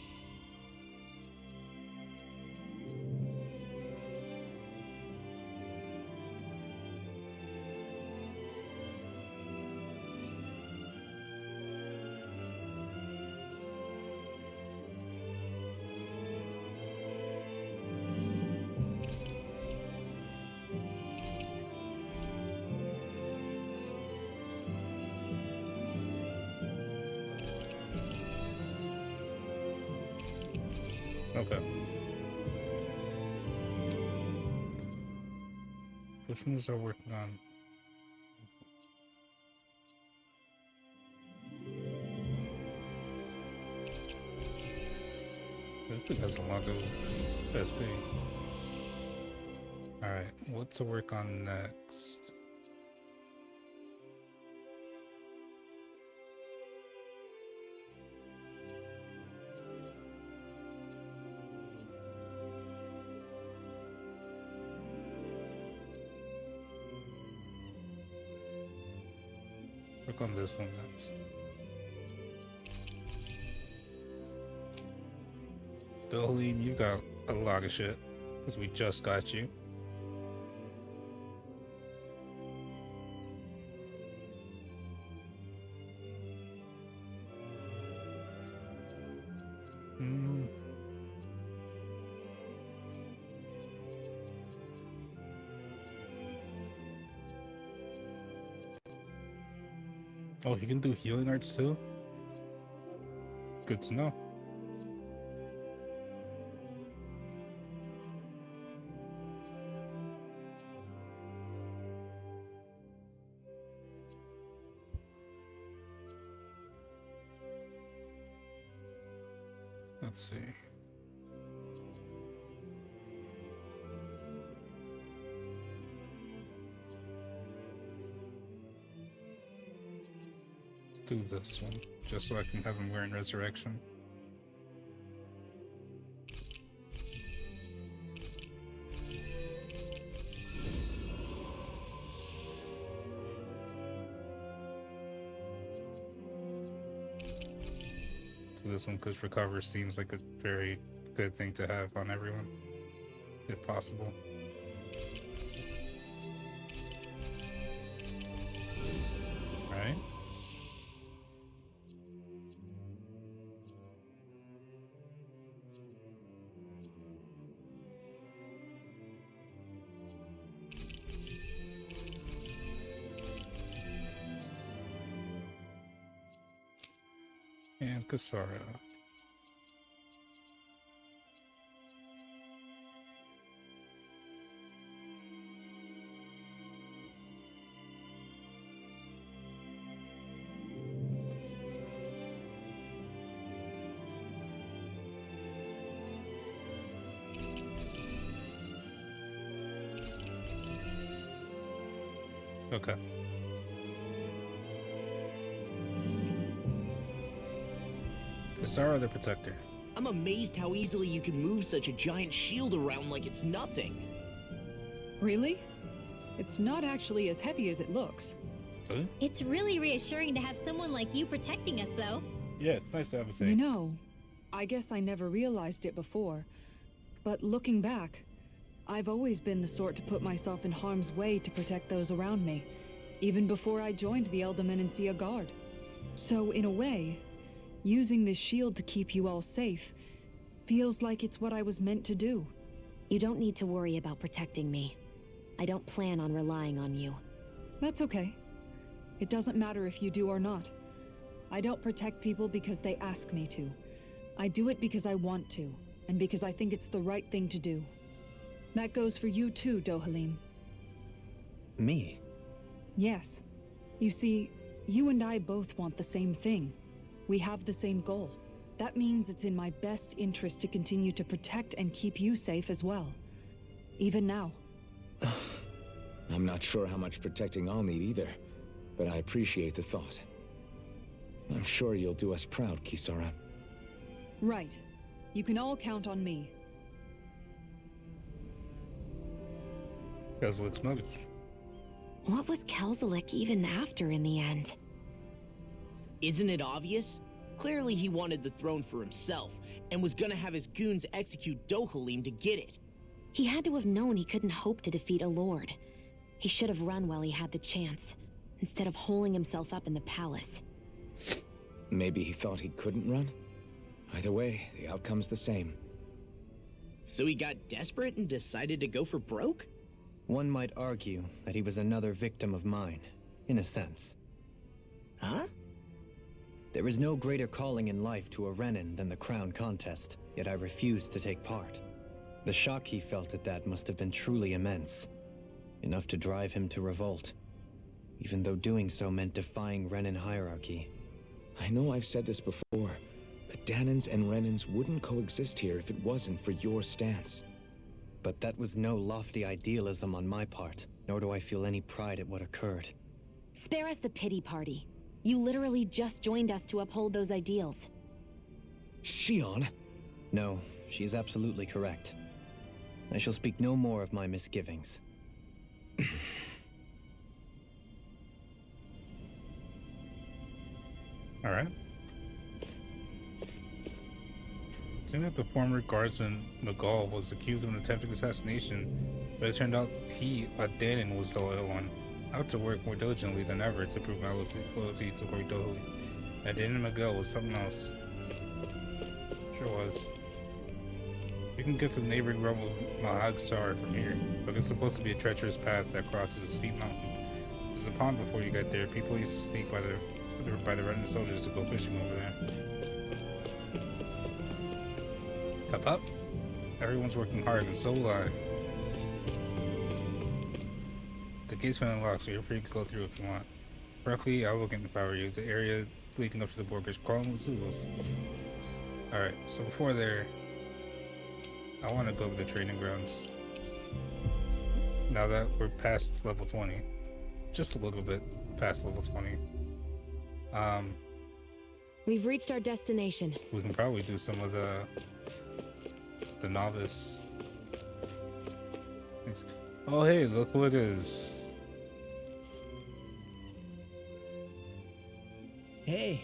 Okay. Which ones are working on? This dude has a lot of SP. Alright, what to work on next? Work on this one next. Dohalim, you got a lot of shit, because we just got you. Oh, you can do healing arts too? Good to know. Let's see. Do this one, just so I can have him wearing Resurrection. Do this one because Recover seems like a very good thing to have on everyone, if possible. Right? And Kasara. Okay. Kasara the Protector. I'm amazed how easily you can move such a giant shield around like it's nothing. Really? It's not actually as heavy as it looks. Huh? It's really reassuring to have someone like you protecting us, though. Yeah, it's nice to have a say. You know, I guess I never realized it before, but looking back, I've always been the sort to put myself in harm's way to protect those around me, even before I joined the Elder Guard. So in a way, using this shield to keep you all safe feels like it's what I was meant to do. You don't need to worry about protecting me. I don't plan on relying on you. That's okay. It doesn't matter if you do or not. I don't protect people because they ask me to. I do it because I want to, and because I think it's the right thing to do. That goes for you too, Dohalim. Me? Yes. You see, you and I both want the same thing. We have the same goal. That means it's in my best interest to continue to protect and keep you safe as well. Even now. I'm not sure how much protecting I'll need either, but I appreciate the thought. I'm sure you'll do us proud, Kisara. Right. You can all count on me. Kelzelik's motives. What was Kelzelik even after in the end? Isn't it obvious? Clearly he wanted the throne for himself, and was gonna have his goons execute Dohalim to get it. He had to have known he couldn't hope to defeat a lord. He should have run while he had the chance, instead of holding himself up in the palace. Maybe he thought he couldn't run? Either way, the outcome's the same. So he got desperate and decided to go for broke? One might argue that he was another victim of mine, in a sense. Huh? There is no greater calling in life to a Renin than the crown contest, yet I refused to take part. The shock he felt at that must have been truly immense. Enough to drive him to revolt, even though doing so meant defying Renin hierarchy. I know I've said this before, but Danans and Renins wouldn't coexist here if it wasn't for your stance. But that was no lofty idealism on my part, nor do I feel any pride at what occurred. Spare us the pity party. You literally just joined us to uphold those ideals. Shion? No, she is absolutely correct. I shall speak no more of my misgivings. Alright. Seemed that the former guardsman Nagal was accused of an attempted assassination, but it turned out he, a Danon, was the loyal one. I had to work more diligently than ever to prove my loyalty to Lord Dohalim. And Danon Nagal was something else. Sure was. You can get to the neighboring realm of Mahagsar from here, but it's supposed to be a treacherous path that crosses a steep mountain. There's a pond before you get there. People used to sneak by the Renin soldiers to go fishing over there. Up. Everyone's working hard, and so will I. The gate's been unlocked, so you're free to go through if you want. Frankly, I will get the power you. The area leading up to the border is crawling with Zulus. Alright, so before there, I want to go over the training grounds. Now that we're past level 20. Just a little bit past level 20. We've reached our destination. We can probably do some of the novice things. Oh hey, look who it is. Hey,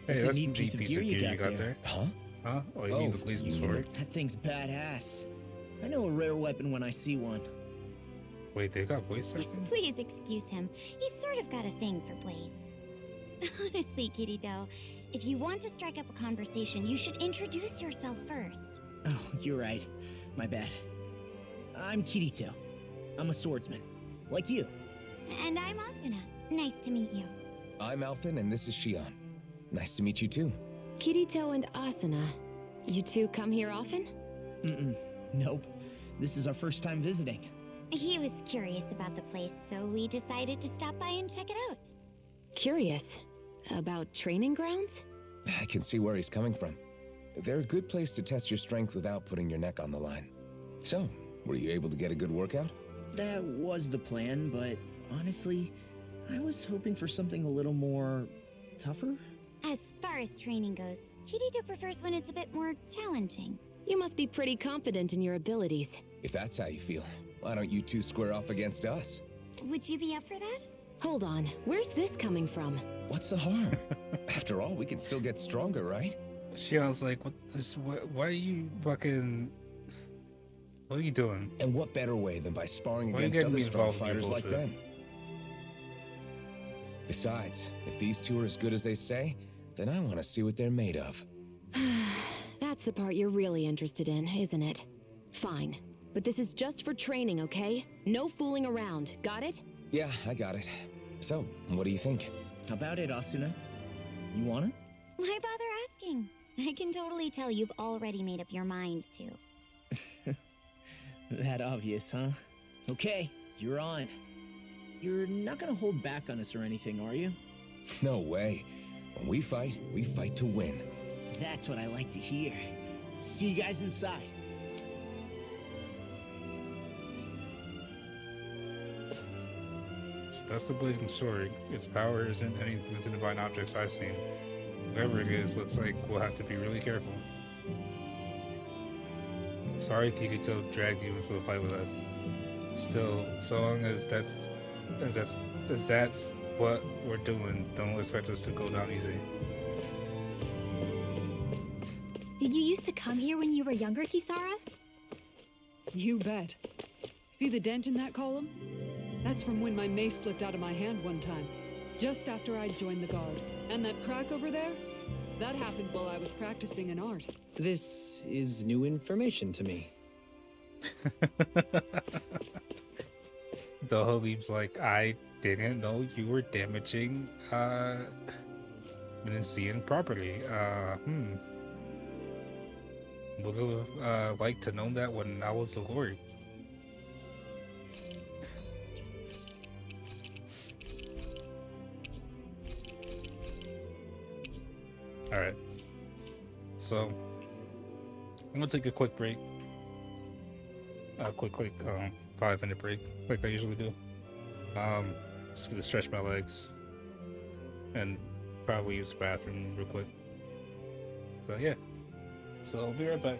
Hey, that's that's a some neat piece deep of piece gear of you gear you got there. Huh? Huh? Oh, you mean the Gleason sword? That thing's badass. I know a rare weapon when I see one. Wait, they got voice acting? Please excuse him. He's sort of got a thing for blades. Honestly, Kirito, if you want to strike up a conversation, you should introduce yourself first. Oh, you're right. My bad. I'm Kirito. I'm a swordsman. Like you. And I'm Asuna. Nice to meet you. I'm Alphen, and this is Shion. Nice to meet you too. Kirito and Asuna. You two come here often? Nope. This is our first time visiting. He was curious about the place, so we decided to stop by and check it out. Curious. About training grounds? I can see where he's coming from. They're a good place to test your strength without putting your neck on the line. So, were you able to get a good workout? That was the plan, but honestly, I was hoping for something a little more tougher. As far as training goes, Kirito prefers when it's a bit more challenging. You must be pretty confident in your abilities. If that's how you feel, why don't you two square off against us? Would you be up for that? Hold on, where's this coming from? What's the harm? After all, we can still get stronger, right? Shion's like, why are you fucking... What are you doing? And what better way than by sparring Why are you against getting other me strong involved in your fighters like bullshit? them? Besides, if these two are as good as they say, then I want to see what they're made of. That's the part you're really interested in, isn't it? Fine. But this is just for training, okay? No fooling around, got it? Yeah, I got it. So, what do you think? How about it, Asuna? You wanna? Why bother asking? I can totally tell you've already made up your mind to. That obvious, huh? Okay, you're on. You're not gonna hold back on us or anything, are you? No way. When we fight to win. That's what I like to hear. See you guys inside. So that's the blazing sword. Its power isn't anything with the divine objects I've seen. Whatever it is, looks like we'll have to be really careful. Sorry Kikito dragged you into a fight with us. Still, so long as that's what we're doing, don't expect us to go down easy. Did you used to come here when you were younger, Kisara? You bet. See the dent in that column? That's from when my mace slipped out of my hand one time, just after I joined the guard. And that crack over there? That happened while I was practicing an art. This is new information to me. Dohalim's like, I didn't know you were damaging Menacean property. Would have liked to know that when I was the Lord. Alright. So I'm gonna take a quick break. A quick 5-minute break, like I usually do. Just gonna stretch my legs and probably use the bathroom real quick. So yeah. So I'll be right back.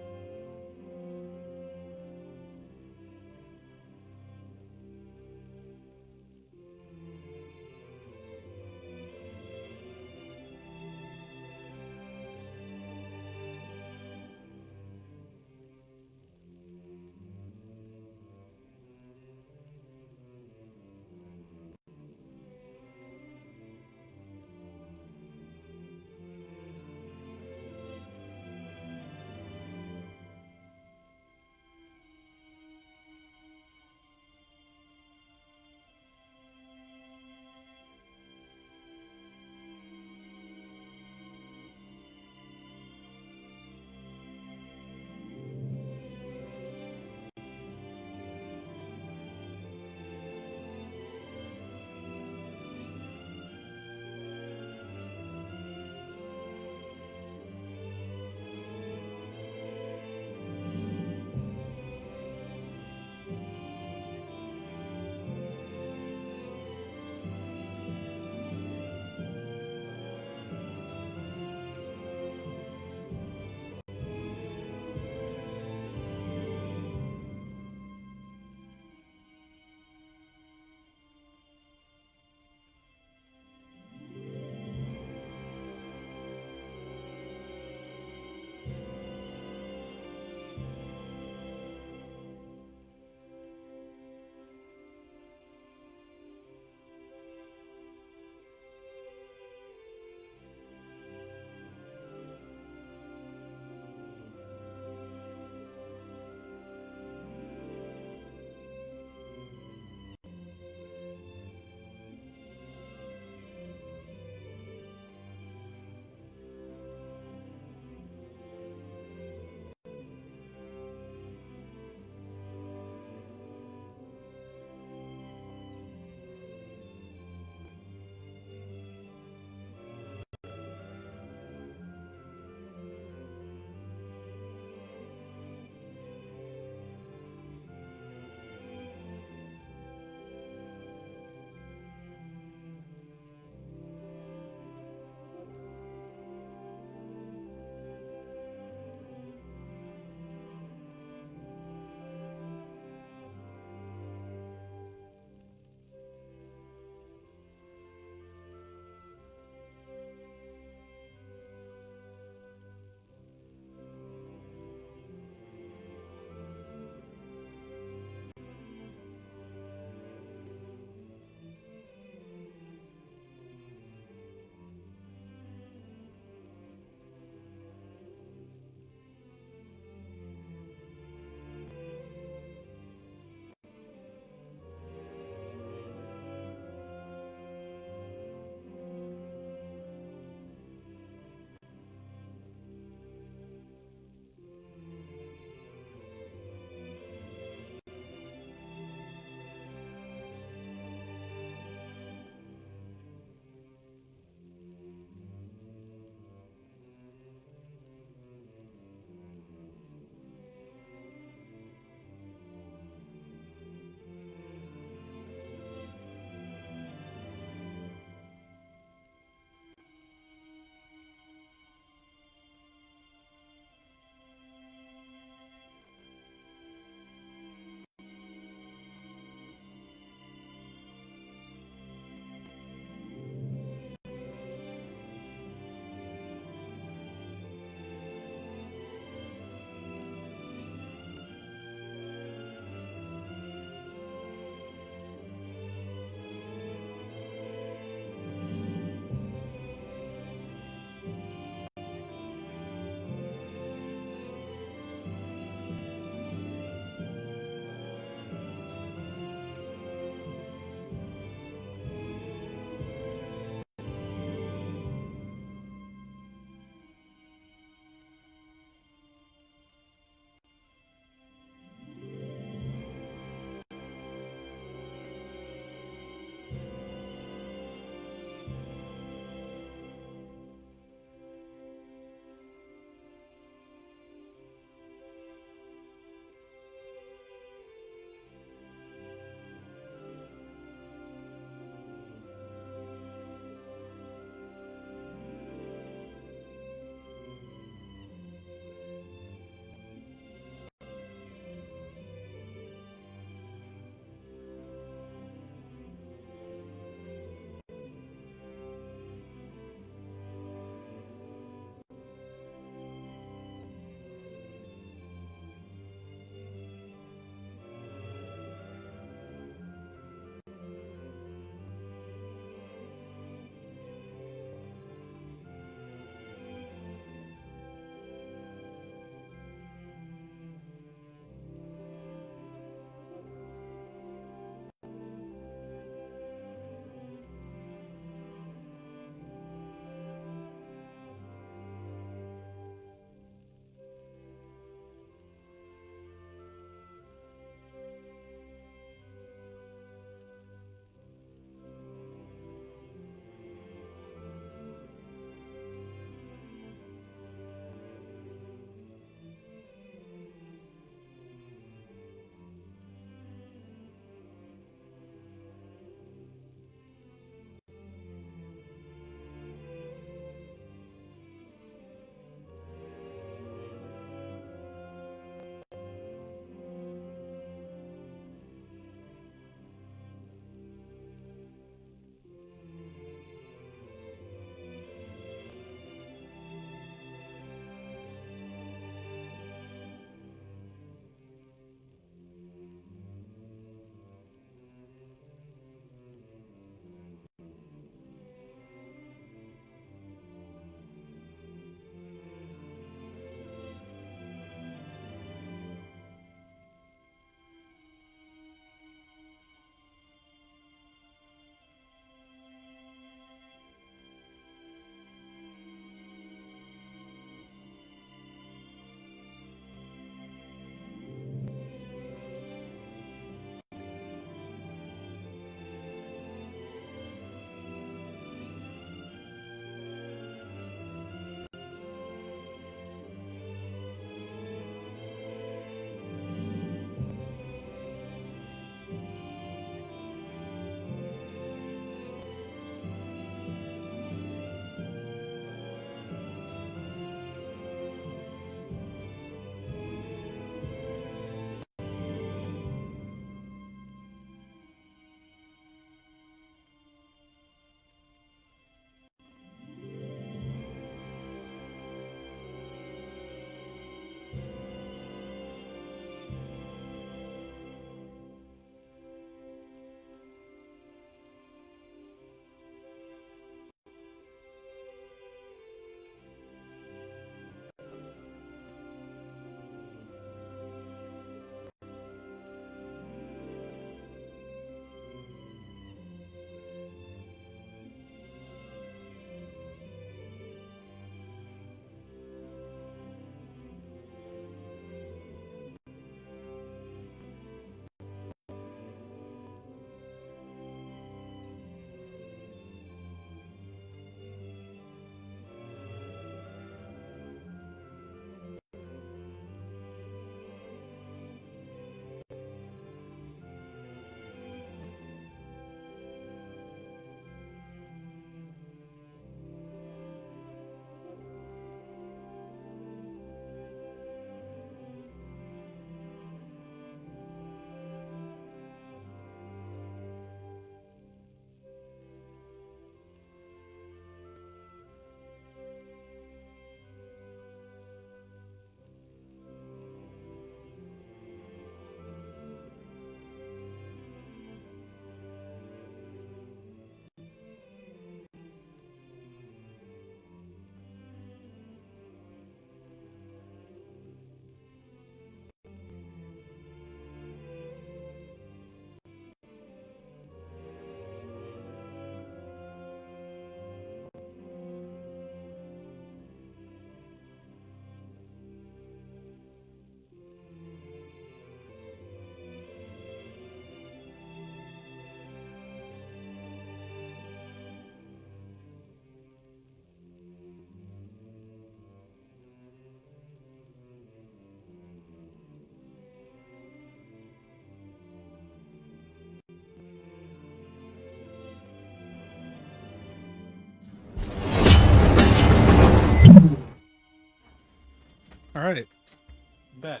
Bet.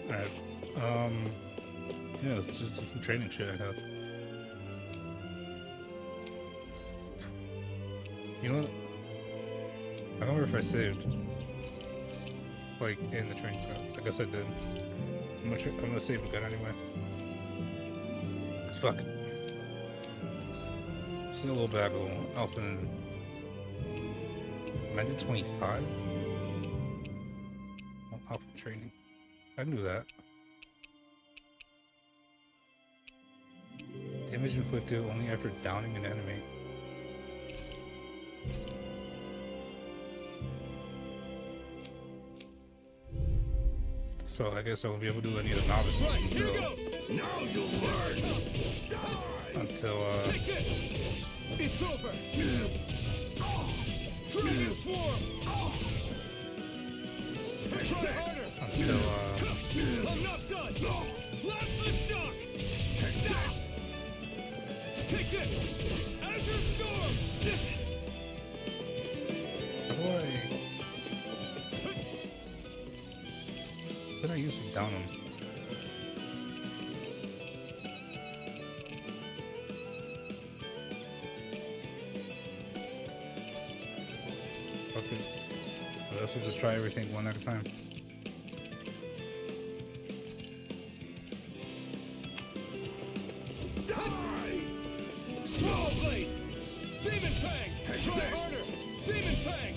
Alright. Yeah, it's just some training shit I have. You know what? I don't remember if I saved. Like, in the training class. I guess I did. I'm gonna save the gun anyway. It's fucking. Just a little battle. Alpha. Am I did 25? Alpha training. I can do that. Damage inflicted only after downing an enemy. So I guess I won't be able to do any of the novices until Now you'll learn. Take it. It's over. Dragon swarm. Try harder. until I'm not done. Slash the shock. Take this. Azure storm. how do I use to down him? Okay. I guess we'll just try everything one at a time. Die! Swallow blade. Demon fang. Try harder. Demon fang.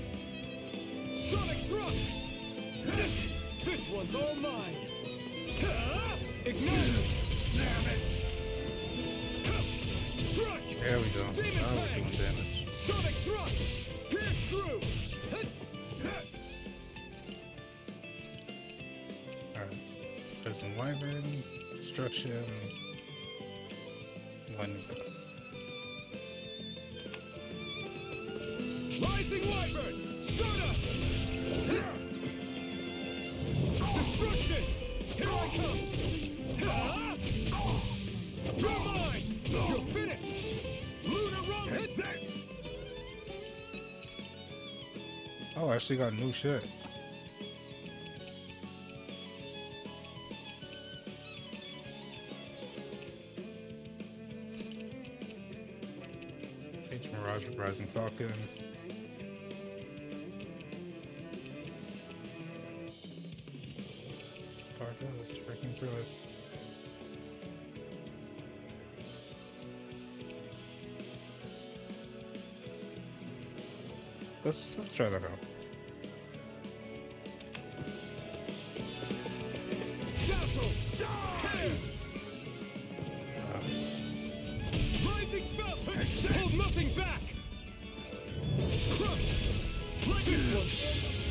Sonic thrust. This one's all mine. Ignite. Damn it. Strike. There we go. Demon Now we're fang. doing damage. Sonic thrust. Pierce through. Alright. Prison Wyvern, Destruction, One Fist. Rising wyvern. Stardust. Destruction. Here I come. You're mine. You're finished. Lunar Rumble. Oh, I actually got new shit. Change Mirage with Rising Falcon. Stardust, Tracking Thrust. Let's try that out. Dazzle. Tear. Rising Falcon. Hold nothing back. Crush. Like this one.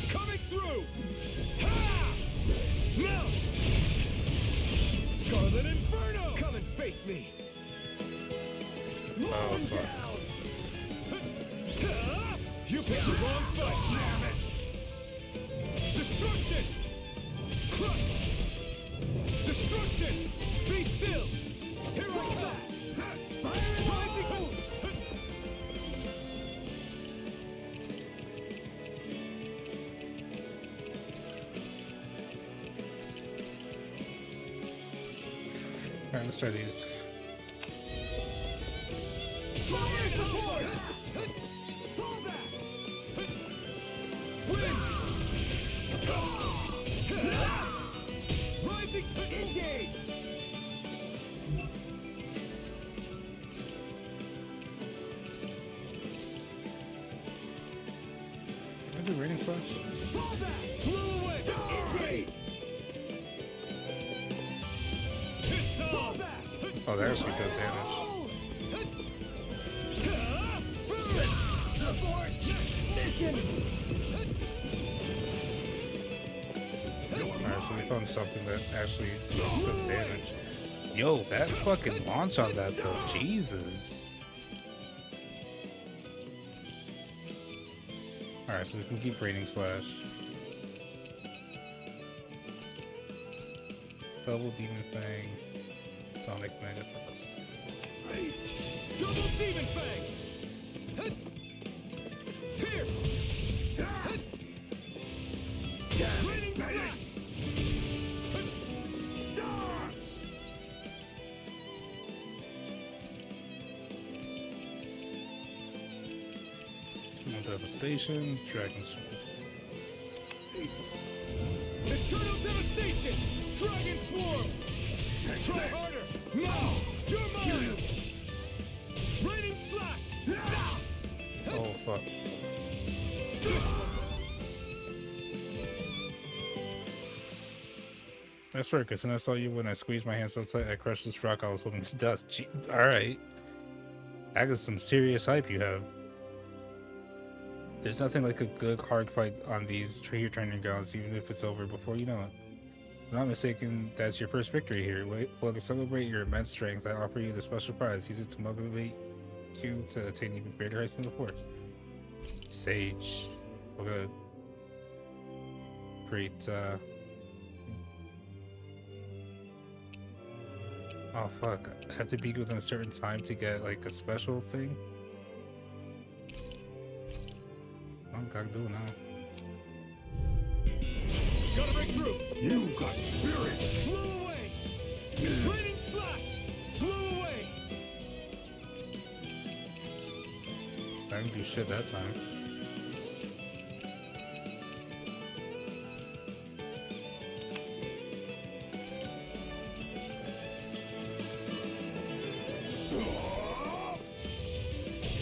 Coming through. Ha! Now. Scarlet Inferno. Come and face me. Oh, fuck. You picked the wrong fight. Damn it. Destruction. Crush. Destruction. Be still. Here I come. Rising hope. Alright, let's try these. Fire support. Fall back. Win. Rising engage. Can I do Rating Slash? Fall back. Flew away. Engage. It's on. Oh, that actually does damage. Alright, so we found something that actually does damage. Yo, that fucking launch on that though, Jesus. Alright, so we can keep Rating Slash. Double Demon Fang, Sonic Mega Thrust. Double Demon Fang! Hit! Here! Hit! Raining Blast! Devastation, Dragon Sword. Eternal Devastation! Dragon Swarm! Try harder! Now! You're mine! Raining Slash! Oh fuck. I swear, because when I saw you when I squeezed my hand so tight I crushed this rock I was holding to dust. Alright. That is some serious hype you have. There's nothing like a good hard fight on these training grounds, even if it's over before you know it. If I'm not mistaken, that's your first victory here. Well, to celebrate your immense strength, I offer you the special prize. Use it to motivate you to attain even greater heights than before. Sage. What a great, oh fuck, I have to beat within a certain time to get like a special thing? I gotta do it now. Gotta break through! You got spirit! Blow away! Raining Slash! Blow away! I didn't do shit that time.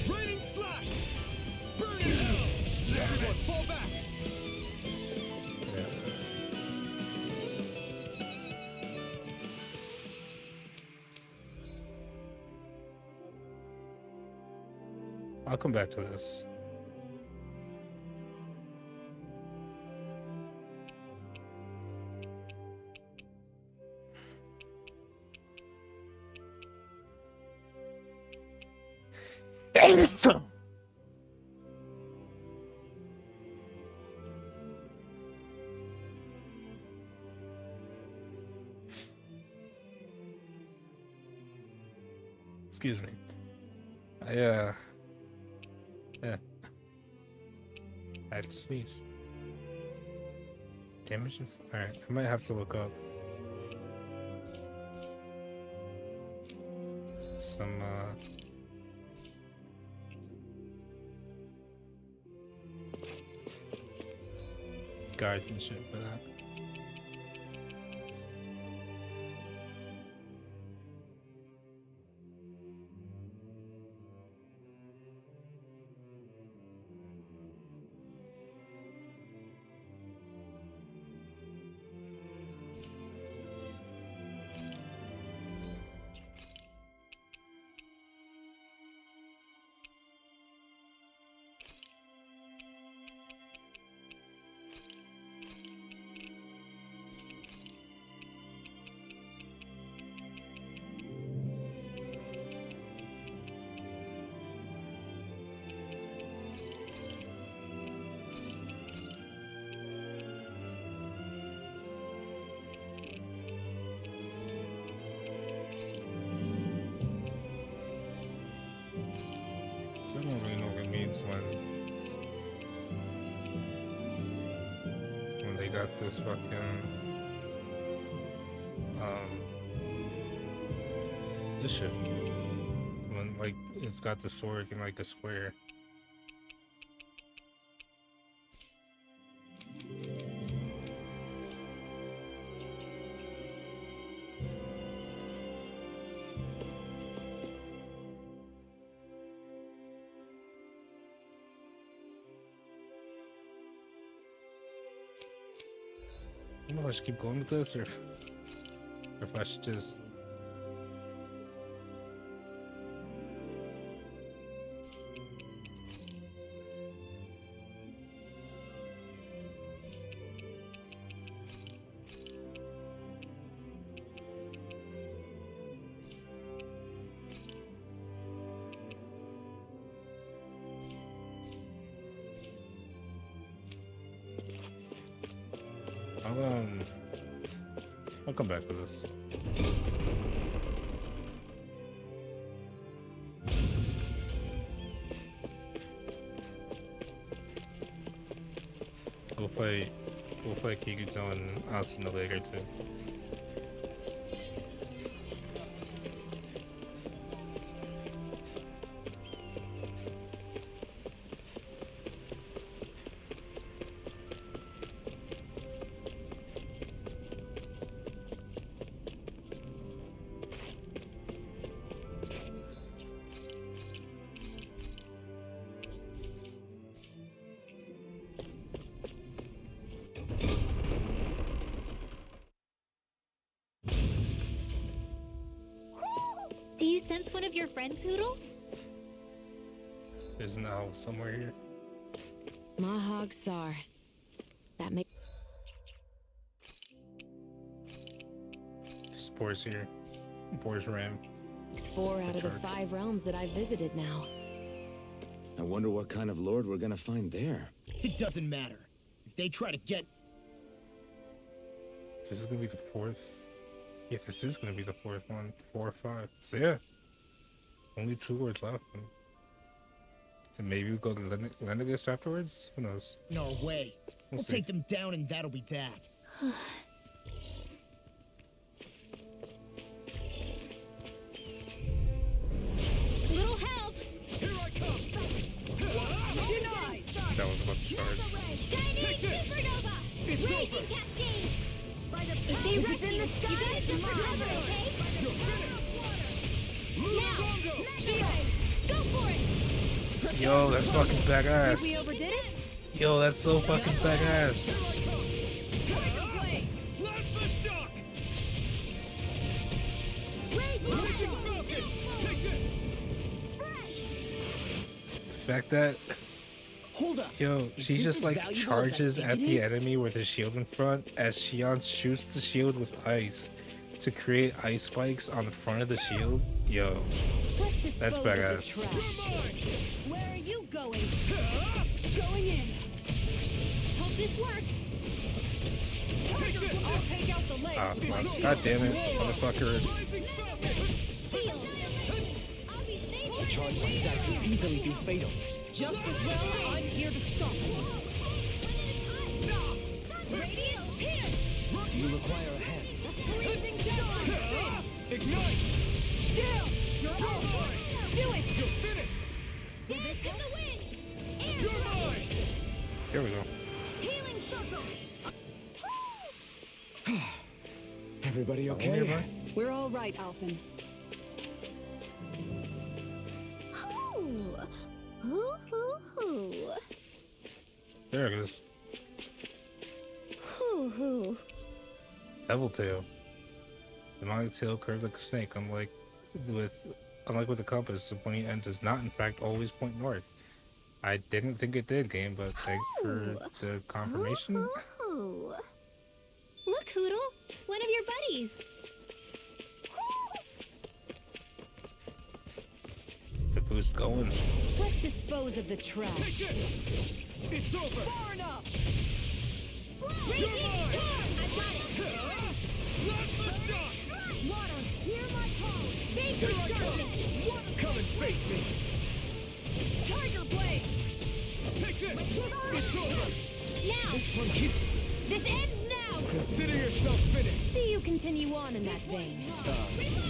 Raining Slash! Burn in hell! Everyone, fall back! I'll come back to this. Excuse me. Yeah. I had to sneeze. Damage? Alright, I might have to look up some, guides and shit for that. I don't really know what it means when they got this fucking this shit. When like it's got the sword in like a square. I don't know if I should keep going with this or if I should just I'll come back to this. We'll play Kikuto and Asuna later too. Do you sense one of your friends, Hoodle? There's an owl somewhere here. Mahog Sar. That makes... Spores here. Spores Ram. It's 4 out of the 5 realms that I've visited now. I wonder what kind of lord we're gonna find there. It doesn't matter. If they try to get... This is gonna be the 4th. Yeah, this is gonna be the 4th one. 4 or 5. So yeah. Only 2 words left. And maybe we'll go to Lennigus afterwards? Who knows? No way. We'll see. take them down and that'll be that. Little help! Here I come! Denied! That was about to charge. Dynamic supernova! Raging cascade! If they rush you, you gotta jump for cover, okay? Now! Shield! Go for it! Yo, that's fucking Think we badass. overdid it? Yo, that's so fucking badass. Flash the shock! Mission Falcon! Take this! The fact that, Hold up. yo, she this just as like valuable as I charges think at it the is? enemy with a shield in front as Shion shoots the shield with ice to create ice spikes on the front of the shield. Yo, that's badass. Where are you going? Going in. Hope this works. I'll take out the leg. Ah, fuck. God damn it, motherfucker. Shield. I'll be saving A charge like that could easily be fatal. Just as well, I'm here to stop it. Radiant here. You require a hand. Freezing down. Ignite! Still. Do it! You're finished! Dance in the wind. Air You're thrust. mine! Here we go. Healing circle. Everybody okay? Nearby? We're all right, Alphen. Hoo hoo hoo. There it is. Hoo hoo. Devil tail. Demonic tail curved like a snake, unlike with the compass, the pointy end does not in fact always point north. I didn't think it did, game, but thanks for the confirmation. Ooh. Look, Hoodle, one of your buddies. The boost going. Let's dispose of the trash. It's over! Far enough! Raging storm. I got it. Flash the shock! Water, hear my call. Vapor Here I surface. come! Come and face me! Tiger Blade! Take this! It's over! Now, This one keeps... this ends now. Consider yourself finished! See you continue on in that vein.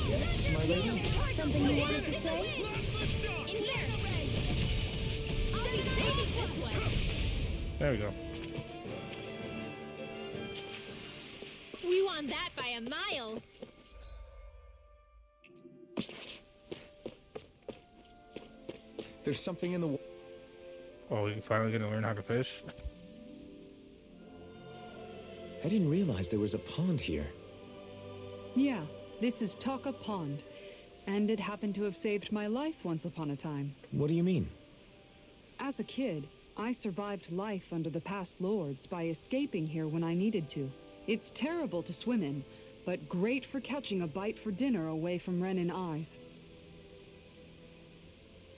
Yes, my lady? Something you wanted to say? Flash the shock! In here. I'll be saving this one. There we go. We won that by a mile. There's something in the... Oh, we finally gonna learn how to fish? I didn't realize there was a pond here. Yeah, this is Taka Pond. And it happened to have saved my life once upon a time. What do you mean? As a kid, I survived life under the past lords by escaping here when I needed to. It's terrible to swim in, but great for catching a bite for dinner away from Ren and eyes.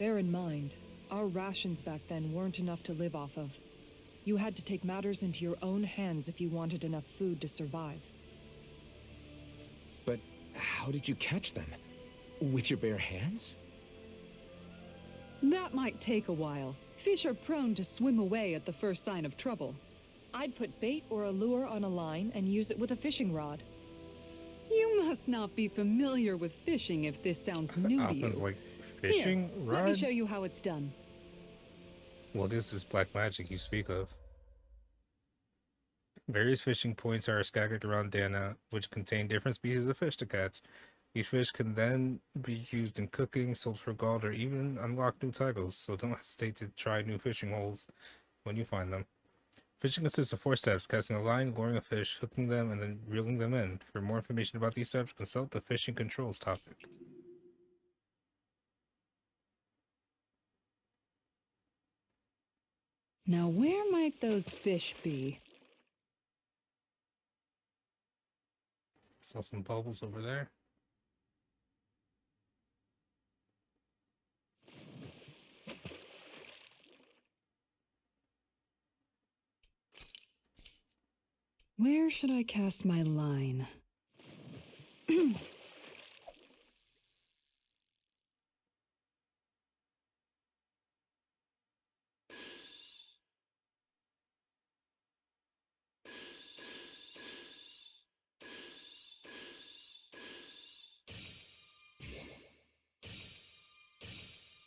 Bear in mind, our rations back then weren't enough to live off of. You had to take matters into your own hands if you wanted enough food to survive. but how did you catch them? With your bare hands? That might take a while. Fish are prone to swim away at the first sign of trouble. I'd put bait or a lure on a line and use it with a fishing rod. You must not be familiar with fishing if this sounds new to you. Like fishing Here, rod? let me show you how it's done. What is this black magic you speak of? Various fishing points are scattered around Dana, which contain different species of fish to catch. These fish can then be used in cooking, sold for gold, or even unlock new titles, so don't hesitate to try new fishing holes when you find them. Fishing consists of 4 steps: casting a line, luring a fish, hooking them, and then reeling them in. For more information about these steps, consult the fishing controls topic. Now where might those fish be? Saw some bubbles over there. Where should I cast my line?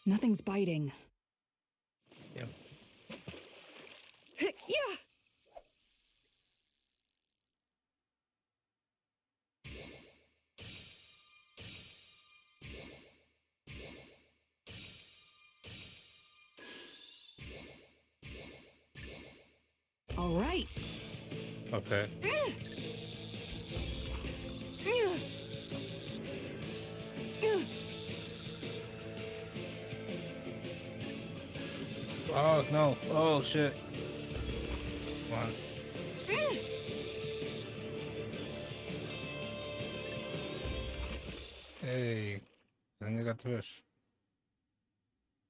Nothing's biting. Yep. Yeah. All right. Okay. Oh no! Oh shit! Come on. Hey, I think I got the fish.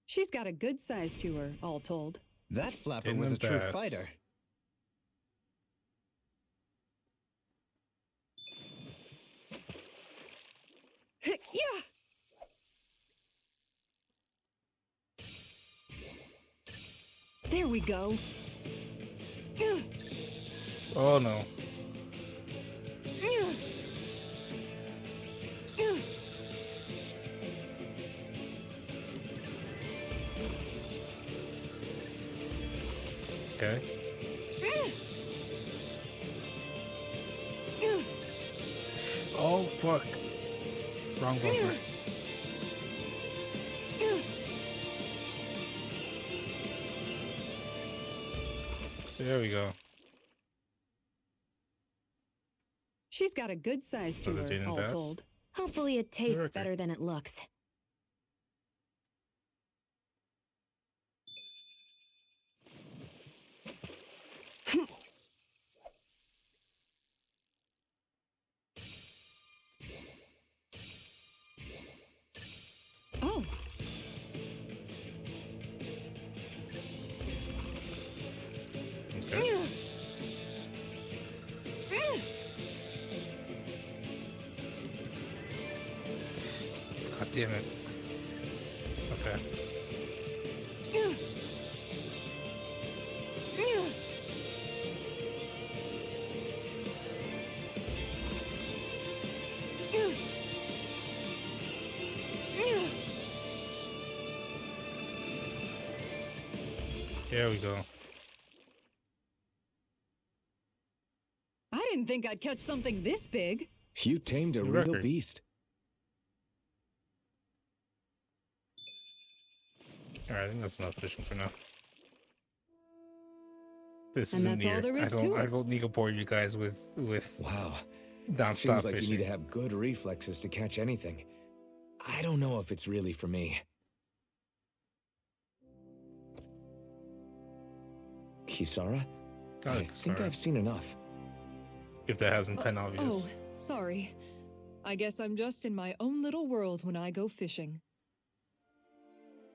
She's got a good size to her, all told. That flapper Didn't was a true embarrass. fighter. Yeah. There we go. Oh no! Okay. Oh fuck! Wrong bumper. There we go. She's got a good size to Another her, Jaden all Bass. told. Hopefully it tastes Miracle. better than it looks. Oh, Okay. God damn it. Okay. There we go. I didn't think I'd catch something this big. You tamed a New real record. beast. Alright, I think that's enough fishing for now. This And isn't that's all near. there is I to it. don't need to bore you guys with Wow. nonstop Seems like fishing. you need to have good reflexes to catch anything. I don't know if it's really for me. Kisara? Oh, I think Kisara. I've seen enough. If that hasn't been obvious. Oh, sorry. I guess I'm just in my own little world when I go fishing.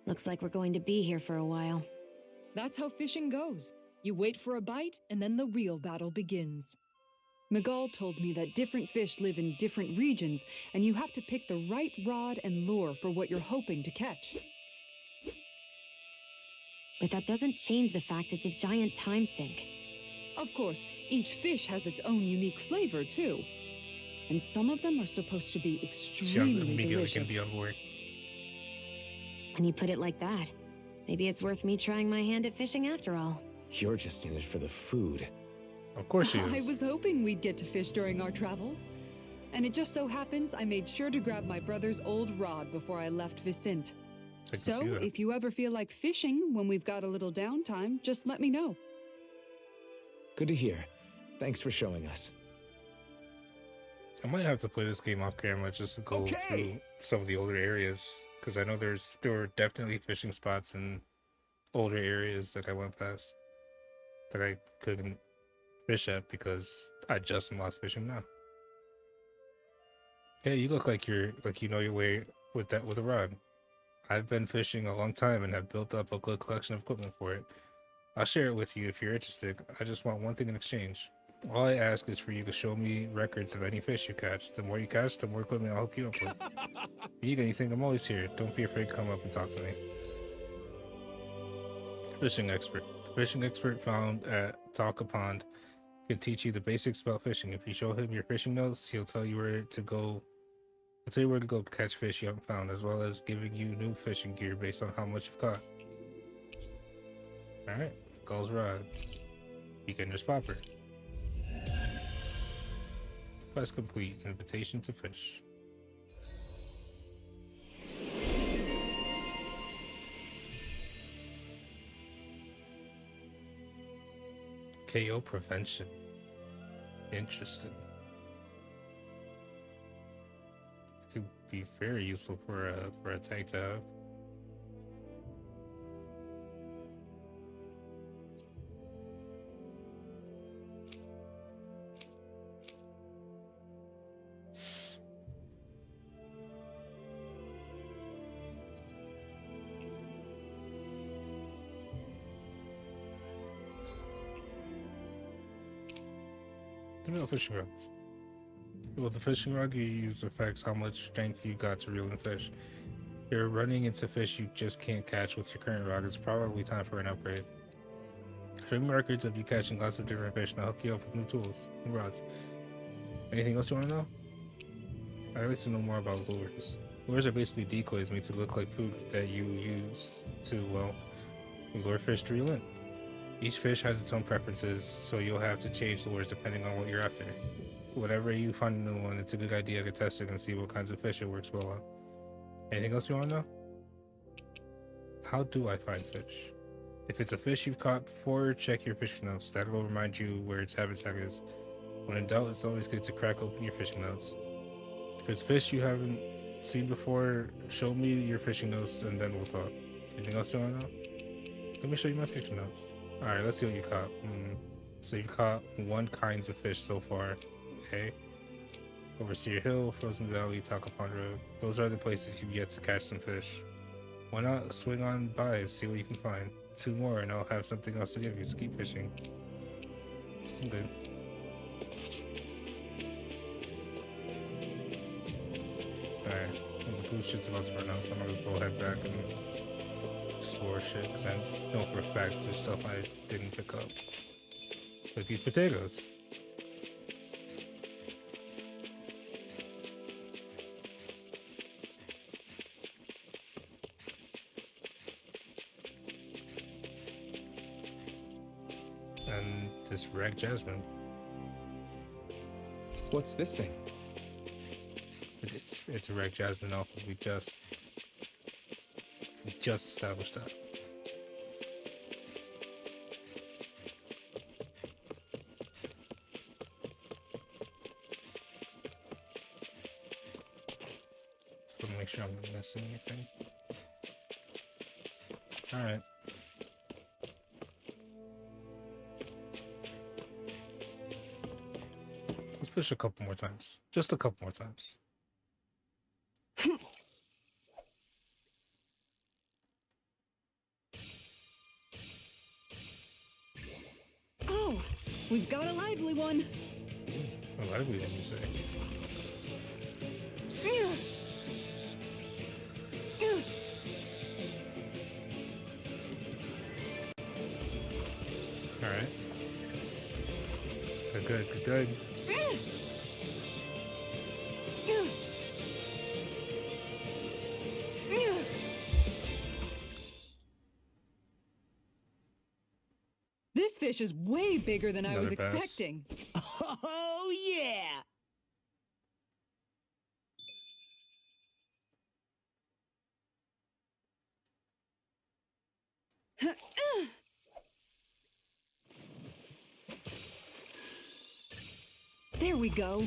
Looks like we're going to be here for a while. That's how fishing goes. You wait for a bite, and then the real battle begins. Miguel told me that different fish live in different regions, and you have to pick the right rod and lure for what you're hoping to catch. But that doesn't change the fact it's a giant time sink. Of course, each fish has its own unique flavor, too. And some of them are supposed to be She extremely immediately can delicious. be on board. When you put it like that, maybe it's worth me trying my hand at fishing after all. You're just in it for the food. Of course she is. I was hoping we'd get to fish during our travels. And it just so happens I made sure to grab my brother's old rod before I left Vicente. I can So, see that. if you ever feel like fishing when we've got a little downtime, just let me know. Good to hear. Thanks for showing us. I might have to play this game off camera just to go through some of the older areas, because I know there were definitely fishing spots in older areas that I went past that I couldn't fish at because I just unlocked fishing now. Hey, you look like you know your way with a rod. I've been fishing a long time and have built up a good collection of equipment for it. I'll share it with you if you're interested. I just want one thing in exchange. All I ask is for you to show me records of any fish you catch. The more you catch, the more equipment I'll hook you up with. If you need anything, I'm always here. Don't be afraid to come up and talk to me. Fishing expert. The fishing expert found at Talca Pond can teach you the basics about fishing. If you show him your fishing notes, he'll tell you where to go. He'll tell you where to go catch fish you haven't found, as well as giving you new fishing gear based on how much you've caught. Alright, Gull's rod. Beginner's popper. Quest complete. Invitation to fish. KO prevention. Interesting. Could be very useful for a tank to have. No fishing rods. Well, the fishing rod you use affects how much strength you got to reel in fish. If you're running into fish you just can't catch with your current rod, it's probably time for an upgrade. Show me records of you catching lots of different fish and I'll hook you up with new tools, new rods. Anything else you want to know? I'd like to know more about lures. Lures are basically decoys made to look like food that you use to, well, lure fish to reel in. Each fish has its own preferences, so you'll have to change the lures depending on what you're after. Whatever you find a new one, it's a good idea to test it and see what kinds of fish it works well on. Anything else you want to know? How do I find fish? If it's a fish you've caught before, check your fishing notes. That will remind you where its habitat is. When in doubt, it's always good to crack open your fishing notes. If it's fish you haven't seen before, show me your fishing notes and then we'll talk. Anything else you want to know? Let me show you my fishing notes. Alright, let's see what you caught. So you caught 1 kinds of fish so far. Okay. Overseer Hill, Frozen Valley, Talca Pond Road. Those are the places you've yet to catch some fish. Why not swing on by and see what you can find? 2 more and I'll have something else to give you, so keep fishing. I'm good. Alright, well, the food shit's about to run out, so I'm gonna just go head back and explore shit, because I know for a fact there's stuff I didn't pick up. Like these potatoes. And this red jasmine. What's this thing? It's a red jasmine alpha. We just established that. Just want to make sure I'm not missing anything. Alright. Let's fish a couple more times. Just a couple more times. Oh, we've got a lively one. Oh, I believe in you say. All right. Good, good, good, good. This fish is way bigger than I was Another pass. expecting. Oh, yeah! There we go.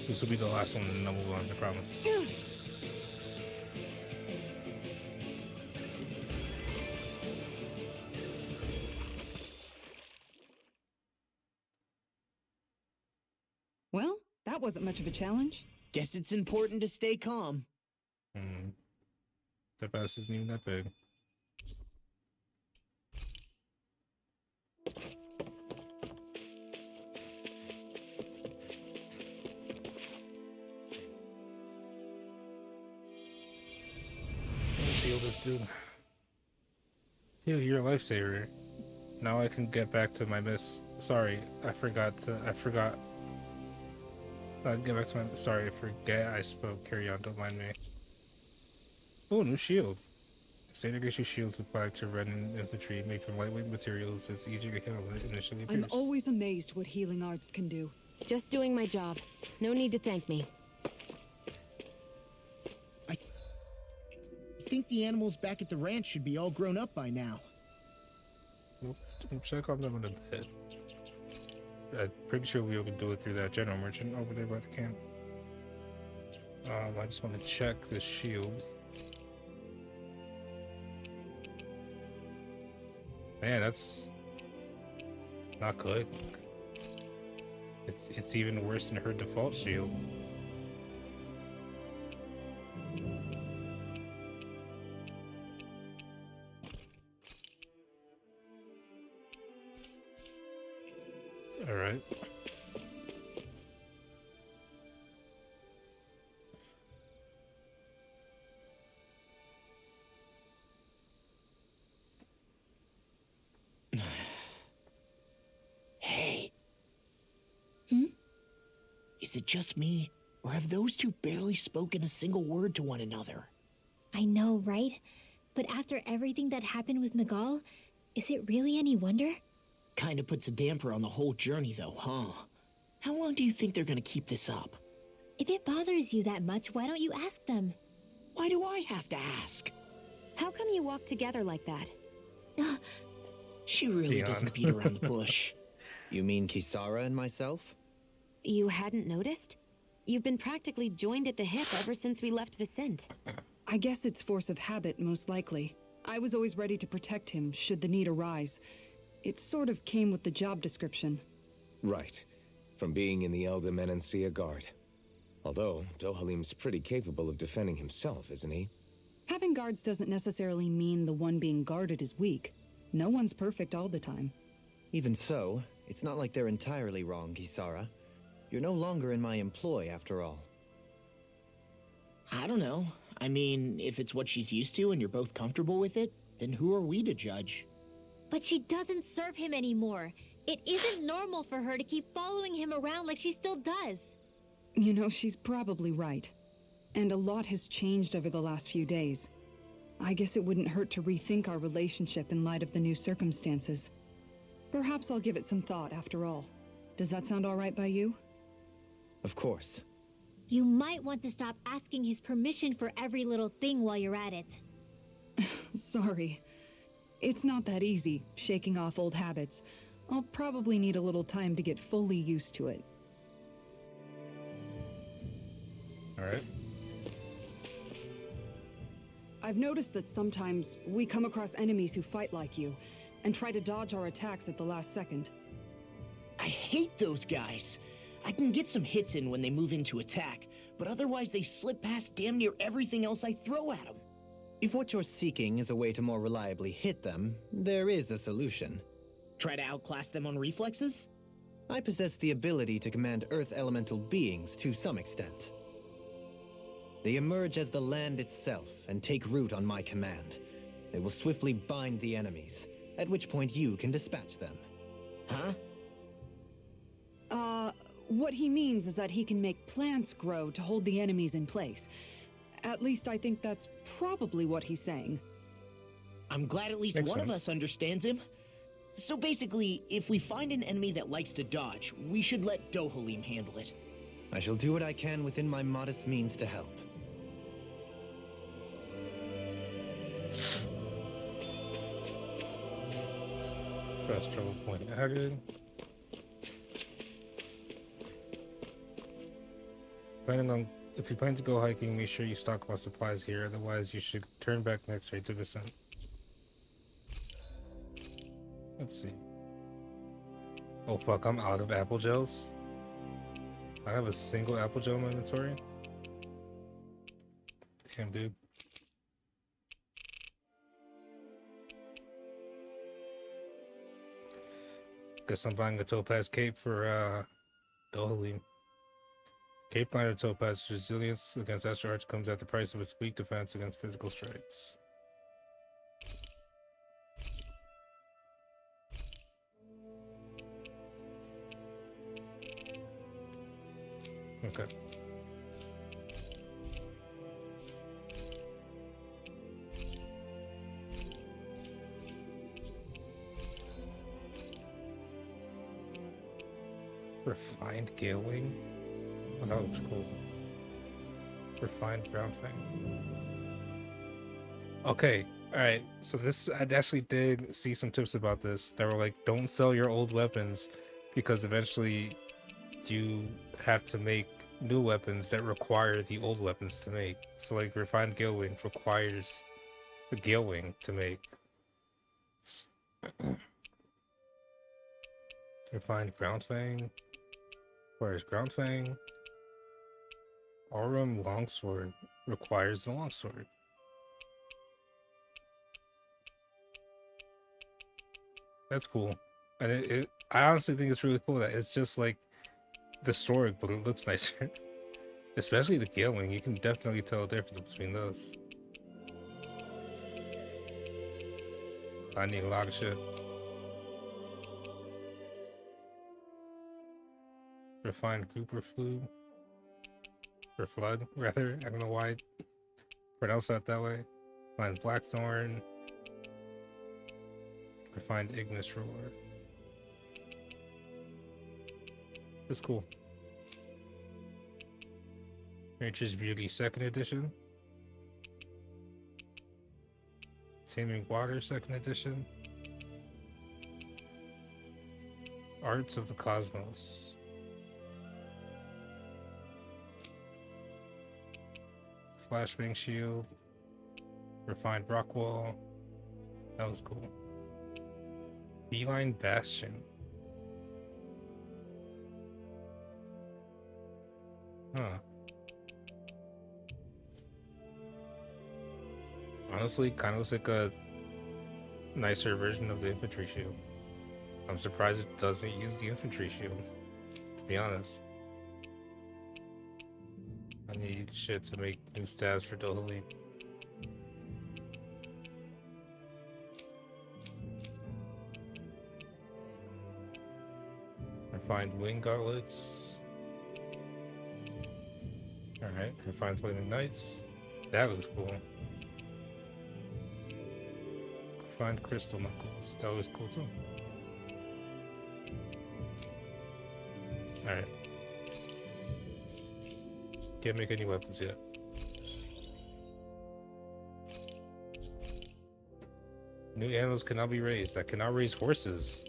This will be the last one and then we'll move on, I promise. Well, that wasn't much of a challenge. Guess it's important to stay calm. The pass isn't even that big. Let's heal this dude. Yo, you're a lifesaver. Now I can get back to my miss. Sorry, I forgot. I'll get back to my. Sorry, I forget I spoke. Carry on, don't mind me. Oh, new shield. Standard issue shield supplied to Renin infantry made from lightweight materials is easier to handle than it initially appears. I'm always amazed what healing arts can do. Just doing my job. No need to thank me. I think the animals back at the ranch should be all grown up by now. We'll check on them in a bit. I'm pretty sure we'll be able to do it through that general merchant over there by the camp. I just want to check the shield. Man, that's not good. It's even worse than her default shield. All right. Hey. Hmm? Is it just me, or have those two barely spoken a single word to one another? I know, right? But after everything that happened with Miguel, is it really any wonder? Kinda puts a damper on the whole journey, though, huh? How long do you think they're gonna keep this up? If it bothers you that much, why don't you ask them? Why do I have to ask? How come you walk together like that? She really Beyond. doesn't beat around the bush. You mean Kisara and myself? You hadn't noticed? You've been practically joined at the hip ever since we left Vicente. I guess it's force of habit, most likely. I was always ready to protect him, should the need arise. It sort of came with the job description. Right. From being in the Elder Menancia Guard. Although, Dohalim's pretty capable of defending himself, isn't he? Having guards doesn't necessarily mean the one being guarded is weak. No one's perfect all the time. Even so, it's not like they're entirely wrong, Kisara. You're no longer in my employ, after all. I don't know. I mean, if it's what she's used to and you're both comfortable with it, then who are we to judge? But she doesn't serve him anymore. It isn't normal for her to keep following him around like she still does. You know, she's probably right. And a lot has changed over the last few days. I guess it wouldn't hurt to rethink our relationship in light of the new circumstances. Perhaps I'll give it some thought after all. Does that sound all right by you? Of course. You might want to stop asking his permission for every little thing while you're at it. Sorry. It's not that easy, shaking off old habits. I'll probably need a little time to get fully used to it. All right. I've noticed that sometimes we come across enemies who fight like you, and try to dodge our attacks at the last second. I hate those guys. I can get some hits in when they move into attack, but otherwise they slip past damn near everything else I throw at them. If what you're seeking is a way to more reliably hit them, there is a solution. Try to outclass them on reflexes? I possess the ability to command Earth elemental beings to some extent. They emerge as the land itself and take root on my command. They will swiftly bind the enemies, at which point you can dispatch them. Huh? What he means is that he can make plants grow to hold the enemies in place. At least I think that's probably what he's saying. I'm glad at least Makes one of sense. us understands him. So basically, if we find an enemy that likes to dodge, we should let Dohalim handle it. I shall do what I can within my modest means to help. First trouble point added. If you plan to go hiking, make sure you stock up on supplies here. Otherwise, you should turn back next rate to descent. Let's see. Oh fuck! I'm out of apple gels. I have a single apple gel in my inventory. Damn, dude. Guess I'm buying a topaz cape for Dohalim. Cape Liner Topaz resilience against Astral Arch comes at the price of its weak defense against physical strikes. Okay. Refined Gale Wing? Oh, that looks cool. Refined Ground Fang. Okay, alright. So this, I actually did see some tips about this that were like, don't sell your old weapons because eventually you have to make new weapons that require the old weapons to make. So like Refined Gale Wing requires the Gale Wing to make. Refined Ground Fang requires Ground Fang. Aurum Longsword requires the Longsword. That's cool. And I honestly think it's really cool that it's just like the sword, but it looks nicer. Especially the Gale Wing, you can definitely tell the difference between those. I need a lot of shit. Refined Grouper Flu. Or Flood, rather. I don't know why I pronounced that that way. Refined Blackthorn. Refined Ignis Roar. It's cool. Nature's Beauty 2nd Edition. Taming Water 2nd Edition. Arts of the Cosmos. Flashbang Shield. Refined Rockwall. That was cool. Feline Bastion. Huh. Honestly, kind of looks like a nicer version of the infantry shield. I'm surprised it doesn't use the infantry shield, to be honest. I need shit to make new stabs for Dohalim. Refined Wing Gauntlets. Alright, Refined Flaming Knights. That looks cool. Refined Crystal Knuckles. That was cool too. Alright. Can't make any weapons yet. New animals cannot be raised. I cannot raise horses.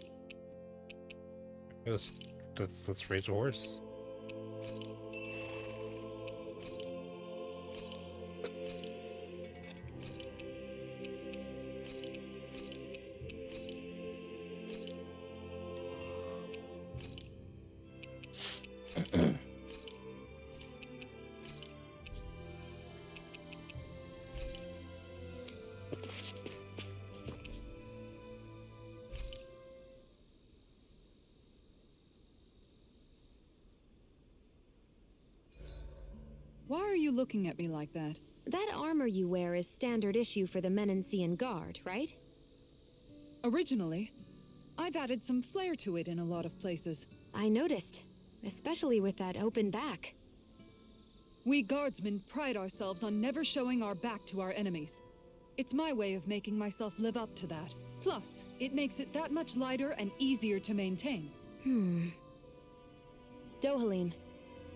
Let's raise a horse. Why are you looking at me like that? That armor you wear is standard issue for the Menancian Guard, right? Originally, I've added some flair to it in a lot of places. I noticed, especially with that open back. We guardsmen pride ourselves on never showing our back to our enemies. It's my way of making myself live up to that. Plus, it makes it that much lighter and easier to maintain. Dohalim,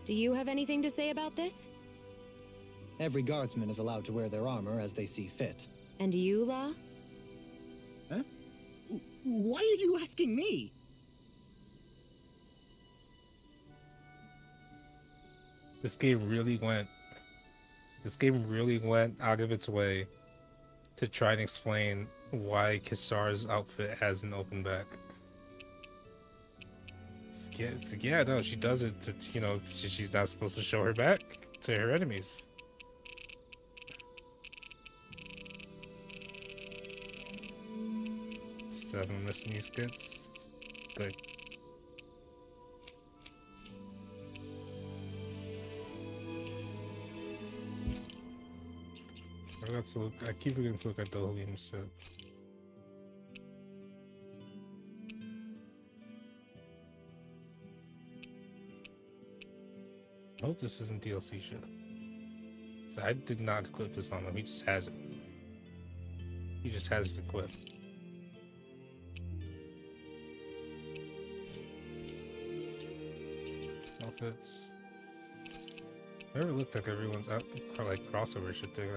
do you have anything to say about this? Every guardsman is allowed to wear their armor as they see fit. And you, La? Huh? Why are you asking me? This game really went out of its way to try and explain why Kisar's outfit has an open back. Yeah, no, she does it to, you know, she's not supposed to show her back to her enemies. Still haven't missed any skits. Good. I keep forgetting to look at Dohalim's shit. I hope this isn't DLC shit. So I did not equip this on him. He just has it. He just has it equipped. Outfits. I never looked like everyone's out like crossover shit thing.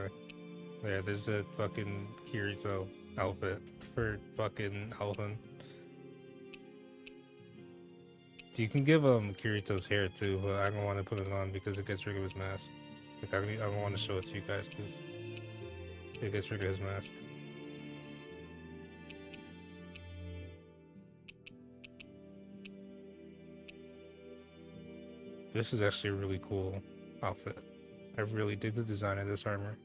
Yeah, there's the fucking Kirito outfit for fucking Alvin. You can give Kirito's hair too, but I don't want to put it on because it gets rid of his mask. Like I don't want to show it to you guys because it gets rid of his mask. This is actually a really cool outfit. I really dig the design of this armor.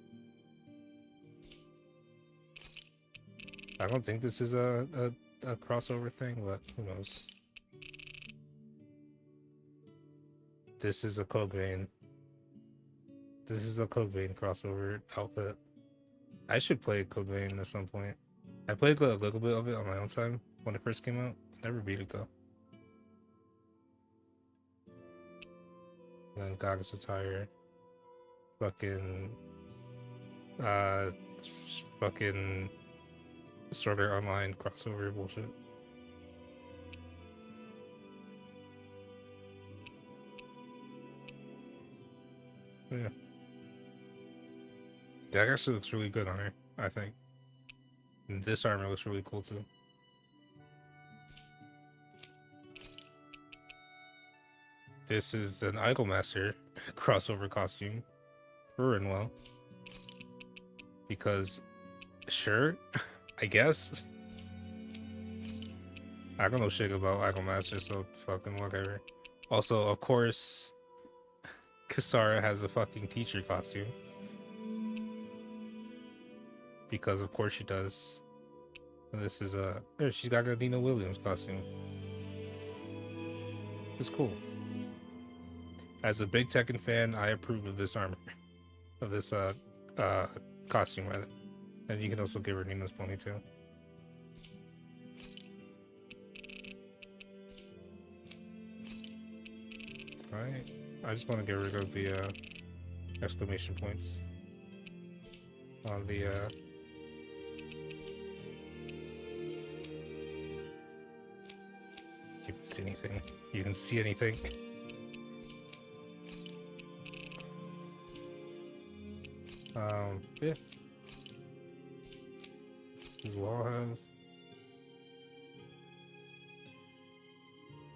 I don't think this is a crossover thing, but who knows? This is a Code Vein. This is a Code Vein crossover outfit. I should play Code Vein at some point. I played a little bit of it on my own time when it first came out. Never beat it though. And then Goddess attire. Fucking Sword Art Online crossover bullshit. Yeah. That actually looks really good on her, I think. And this armor looks really cool too. This is an Idolmaster crossover costume for Rinwell. Because, sure, I guess. I don't know shit about Idolmaster, so fucking whatever. Also, of course, Kisara has a fucking teacher costume. Because of course she does. And this is she's got a Nina Williams costume. It's cool. As a big Tekken fan, I approve of this armor. Of this costume rather. And you can also give her Nina's pony too. Alright. I just want to get rid of the exclamation points on the you can see anything. You can see anything. Yeah. Does Law have?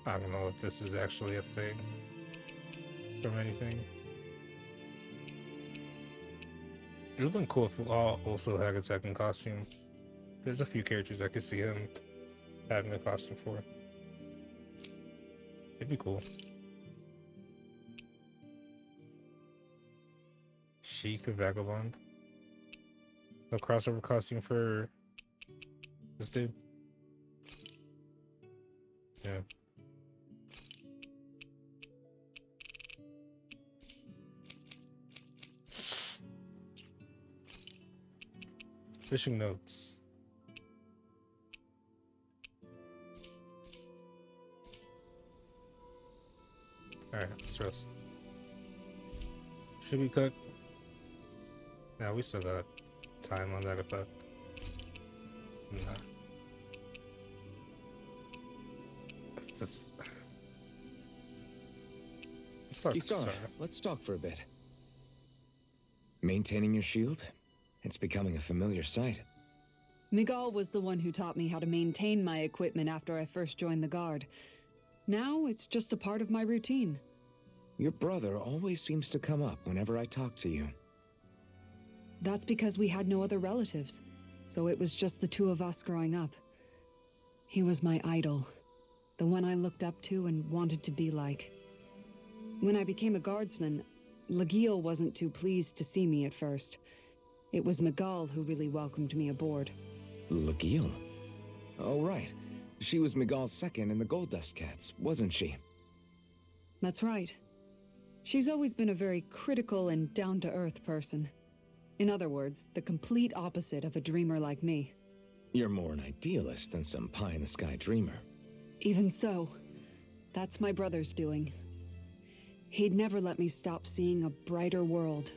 I don't know if this is actually a thing from anything. It would have been cool if Law also had a second costume. There's a few characters I could see him having a costume for. It'd be cool. Sheik of Vagabond. No crossover costume for this dude. Yeah. Fishing notes. Alright, let's roast. Should we cook? Nah, we still got time on that effect. Nah. Just... Let's talk Kisara, let's talk for a bit. Maintaining your shield? It's becoming a familiar sight. Miguel was the one who taught me how to maintain my equipment after I first joined the Guard. Now it's just a part of my routine. Your brother always seems to come up whenever I talk to you. That's because we had no other relatives, so it was just the two of us growing up. He was my idol, the one I looked up to and wanted to be like. When I became a guardsman, Lagiel wasn't too pleased to see me at first. It was Miguel who really welcomed me aboard. Lagiel? Oh, right. She was Miguel's second in the Gold Dust Cats, wasn't she? That's right. She's always been a very critical and down-to-earth person. In other words, the complete opposite of a dreamer like me. You're more an idealist than some pie-in-the-sky dreamer. Even so, that's my brother's doing. He'd never let me stop seeing a brighter world.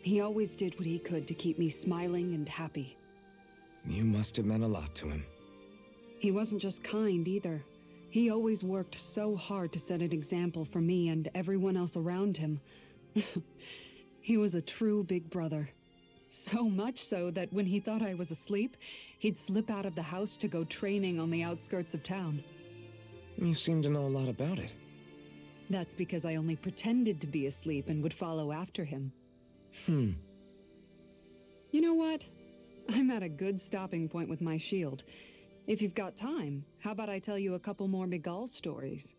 He always did what he could to keep me smiling and happy. You must have meant a lot to him. He wasn't just kind either. He always worked so hard to set an example for me and everyone else around him. He was a true big brother. So much so that when he thought I was asleep, he'd slip out of the house to go training on the outskirts of town. You seem to know a lot about it. That's because I only pretended to be asleep and would follow after him. You know what? I'm at a good stopping point with my shield. If you've got time, how about I tell you a couple more Miguel stories?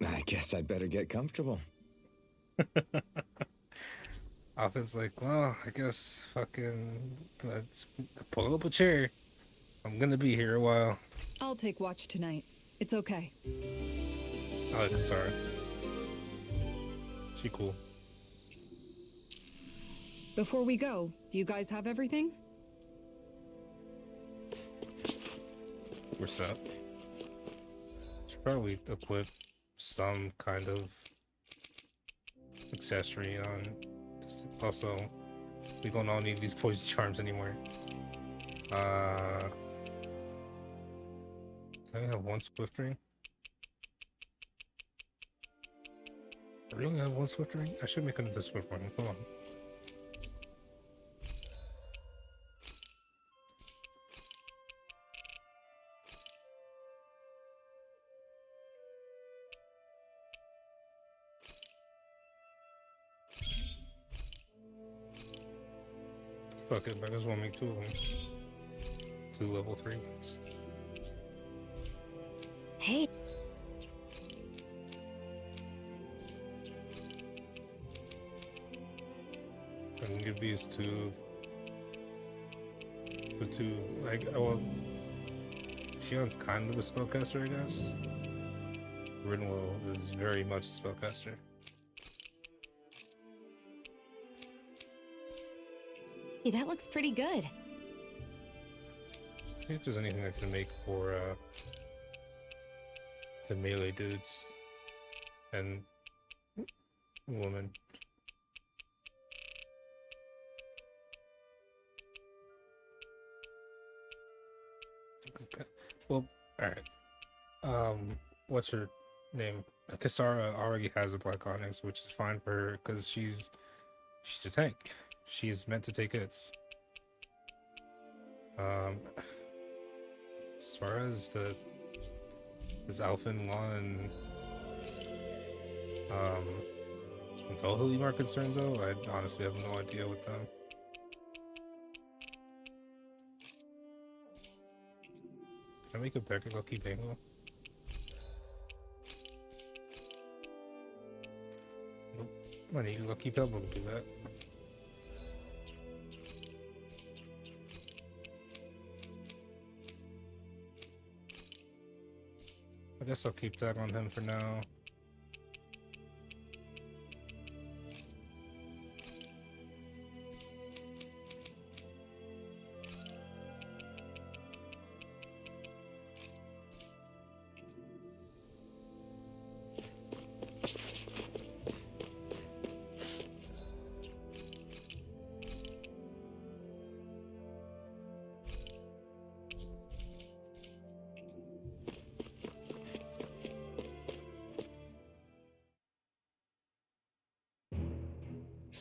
I guess I'd better get comfortable. Alvin's like, well, I guess fucking let's pull up a chair. I'm gonna be here a while. I'll take watch tonight. It's okay. I like Sarah. She cool. Before we go, do you guys have everything? We're set. Should probably equip some kind of accessory on. Also, we don't all need these poison charms anymore. Can I have one swift ring? I really have one swift ring? I should make another swift ring. Hold on. Fuck it, I just want to make two of them. 2 level 3s. Hey. I can give these to the two. Like, well, Shion's kind of a spellcaster, I guess. Rinwell is very much a spellcaster. Hey, that looks pretty good. See if there's anything I can make for the melee dudes and woman. Okay. Well, alright. What's her name? Kisara already has a Black Onyx, which is fine for her because she's a tank. She's meant to take hits. As far as Alphen, Law, and Dohalim are concerned, though, I honestly have no idea with them. Can I make a better lucky bangle? Nope. I need a lucky pebble to do that. I guess I'll keep that on him for now.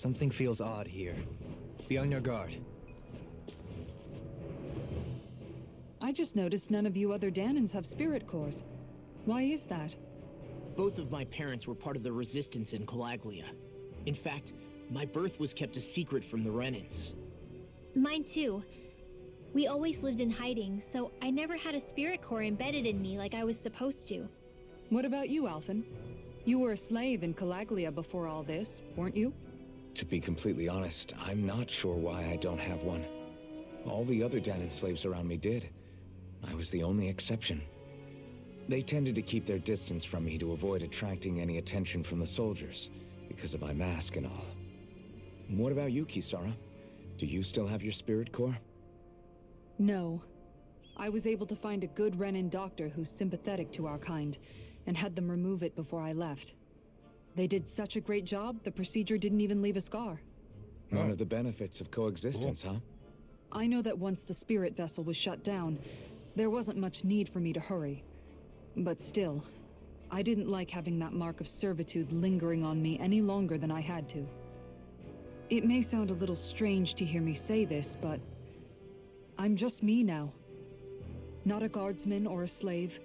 Something feels odd here. Be on your guard. I just noticed none of you other Danans have spirit cores. Why is that? Both of my parents were part of the resistance in Calaglia. In fact, my birth was kept a secret from the Renans. Mine too. We always lived in hiding, so I never had a spirit core embedded in me like I was supposed to. What about you, Alphen? You were a slave in Calaglia before all this, weren't you? To be completely honest, I'm not sure why I don't have one. All the other Danan slaves around me did. I was the only exception. They tended to keep their distance from me to avoid attracting any attention from the soldiers, because of my mask and all. What about you, Kisara? Do you still have your spirit core? No. I was able to find a good Renan doctor who's sympathetic to our kind, and had them remove it before I left. They did such a great job, the procedure didn't even leave a scar. One of the benefits of coexistence, huh? I know that once the spirit vessel was shut down, there wasn't much need for me to hurry. But still, I didn't like having that mark of servitude lingering on me any longer than I had to. It may sound a little strange to hear me say this, but I'm just me now. Not a guardsman or a slave.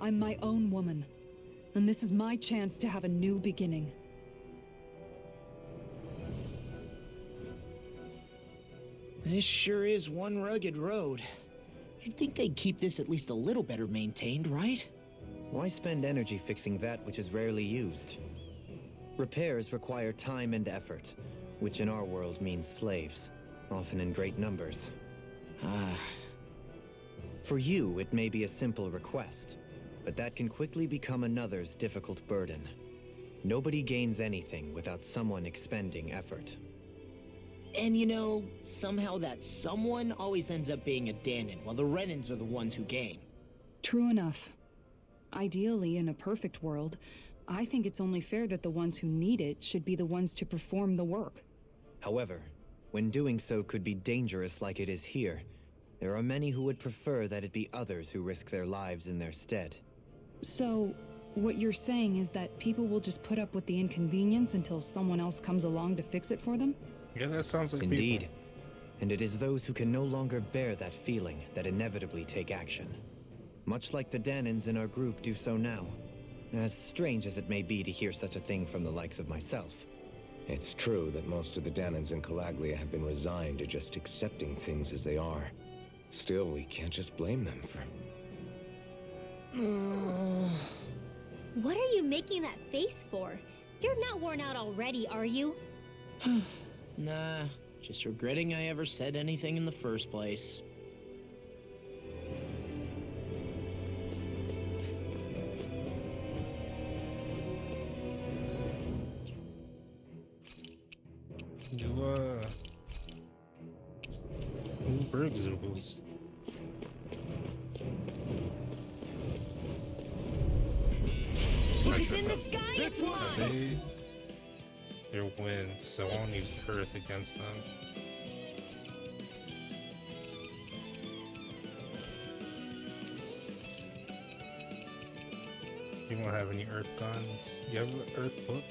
I'm my own woman, and this is my chance to have a new beginning. This sure is one rugged road. You'd think they'd keep this at least a little better maintained, right? Why spend energy fixing that which is rarely used? Repairs require time and effort, which in our world means slaves, often in great numbers. For you, it may be a simple request, but that can quickly become another's difficult burden. Nobody gains anything without someone expending effort. And you know, somehow that someone always ends up being a Danan, while the Renans are the ones who gain. True enough. Ideally, in a perfect world, I think it's only fair that the ones who need it should be the ones to perform the work. However, when doing so could be dangerous like it is here, there are many who would prefer that it be others who risk their lives in their stead. So, what you're saying is that people will just put up with the inconvenience until someone else comes along to fix it for them? Yeah, that sounds like Indeed. people. And it is those who can no longer bear that feeling that inevitably take action. Much like the Danans in our group do so now. As strange as it may be to hear such a thing from the likes of myself. It's true that most of the Danans in Calaglia have been resigned to just accepting things as they are. Still, we can't just blame them for... What are you making that face for? You're not worn out already, are you? Nah, just regretting I ever said anything in the first place. Berg Zoobles. It's in the sky, it's mine! They're wind, so I won't use Earth against them. You won't have any Earth guns. You have an Earth book?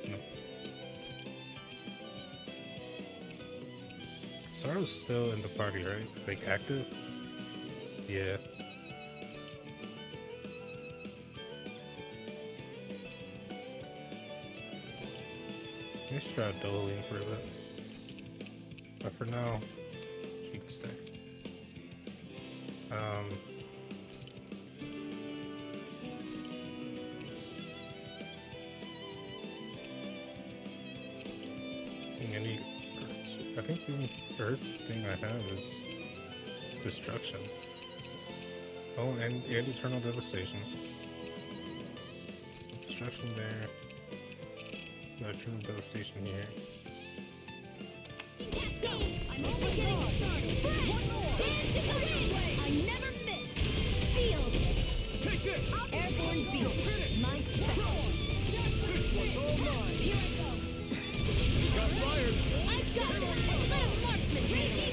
No. Sara's still in the party, right? Like active? Yeah. Let's try Doling for a bit. But for now, she can stay. I think the only Earth thing I have is destruction. Oh, and eternal devastation. Destruction there. Eternal devastation here. Let's go! I'm only getting started! One more! Dance in the wind! I never miss! Field! Take this! Airborne beast! My special! This one's all mine! Here I go! Got fired! I've got this! Let a marksman take it!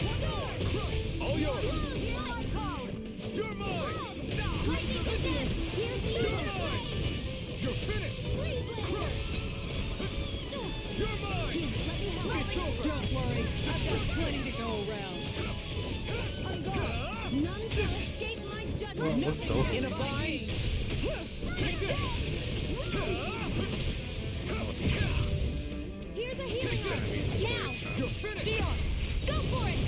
All yours! Here I come! You're mine! Lightning to this! Here's the None shall escape my judgment. Well, what's Dohul? In a bind. Take this. Here's a healing Takes arm. enemies in Now, place, huh? You're finished. Shion, go for it.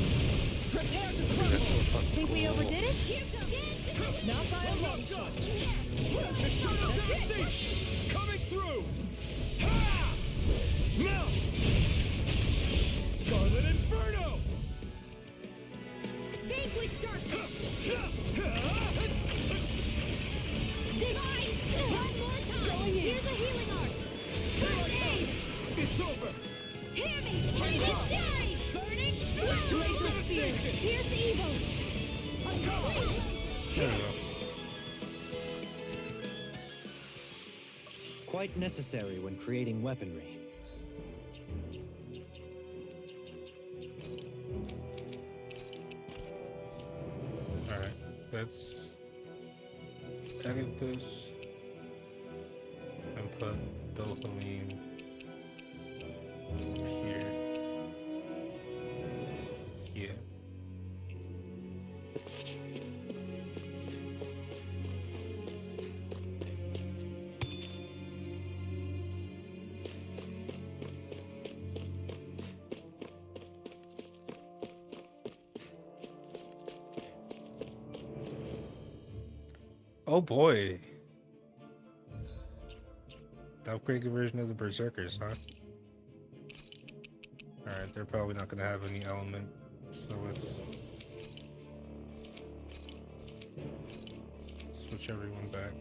Prepare to That's so crumble. fucking Think we cool. overdid it? Here comes. Not by a long shot. Eternal devastation coming through. Ha! Melt. Scarlet Inferno. Vanquish darkness. Divine. One more time. Here's a healing arm. First aid. It's over. Hear me. Legendary. Burning. Laser spear. Here's evil. There we go. Quite necessary when creating weaponry. Alright, let's edit this and put Dohalim here. Yeah. Oh boy. The upgraded version of the Berserkers, huh? Alright, they're probably not gonna have any element, so let's switch everyone back.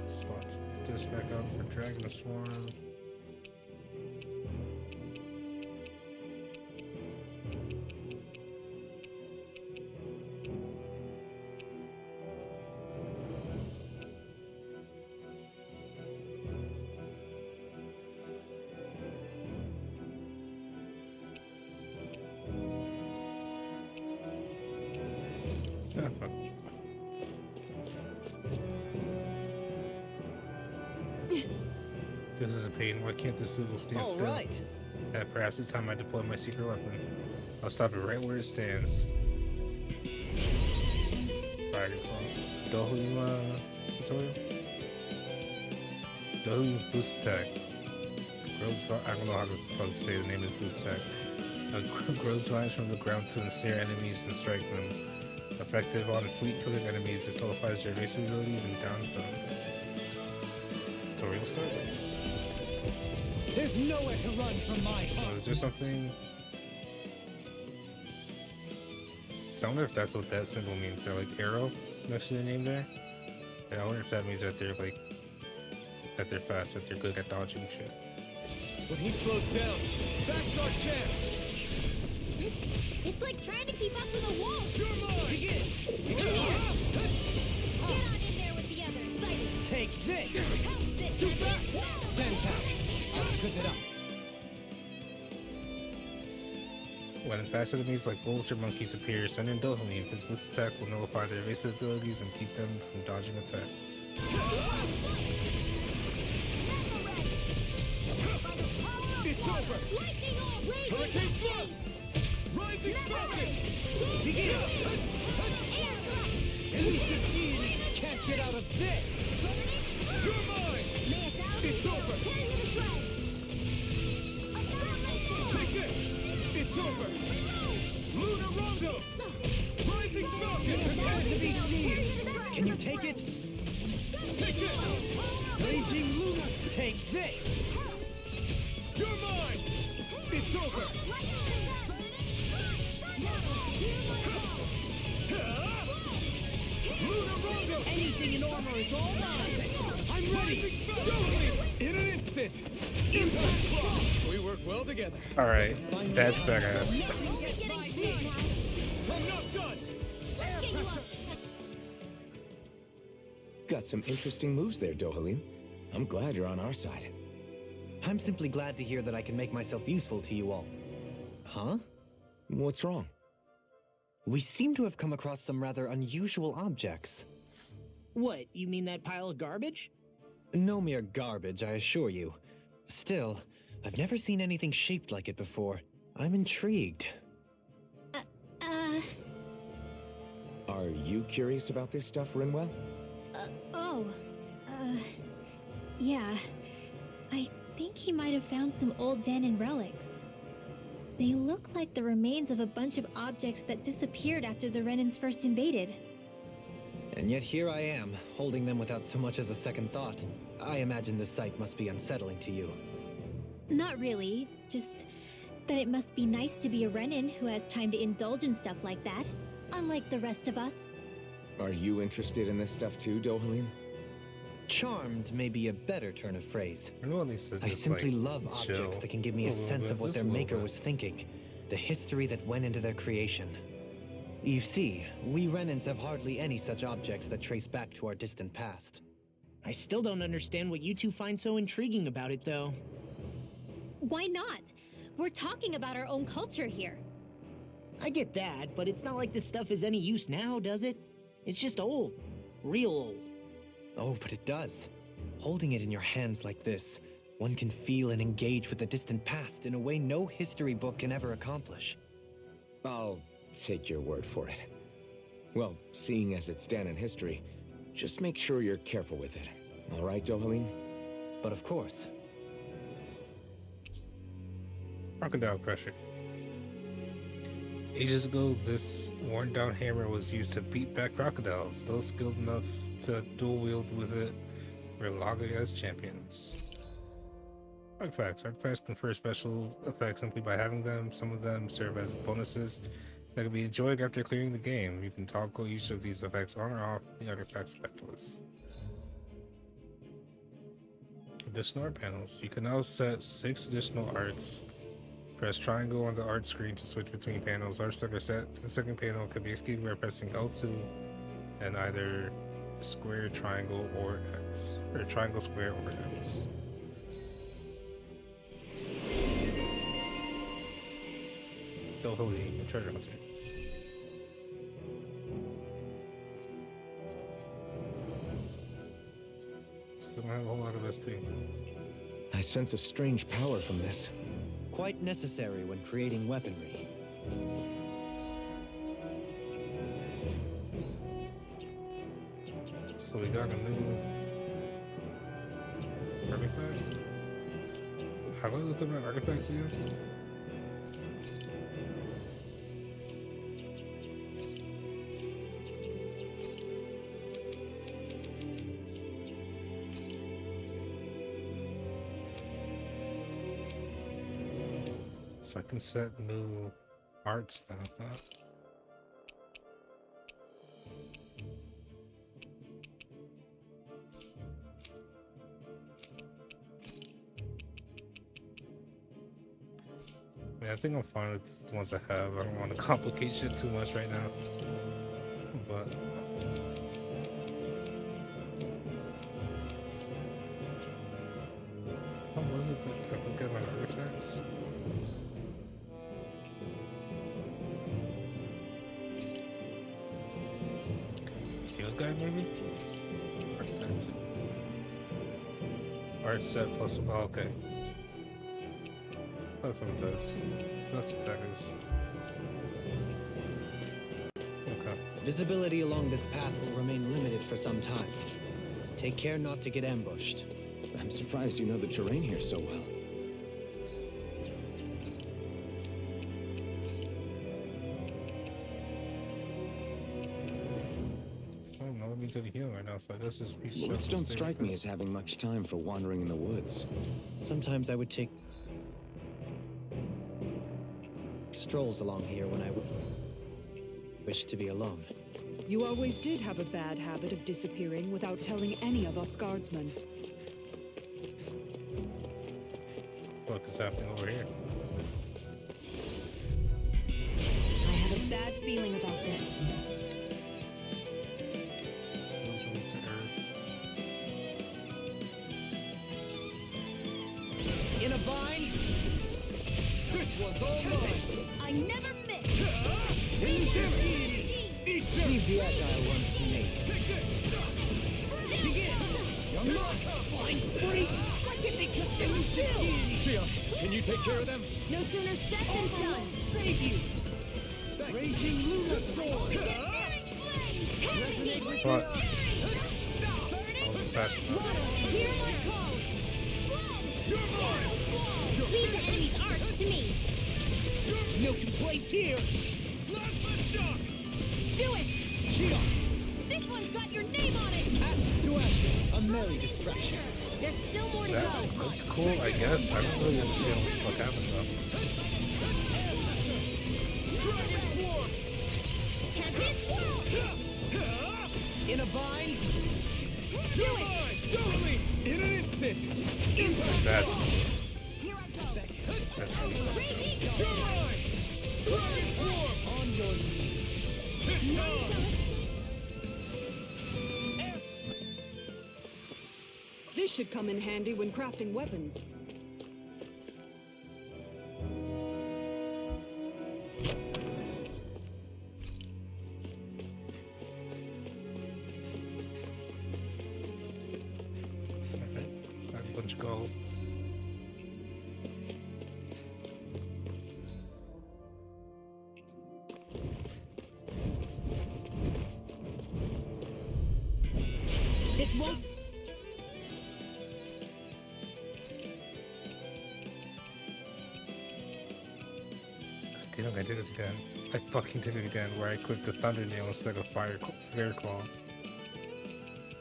Swap this back out for Dragon Swarm. Ah, fuck. This is a pain. Why can't this symbol stand All still? right. Perhaps it's time I deploy my secret weapon. I'll stop it right where it stands. Fire Dohalim tutorial? Dohalim's boost attack. I don't know how to say the name of this boost attack. Grows vines from the ground to ensnare enemies and strike them. Effective on fleet-footed enemies, this nullifies their evasive abilities and downs them. Tutorial start. There's nowhere to run from my heart. Is there something? I wonder if that's what that symbol means. They're like arrow next to the name there. And I wonder if that means that they're like that they're fast, that they're good at dodging shit. When he slows down, that's our chance. It's like trying to keep up with a wolf. You're mine. Begin. Get on in there with the others. Sight. Take this. Help this. Too fast. Stand back. I'll trip it up. When fast enemies like wolves or monkeys appear, send in Dohalim. His boost attack will nullify their evasive abilities and keep them from dodging attacks. It's over. Hurricane thrust. Rising sparking. Begin. At least the deities can't get out of this. You're mine. It's over. Take this. It's over. Lunar Rondo. Rising Falcon. Prepare to be seen. Can you take it? Take this. Raging Luna, take this. You're mine. It's over. Lunar Rondo. Anything in armor is all mine. I'm ready. Doubly. In an instant. Impact block. We work well together. Alright, that's badass. I'm not done. Got some interesting moves there, Dohalim. I'm glad you're on our side. I'm simply glad to hear that I can make myself useful to you all. Huh? What's wrong? We seem to have come across some rather unusual objects. What, you mean that pile of garbage? No mere garbage, I assure you. Still, I've never seen anything shaped like it before. I'm intrigued. Are you curious about this stuff, Rinwell? Yeah. I think he might have found some old Danon relics. They look like the remains of a bunch of objects that disappeared after the Renans first invaded. And yet here I am, holding them without so much as a second thought. I imagine this sight must be unsettling to you. Not really, just that it must be nice to be a Renan who has time to indulge in stuff like that, unlike the rest of us. Are you interested in this stuff too, Dohalim? Charmed may be a better turn of phrase. I simply love objects that can give me a sense of what their maker was thinking, the history that went into their creation. You see, we Renans have hardly any such objects that trace back to our distant past. I still don't understand what you two find so intriguing about it, though. Why not? We're talking about our own culture here. I get that, but it's not like this stuff is any use now, does it? It's just old. Real old. Oh, but it does. Holding it in your hands like this, one can feel and engage with the distant past in a way no history book can ever accomplish. I'll take your word for it. Well, seeing as it's Danon history, just make sure you're careful with it. All right, Dohalim? But of course. Crocodile Crusher. Ages ago, this worn-down hammer was used to beat back crocodiles. Those skilled enough to dual-wield with it were lauded as champions. Artifacts. Artifacts confer special effects simply by having them. Some of them serve as bonuses that can be enjoyed after clearing the game. You can toggle each of these effects on or off the artifacts effect list. Additional art panels. You can now set 6 additional arts. Press triangle on the art screen to switch between panels. Arts that are set to the second panel can be executed by pressing L2 and either square, triangle, or X. Or triangle, square, or X. Dohalim, treasure hunter. Still don't have a whole lot of SP. I sense a strange power from this. Quite necessary when creating weaponry. So we got a new artifact. How do I look at my artifacts again? So I can set new arts now, huh? I think I'm fine with the ones I have. I don't want to complicate shit too much right now. But how was it that I look at my artifacts? Field guide maybe? Artifacts. Art set plus okay. That's what it does. That's what that is. Okay. Visibility along this path will remain limited for some time. Take care not to get ambushed. I'm surprised you know the terrain here so well. Oh no, let me to the hill right now, so I guess this piece Lords don't strike me as having much time for wandering in the woods. Sometimes I would take strolls along here when I would wish to be alone. You always did have a bad habit of disappearing without telling any of us guardsmen. What is happening over here? I have a bad feeling about this. To Earth. In a bind? This one's all mine! I never miss! Leave the agile ones to me. Begin! You're not flying free! Sion, can you take care of them? No sooner said than done. Save you! Raging Lunar Storm! What? I wasn't fast enough. Hear my call. Leave the enemy's arcs to me. No complaints here! Slash the shock! Do it. Sion! This one's got your name on it. Ash to ash! A merry distraction. There's still more to That go. looked cool, I guess. I don't really understand what the fuck happened though. Dragon Swarm! Can't hit. In a bind? Do it. Totally! In an instant! That's cool. Here I go. That's really cool. Dragon Swarm! On your knees. This time! This should come in handy when crafting weapons. Okay. Got a bunch of gold. This won't. Damn, I did it again. I fucking did it again, where I clicked the Thunder Nail instead of Fire Claw.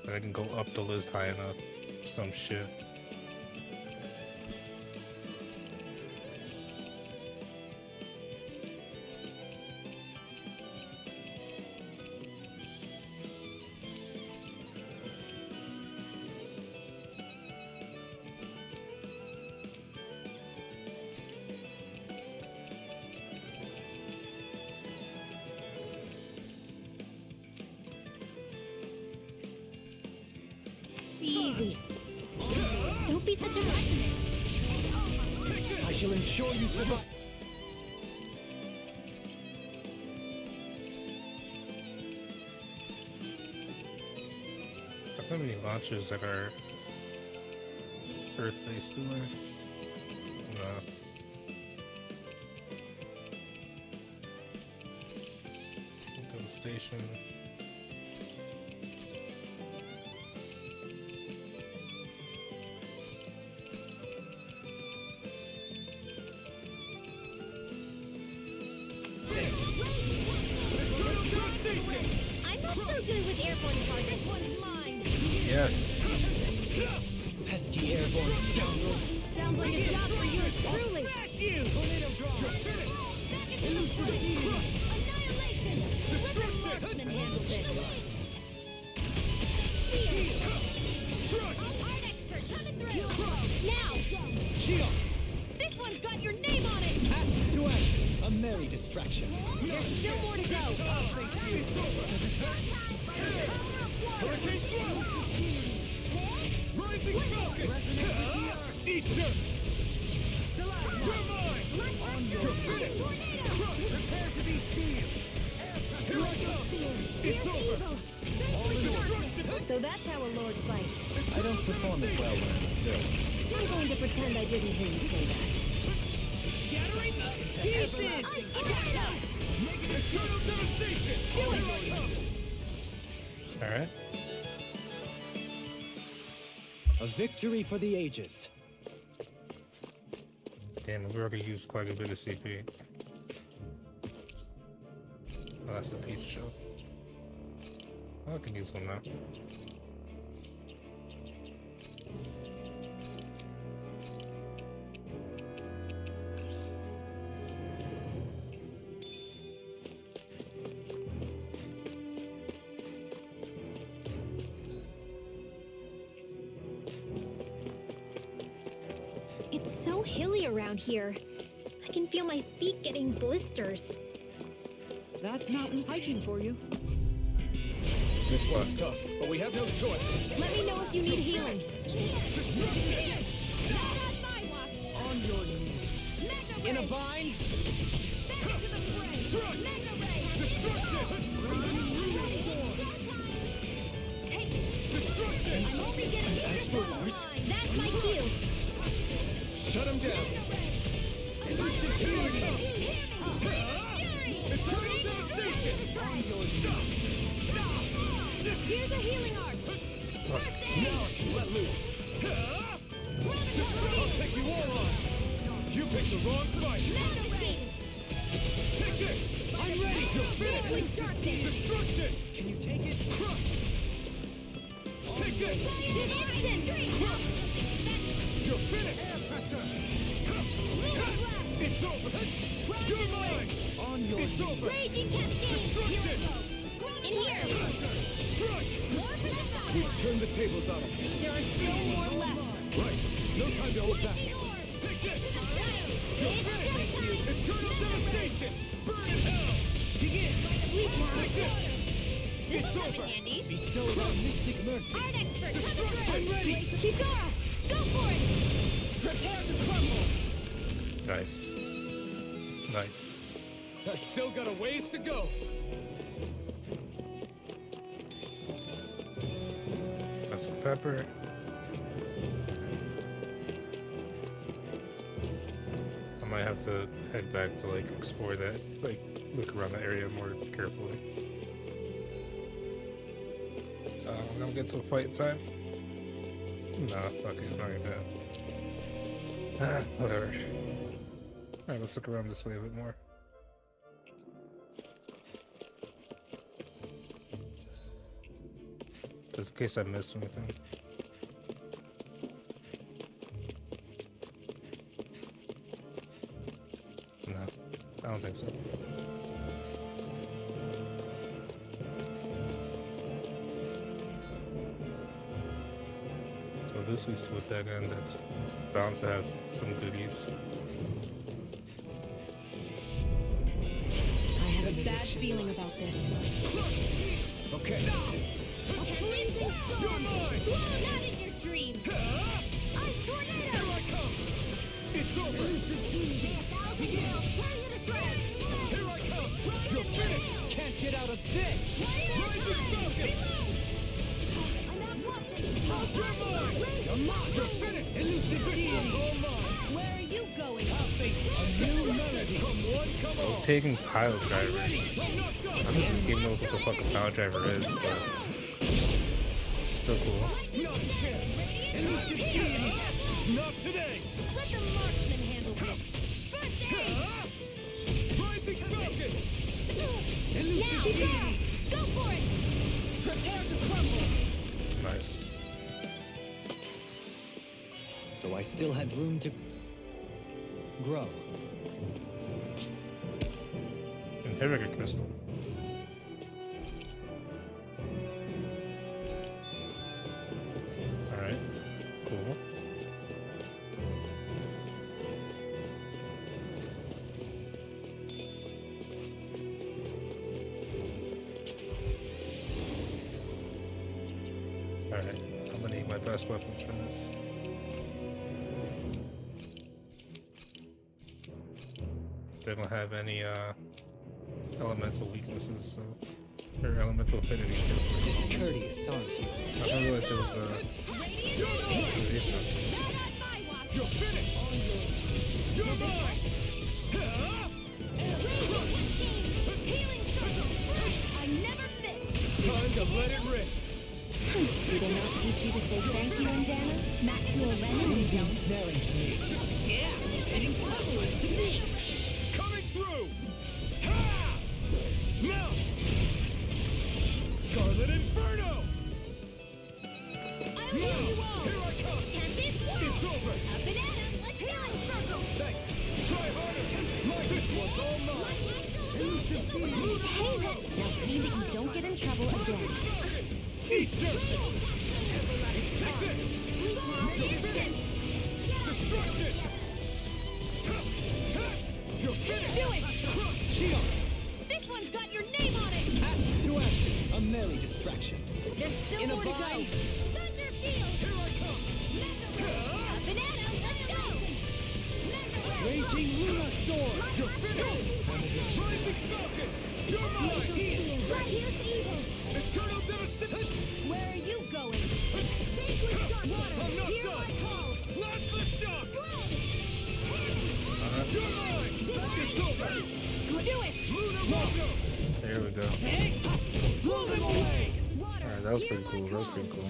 But I didn't go up the list high enough. Some shit. Easy. Don't be such a ruffian. I shall ensure you survive. How many launchers that are Earth-based do I? No. Devastation. I'm not so good with airborne targets. This one's mine. Yes. Pesky airborne scoundrels. Sounds like a job for yours truly. Tornado draw! Annihilation. Let the marksman handle this. Art expert coming through. Now. Sion! This one's got your name on it. Ash to ash. A merry distraction. There's still more to go. Hurricane Thrust! Rising Falcon! Easter! You're mine! You're finished! Prepare to be sealed! Here I go! It's over! All destruction! So that's how a lord fights. I don't perform as well when I'm observed. I'm going to pretend I didn't hear you say that. Shattering the pieces! Making eternal devastation! Do it! Alright. A victory for the ages. Damn, we already used quite a bit of CP. Oh, that's the peace show. Oh, I can use one now. It's so hilly around here. I can feel my feet getting blisters. That's mountain hiking for you. This one's tough, but we have no choice. Let me know if you need healing. On your knees. In a bind. I'm only getting Astral Arts? That's my cue. Shut him down. Elusive healing come. Eternal devastation. Here's a healing arc. Now let loose. I'll take you all on. You picked the wrong fight. Take this. I'm ready. You're finished. Destruction. Can you take it? Crush. Take this. Crush. You're finished. Air pressure. It's over. You're mine. On your It's over. Raging cascade. Destruction. In here. Strike. More for the side. We've turned the tables on him. There are still more left. Right. No time to hold back. Take this. You're finished. Eternal devastation. Burn in hell. Begin. Sweet now. Take this. It's over. Bestow thy mystic mercy. Art expert, come Destruction. through. I'm ready. Kizara, go for it. Prepare to crumble. Nice. Nice. I've still got a ways to go. Got some pepper. I might have to head back to like explore that, like look around the area more carefully. We're gonna get to a fight time. Nah, fuck it, not even that. Whatever. Alright, let's look around this way a bit more. Just in case I missed anything. No, I don't think so. So this leads to a dead end that's bound to have some goodies. I have a bad feeling about this. Okay. A cleansing storm! Blow not in your dreams! Ice tornado! Here I come. It's over. Here I come. You're finished. Can't get out of this! Rising Falcon. You're mine! You're finished. Elusive deity! All mine. Where are you going? I'll face a new melody. Come one, come all. Taking pile driver. I'm not I done. don't think this game knows what the fuck a pile driver is, but it's still cool. Not yet. Elusive deity. Not today. Let the marksman handle this. First aid! Rising Falcon. Now! Go for it! Prepare to crumble. Nice. So I still had room to grow. Inhibitor crystal. Alright, cool. Alright, I'm gonna need my best weapons for this. They don't have any elemental weaknesses, so or elemental affinities. Discourteous, aren't you? I didn't realize there was a You're finished. You're mine. I never miss! Time to let it rip. Did they not teach you to say thank you, Indiana? Not to a Renan and don't? Snaring to me. Coming through. Ha! Now. Scarlet Inferno. I'll heal you all! Here I come. And this one! It's over. A banana! Let's healing circle! Thanks. Try harder. This one's all mine. Elusive deity. Hey, now see that you don't get in trouble again. Eat this. Take this. Destruction! You're finished. Do it! Shield. This one's got your name on it! Ashes to ashes, a merry distraction. There's still In a more to go! bind. Thunder Field! Here I come. A banana! Let's go! Raging Luna Storm. You're finished. Rising Falcon. You're mine. Right here's evil! Eternal devastation. Where are you going? Vanquish darkness! I'm not Hear done. my call! Blast the shock. Do it! There we go. Blow them away! Alright, that was pretty cool. That was pretty cool.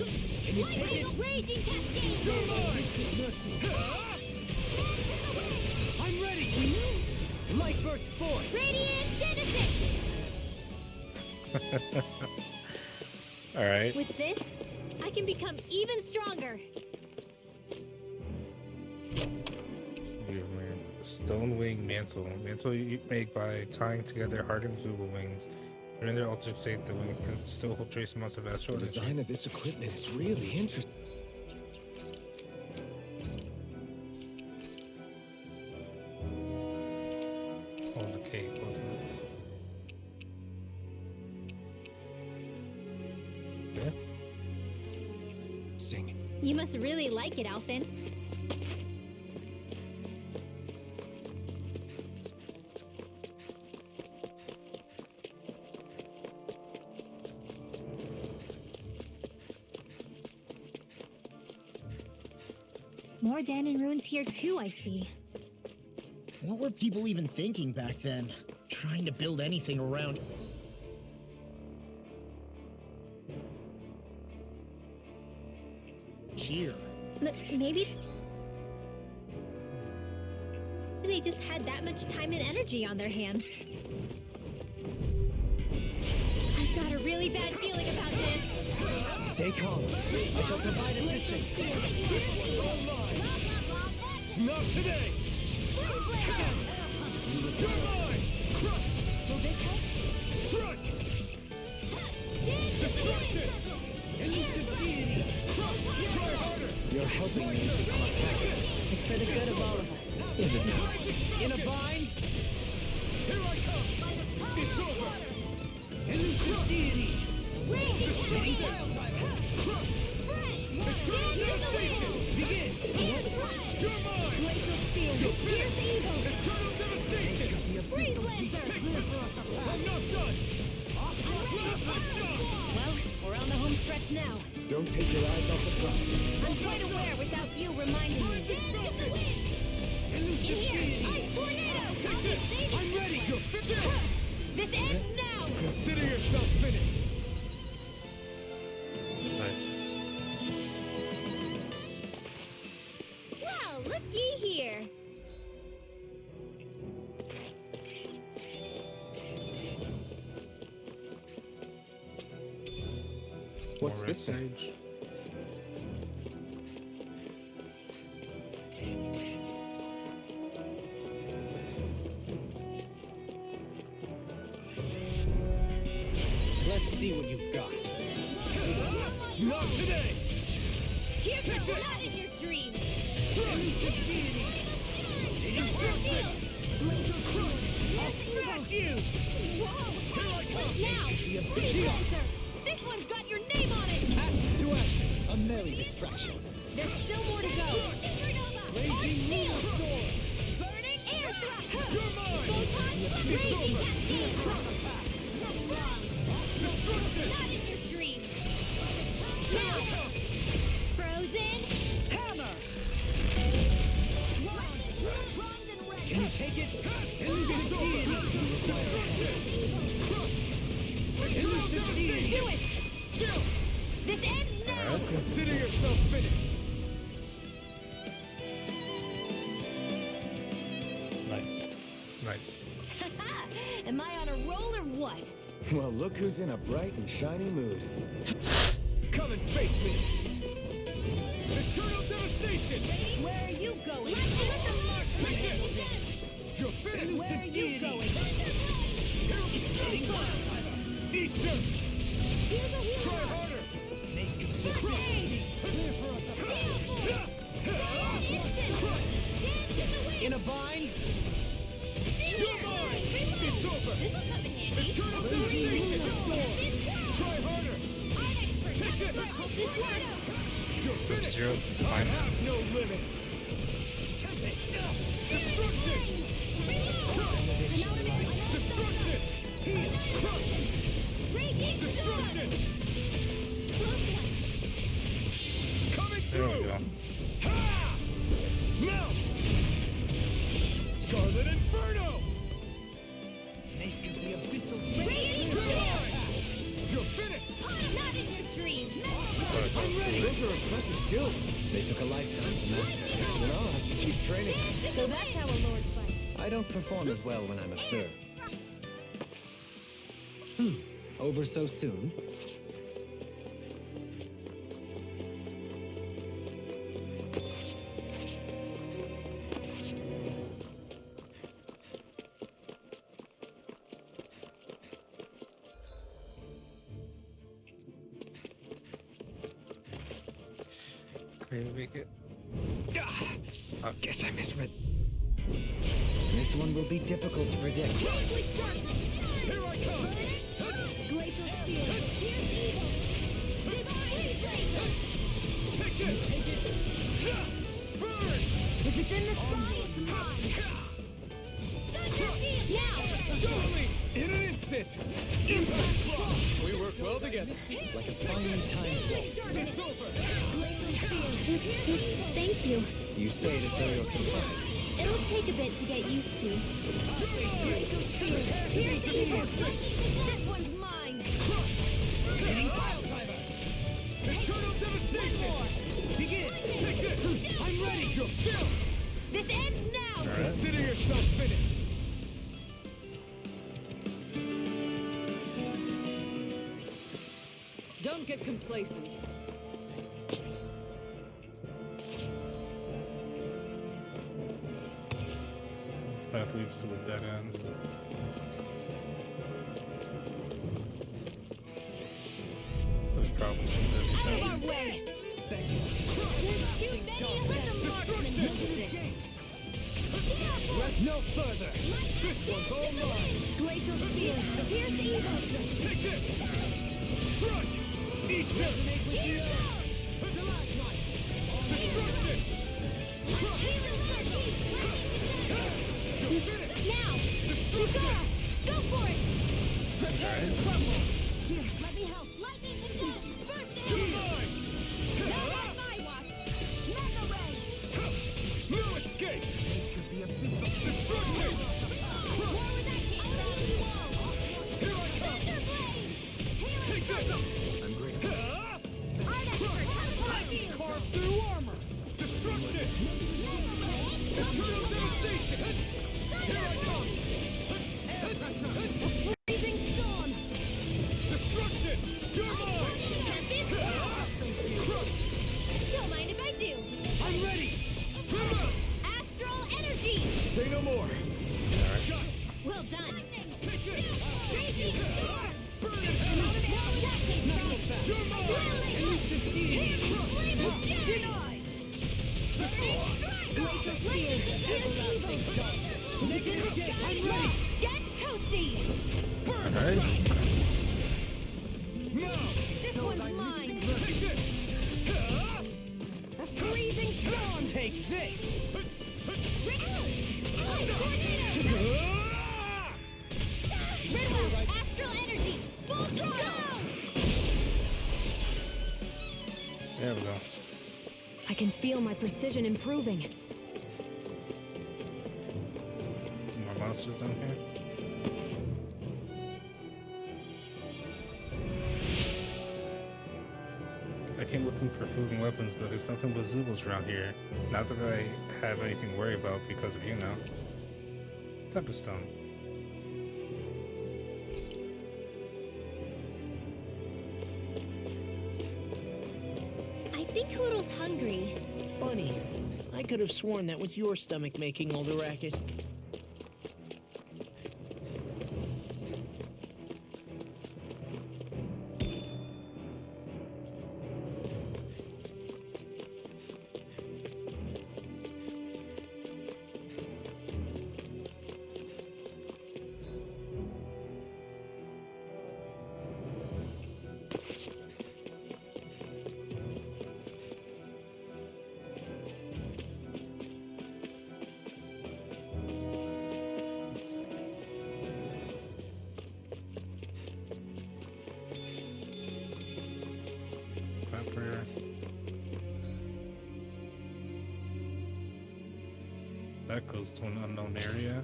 Can you take it? Raging cascade! You're mine! I'm ready! Light burst forth! Radiant genesis! Alright. With this, I can become even stronger. Stone wing mantle. Mantle you make by tying together hardened Zuba wings. During their altered state, the wing can still hold trace amounts of astral The energy. design of this equipment is really interesting. That was a cake, wasn't it? Yeah. Sting. You must really like it, Alphen. More Danon ruins here too, I see. What were people even thinking back then? Trying to build anything around... here. Maybe... they just had that much time and energy on their hands. I've got a really bad feeling about this. Stay calm. I shall provide assistance. Not today! You're mine! Crush! Strike! Destruction! Elusive deity! Try harder! You're helping me become a packet. It's for the good of all of us. Is it not? In a bind! Here I come! It's over! Elusive deity! Destruction! Crush! Eternal devastation! Begin! You're mine! Glacial steel, pierce evil! Eternal devastation! Freeze Lancer! I'm not done! Well, we're on the home stretch now. Don't take your eyes off the prize. I'm quite aware without you reminding me. Elusive deity! Ice tornado! Take this! I'm ready! You're finished! This ends now! Consider yourself finished! Nice. Well, looky here. What's More red this thing? sage. Let's see what you've got. Not today! Here's the blood in your dreams. Elusive deity! I'll smash you! Whoa! Here I come! Now! Freeze Lancer! This one's got your name on it! Ash to ash, a merry distraction. There's still more to go! Raging lunar storm! Burning air thrust! You're mine! Photon raging cascade! Destruction! Not in your dreams! Now! Frozen Hammer! Can you take it? Elusive deity! Elusive deity! Do it! Chill! This ends now! Alright. Consider yourself finished! Nice. Nice. Am I on a roll or what? Well, look who's in a bright and shiny mood. Come and face me! Eternal devastation! Where are you going? Take this! You're finished! Where are you going? Eat this! Try harder! In a bind? You're mine! It's over! Eternal devastation! Try harder! Take this! You're finished! Sub-Zero. I Fine. have no limit! Destruction! Destruction! Heal! Crush! Destruction! Coming There we through! go. Ha! Mount! Scarlet Inferno! impressive skills. They took a lifetime to master. And I'll have to keep training. So that's how a lord fights. I don't perform as well when I'm observed. Over so soon? Can you make it? Guess I misread. This one will be difficult to predict. Here I come! Glacial Spear. Take it! Burn! If it's in the sky, it's mine. Now! Totally! In an instant! Impact block! We work well together. Like a finely timed waltz. It's over! Glacial Spear. Thank you. You say it as though you're confined. It'll take a bit to get used to. Here's evil! This one's mine. Hitting pile driver! Eternal devastation! Begin! Take this! I'm ready! You're still! This ends now. Consider yourself finished! Don't get complacent. This path leads to a dead end. There's probably some Out of business. our way. Thank you. There's too many of Let the marksman lose it. Look no further! This one's all mine! Glacial Spear. Here's evil. Take this! Strike! Eat this! Destruction! Now! Sukara! Go for it! Prepare to crumble! Here, let me help. Lightning condensed! First You're aid! mine! Not on my watch! Mega Ray! No escape! Destruction! Where was that came from? Here I come! Thunder Blade! Take this! I'm grateful. Carve through armor! Destruction! Eternal devastation! Here I come! Freezing storm! Destruction! You're mine! Crush! Don't mind if I do. I'm ready! Come out! Astral energy! Say no more! Well done. Take this! Crazy storm! Burn it! You're mine! Flame of Denied! Glacial Spear! Here's evil! I'm ready! Get toasty! Burn! Alright. Now! This one's mine. Take this! A freezing storm. Take this! Red Astral energy! Full throttle! There we go. I can feel my precision improving. More monsters down here. I came looking for food and weapons, but there's nothing but Zubos around here. Not that I have anything to worry about because of you now. Tempest Stone. I think Hoodle's hungry. Funny. I could have sworn that was your stomach making all the racket. Let's see. Pepper. That goes to an unknown area.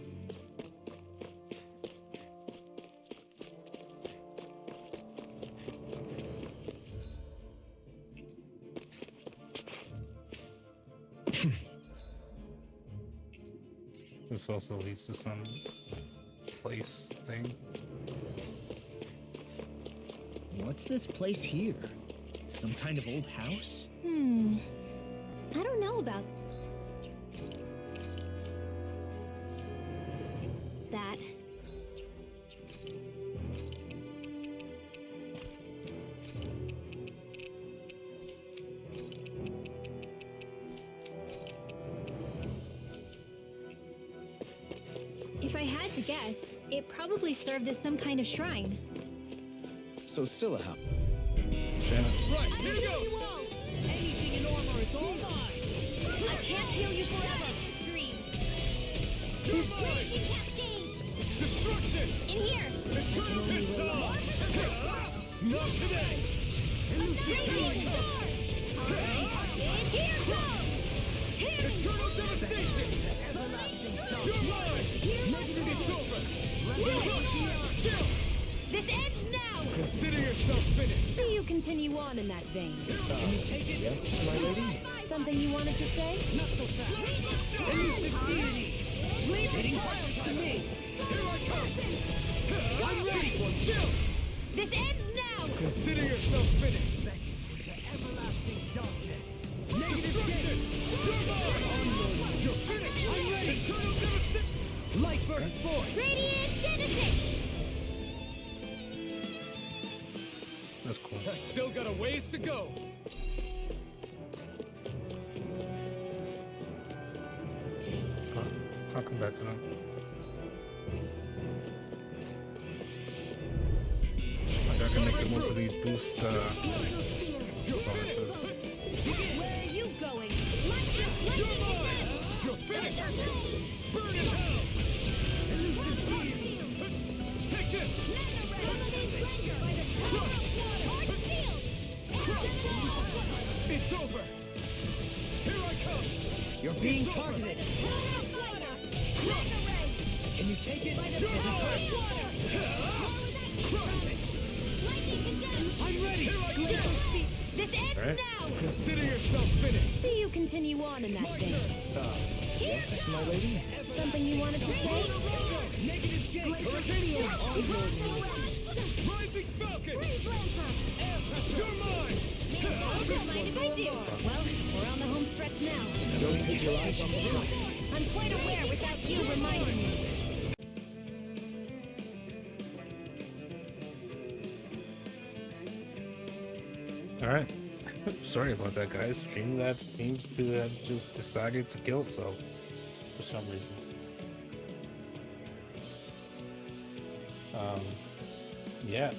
This also leads to some place thing. What's this place here? Some kind of old house? I don't know about that. If I had to guess, it probably served as some kind of shrine. So still a house. Right, here goes! Anything in armor is all mine! I can't heal you forever! You're mine! Destruction! In here! Eternal pistol! Not today! Eternal devastation! You're mine! Negative is over! Chill! This ends now! Consider yourself finished! See you continue on in that vein. Yes, my lady? Something you wanted to say? Not so fast! Elusive deity! Getting violence to me! Here I come! I'm ready for Chill! This ends now! Consider yourself finished! everlasting darkness! Negative destruction! You're mine! You're finished! I'm ready! Eternal devastation! Light burst forth! Radiant Genesis! That's cool. I've still got a ways to go! I'll come back to them. Like I can make the most of these boost bonuses. Where are you going? You're mine! You're finished! Burn in hell! Take this! It's over! Here I come! You're being targeted! Can you take it? You're mine! I'm ready! Here I come! This ends Alright. now! Consider yourself finished! See you continue on in that vein. Yes, my lady? Something you wanted to say? Negative gate! Hurricane! Rising Falcon! You're mine! Don't mind if I do. Well, we're on the home stretch now. Don't take your eyes off the prize. I'm quite aware without you reminding me. Alright. Sorry about that, guys. Streamlabs seems to have just decided to kill itself for some reason. Yeah.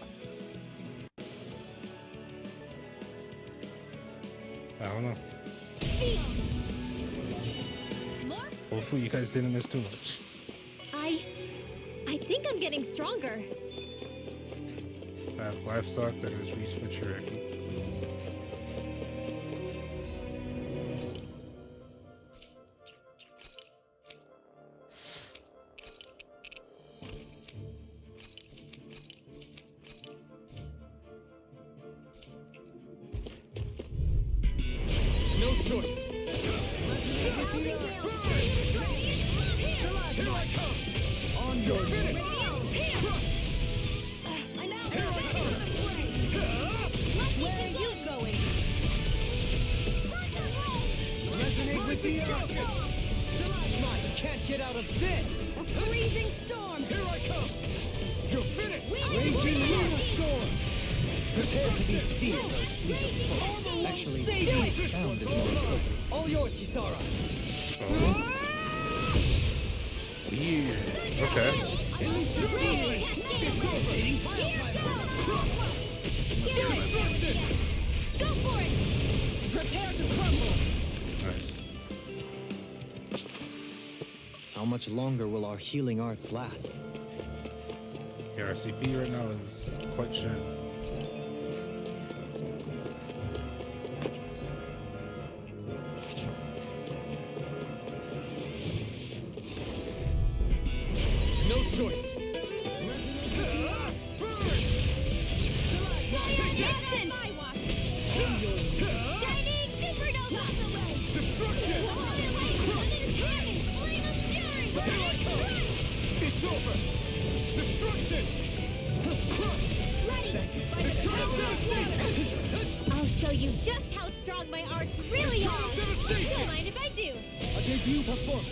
I don't know. Hopefully you guys didn't miss too much. I think I'm getting stronger. I have livestock that has reached maturity. No choice! Here I come! On your Finish! I'm out. Here I come! Where are you going? Resonate with the earth! You can't get out of this! A freezing storm! Here I come! You're finished! Raging lunar storm! Prepare to be sealed. Actually, sound is more appropriate. All yours, Kisara. Weird. Okay. Go for it! Prepare to crumble! Nice. How much longer will our healing arts last? Yeah, our CP right now is quite shit. No choice! Destruction! I'll show you just how strong my arts really are. Don't mind if I do. A debut performance.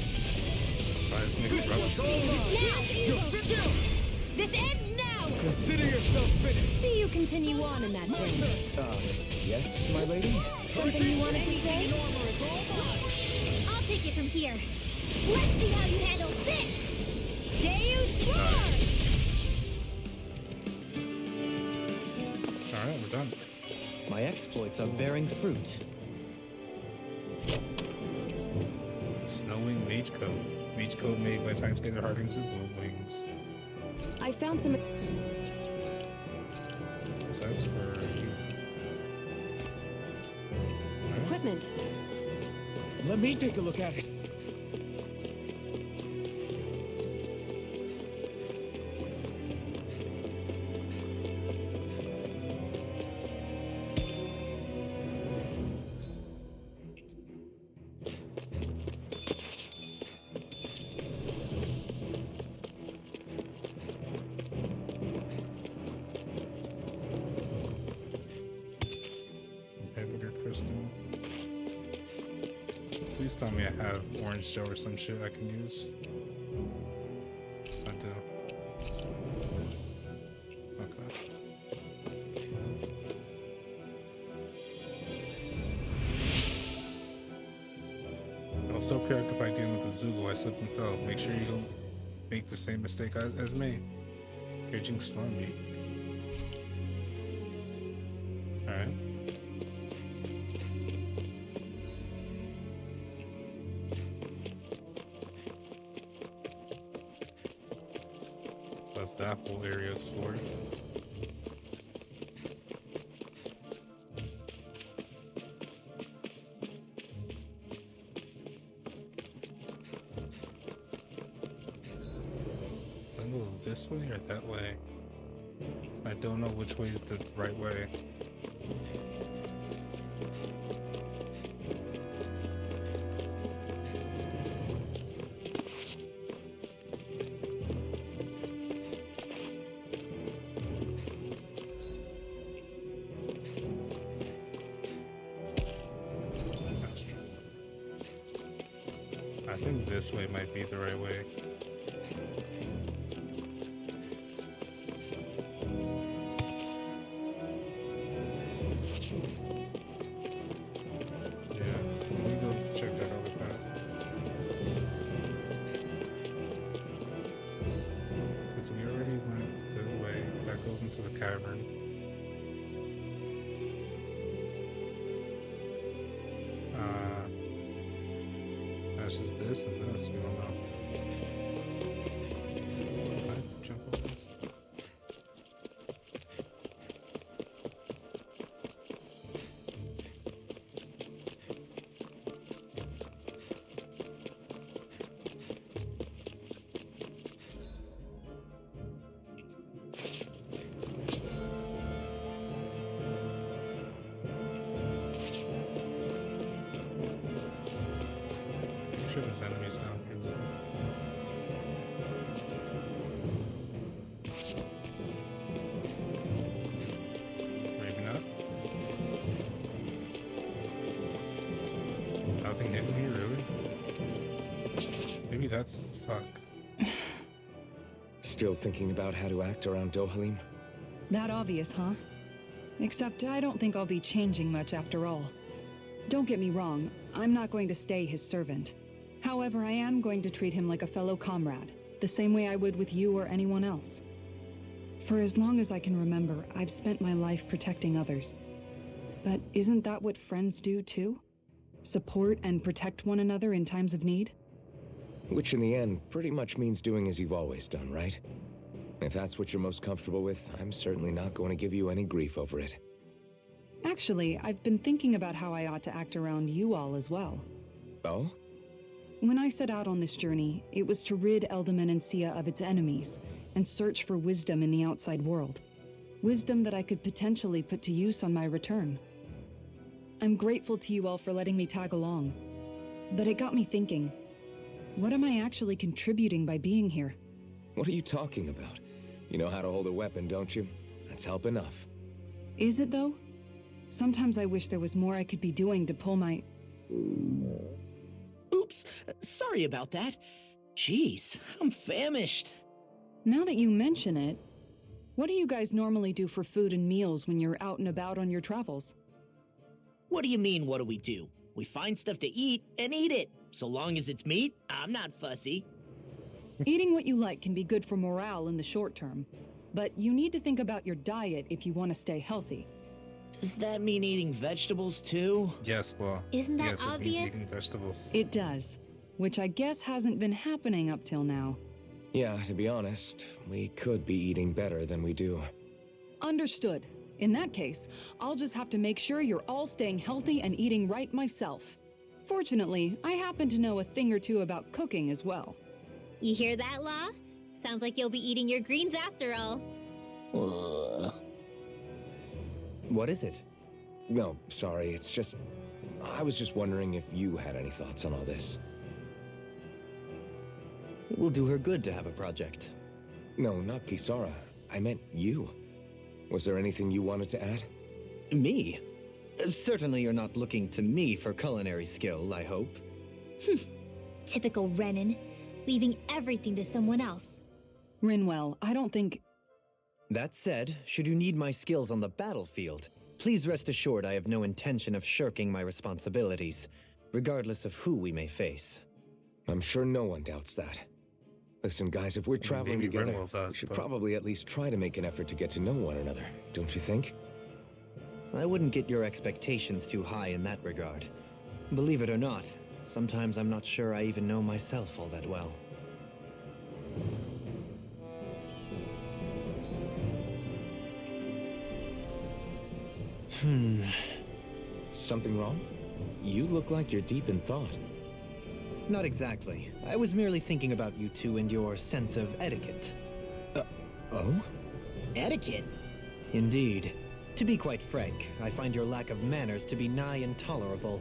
Seismic What's eruption. all mine. Now. You're finished. This ends now. Consider yourself finished. See you continue on in that journey. Yes, my lady? Something you wanted to say? I'll take it from here. Let's see how you handle this. Deus Roar! Alright, we're done. My exploits are bearing fruit. Snowwing Mage Coat. Mage Coat made by Titan Skater Hardened Super Wings. I found some. That's for you. Equipment. Let me take a look at it. Vinegar crystal. Please tell me I have orange gel or some shit I can use. I do. Okay. I was so preoccupied dealing with the Zoogle, I slipped and fell. Make sure you don't make the same mistake as me. Raging Stormbeak. Alright. So that's that whole area explored. Do I go this way or that way? I don't know which way is the right way. I think this way might be the right way. Yeah, let me go check that other path. Because we already went the way that goes into the cavern. That's just this and this, we don't know. Can I jump up this? I'm sure there's enemies down here too. Maybe not. Nothing hidden here, really? Maybe that's... fuck. Still thinking about how to act around Dohalim? That obvious, huh? Except I don't think I'll be changing much after all. Don't get me wrong, I'm not going to stay his servant. However, I am going to treat him like a fellow comrade, the same way I would with you or anyone else. For as long as I can remember, I've spent my life protecting others. But isn't that what friends do too? Support and protect one another in times of need? Which in the end pretty much means doing as you've always done, right? If that's what you're most comfortable with, I'm certainly not going to give you any grief over it. Actually, I've been thinking about how I ought to act around you all as well. Oh? When I set out on this journey, it was to rid Eldaman and Sia of its enemies, and search for wisdom in the outside world. Wisdom that I could potentially put to use on my return. I'm grateful to you all for letting me tag along. But it got me thinking, what am I actually contributing by being here? What are you talking about? You know how to hold a weapon, don't you? That's help enough. Is it, though? Sometimes I wish there was more I could be doing to pull my... Oops, sorry about that. Jeez, I'm famished. Now that you mention it, what do you guys normally do for food and meals when you're out and about on your travels? What do you mean, what do we do? We find stuff to eat and eat it. So long as it's meat, I'm not fussy. Eating what you like can be good for morale in the short term, but you need to think about your diet if you want to stay healthy. Does that mean eating vegetables too? Yes, Law. Isn't that yes, obvious? It means eating vegetables. It does, which I guess hasn't been happening up till now. Yeah, to be honest, we could be eating better than we do. Understood. In that case, I'll just have to make sure you're all staying healthy and eating right myself. Fortunately, I happen to know a thing or two about cooking as well. You hear that, Law? Sounds like you'll be eating your greens after all. What is it? No, sorry, it's just... I was just wondering if you had any thoughts on all this. It will do her good to have a project. No, not Kisara. I meant you. Was there anything you wanted to add? Me? Certainly you're not looking to me for culinary skill, I hope. Typical Renan, leaving everything to someone else. Rinwell, I don't think... That said, should you need my skills on the battlefield, please rest assured I have no intention of shirking my responsibilities, regardless of who we may face. I'm sure no one doubts that. Listen, guys, if we're traveling maybe together, Rinwell does, we should but- probably at least try to make an effort to get to know one another, don't you think? I wouldn't get your expectations too high in that regard. Believe it or not, sometimes I'm not sure I even know myself all that well. Something wrong? You look like you're deep in thought. Not exactly. I was merely thinking about you two and your sense of etiquette. Oh? Etiquette? Indeed. To be quite frank, I find your lack of manners to be nigh intolerable.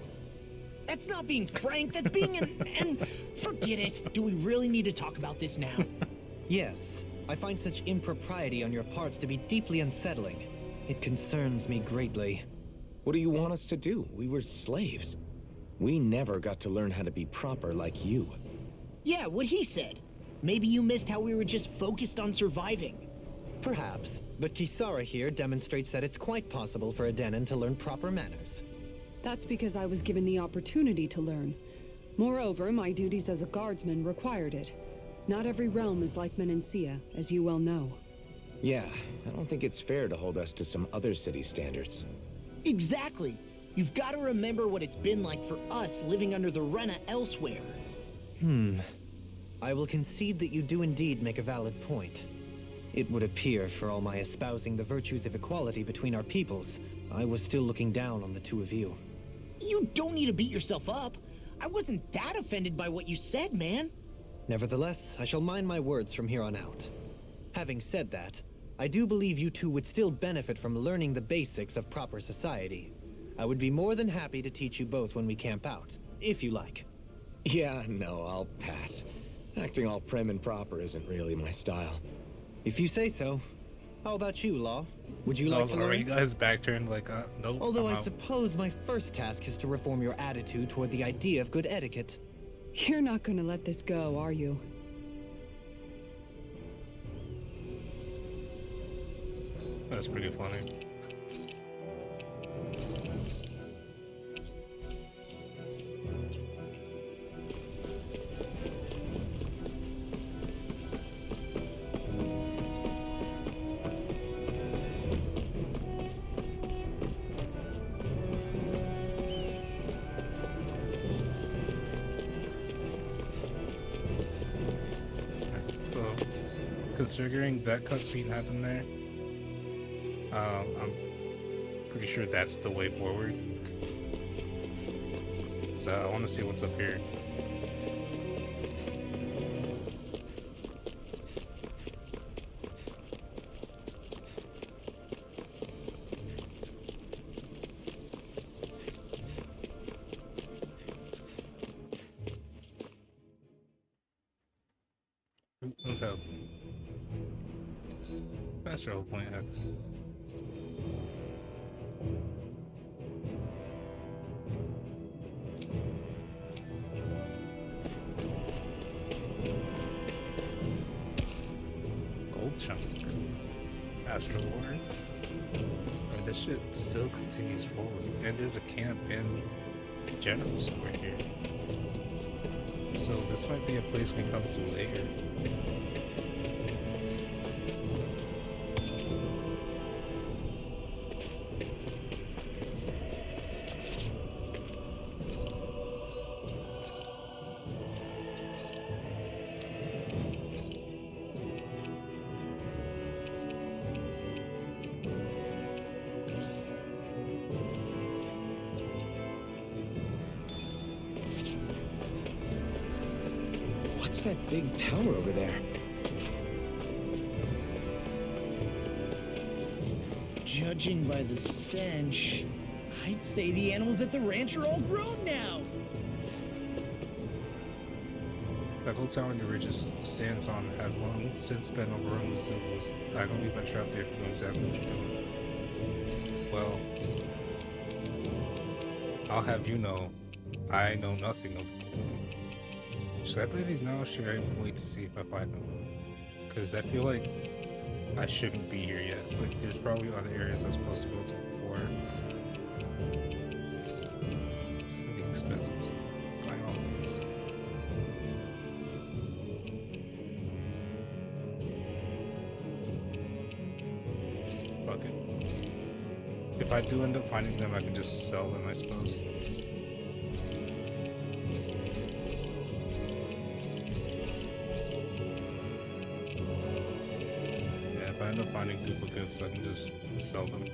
That's not being frank, that's being and forget it. Do we really need to talk about this now? Yes, I find such impropriety on your parts to be deeply unsettling. It concerns me greatly. What do you want us to do? We were slaves. We never got to learn how to be proper like you. Yeah, what he said. Maybe you missed how we were just focused on surviving. Perhaps, but Kisara here demonstrates that it's quite possible for a Denon to learn proper manners. That's because I was given the opportunity to learn. Moreover, my duties as a guardsman required it. Not every realm is like Menancia, as you well know. Yeah, I don't think it's fair to hold us to some other city standards. Exactly. You've got to remember what it's been like for us living under the Rena elsewhere. I will concede that you do indeed make a valid point. It would appear, for all my espousing the virtues of equality between our peoples, I was still looking down on the two of you. You don't need to beat yourself up. I wasn't that offended by what you said, man. Nevertheless, I shall mind my words from here on out. Having said that, I do believe you two would still benefit from learning the basics of proper society. I would be more than happy to teach you both when we camp out, if you like. Yeah, no, I'll pass. Acting all prim and proper isn't really my style. If you say so. How about you, Law? Would you like to Are you learn? guys back-turned like, nope, Although I'm I out. suppose my first task is to reform your attitude toward the idea of good etiquette. You're not gonna let this go, are you? That's pretty funny. So, considering that cutscene happened there, I'm pretty sure that's the way forward. So I want to see what's up here. Okay. Astral point F. Gold chunk. Astral water. I mean, this shit still continues forward. And there's a camp in general store here. So this might be a place we come to later. What's that big tower over there? Judging by the stench, I'd say the animals at the ranch are all grown now. That old tower in the ridges stands on had long since been overrun with zoos. I can only venture out there to know exactly what you're doing. Well, I'll have you know, I know nothing of what you're doing. Should I play these now, or should I wait to see if I find them? Because I feel like I shouldn't be here yet. Like, there's probably other areas I'm supposed to go to before. It's gonna be expensive to find all these. Fuck it. If I do end up finding them, I can just sell them, I suppose. If I end up finding duplicates, I can just sell them.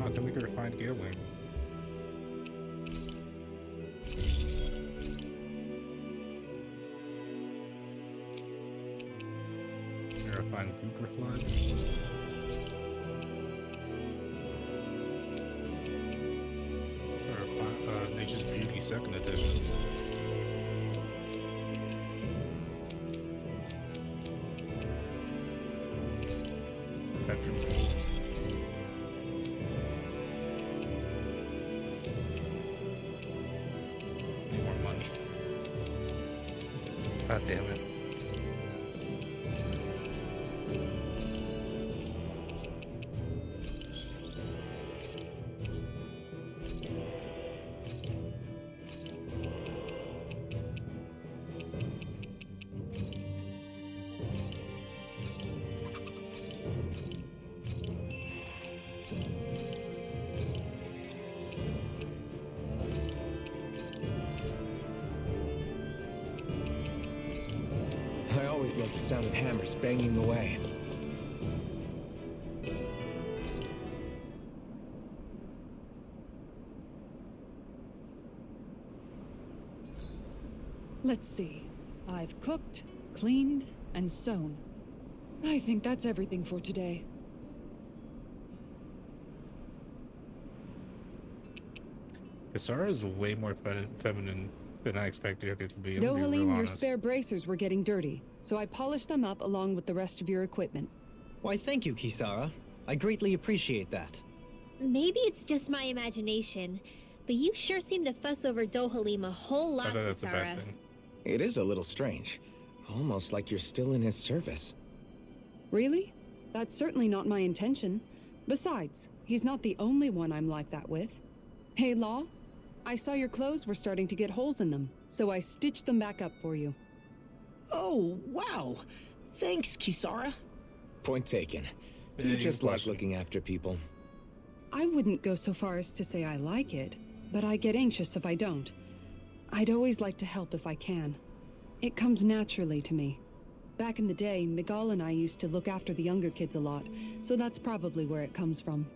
Oh, I can make a refined gear wing. A refined grouper flood. Nature's Beauty Second Edition. Petrol. Need more money. God damn it. I always love the sound of hammers banging away. Let's see. I've cooked, cleaned, and sewn. I think that's everything for today. Kisara is way more feminine than I expected her to be. I'm gonna be real Dohalim, your honest. spare bracers were getting dirty, so I polished them up along with the rest of your equipment. Why, thank you, Kisara. I greatly appreciate that. Maybe it's just my imagination, but you sure seem to fuss over Dohalim a whole I lot, thought that's a bad Kisara. thing. It is a little strange. Almost like you're still in his service. Really? That's certainly not my intention. Besides, he's not the only one I'm like that with. Hey, Law, I saw your clothes were starting to get holes in them, so I stitched them back up for you. Oh, wow. Thanks, Kisara. Point taken. Yeah, You he's just like blushing. looking after people. I wouldn't go so far as to say I like it, but I get anxious if I don't. I'd always like to help if I can. It comes naturally to me. Back in the day, Miguel and I used to look after the younger kids a lot, so that's probably where it comes from.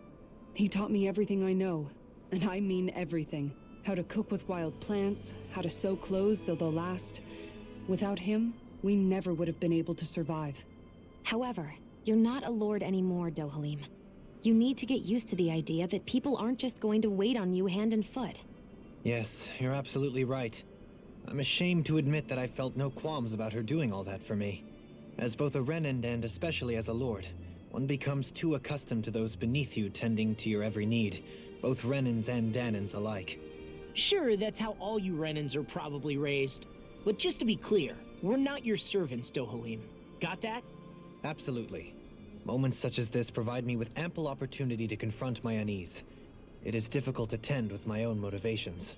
He taught me everything I know, and I mean everything. How to cook with wild plants, how to sew clothes so they'll last. Without him, we never would have been able to survive. However, you're not a lord anymore, Dohalim. You need to get used to the idea that people aren't just going to wait on you hand and foot. Yes, you're absolutely right. I'm ashamed to admit that I felt no qualms about her doing all that for me. As both a Renan and especially as a lord, one becomes too accustomed to those beneath you tending to your every need, both Renans and Danans alike. Sure, that's how all you Renans are probably raised. But just to be clear, we're not your servants, Dohalim. Got that? Absolutely. Moments such as this provide me with ample opportunity to confront my unease. It is difficult to tend with my own motivations.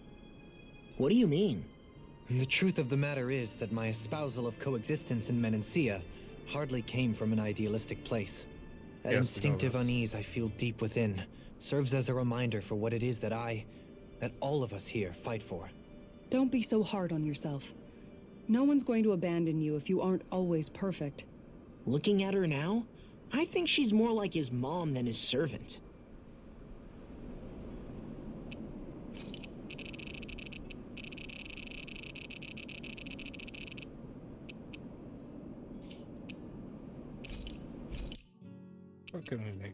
What do you mean? The truth of the matter is that my espousal of coexistence in Menancia hardly came from an idealistic place. That Yes, instinctive Dolores. unease I feel deep within serves as a reminder for what it is that all of us here fight for. Don't be so hard on yourself. No one's going to abandon you if you aren't always perfect. Looking at her now, I think she's more like his mom than his servant. What can we make?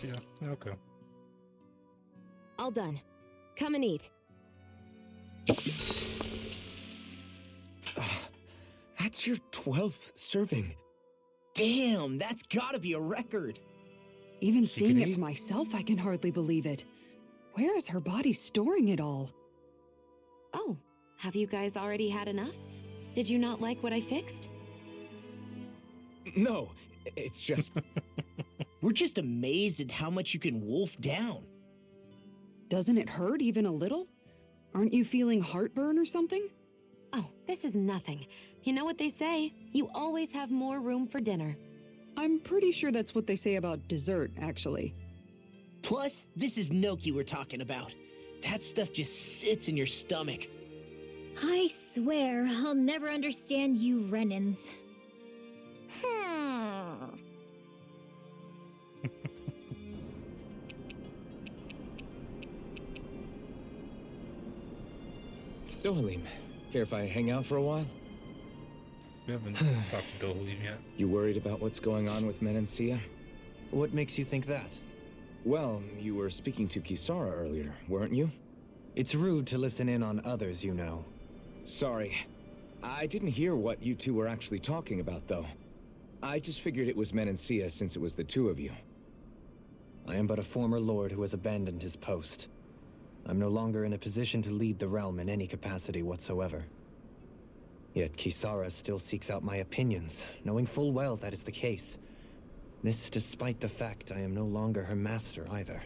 Yeah, okay. All done. Come and eat. That's your 12th serving. Damn, that's gotta be a record. Even She seeing can it eat? for myself, I can hardly believe it. Where is her body storing it all? Oh, have you guys already had enough? Did you not like what I fixed? No, it's just... We're just amazed at how much you can wolf down. Doesn't it hurt even a little? Aren't you feeling heartburn or something? Oh, this is nothing. You know what they say? You always have more room for dinner. I'm pretty sure that's what they say about dessert, actually. Plus, this is Noki we're talking about. That stuff just sits in your stomach. I swear I'll never understand you Renans. Dohalim, care if I hang out for a while? We haven't talked to Dohalim yet. You worried about what's going on with Menancia? What makes you think that? Well, you were speaking to Kisara earlier, weren't you? It's rude to listen in on others, you know. Sorry. I didn't hear what you two were actually talking about, though. I just figured it was Menancia since it was the two of you. I am but a former lord who has abandoned his post. I'm no longer in a position to lead the realm in any capacity whatsoever. Yet Kisara still seeks out my opinions, knowing full well that is the case. This despite the fact I am no longer her master either.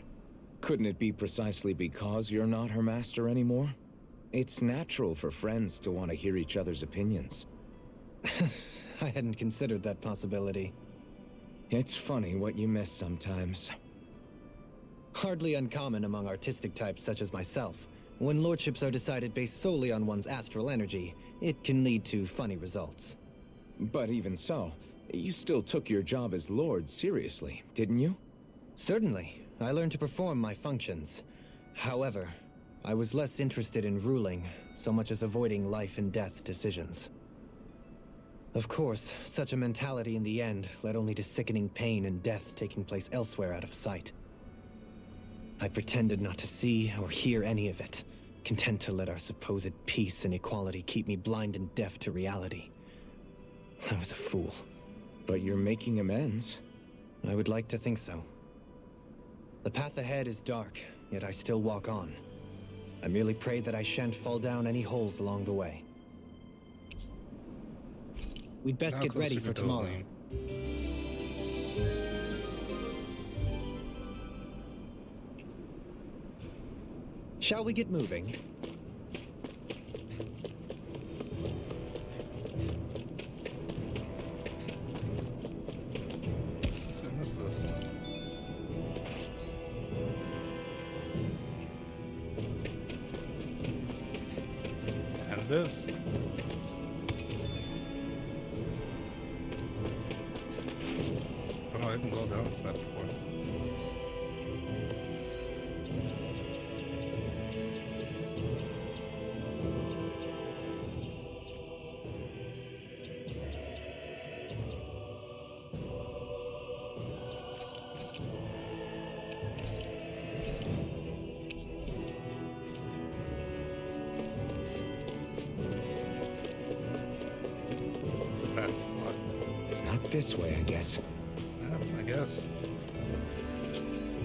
Couldn't it be precisely because you're not her master anymore? It's natural for friends to want to hear each other's opinions. I hadn't considered that possibility. It's funny what you miss sometimes. Hardly uncommon among artistic types such as myself. When lordships are decided based solely on one's astral energy, it can lead to funny results. But even so, you still took your job as lord seriously, didn't you? Certainly. I learned to perform my functions. However, I was less interested in ruling, so much as avoiding life and death decisions. Of course, such a mentality in the end led only to sickening pain and death taking place elsewhere out of sight. I pretended not to see or hear any of it, content to let our supposed peace and equality keep me blind and deaf to reality. I was a fool. But you're making amends. I would like to think so. The path ahead is dark, yet I still walk on. I merely pray that I shan't fall down any holes along the way. We'd best Now get ready closer for to tomorrow. Dohalim. Shall we get moving? I missed this. And this. Oh no, I didn't go down this map before. That's blocked. Not this way, I guess. I guess.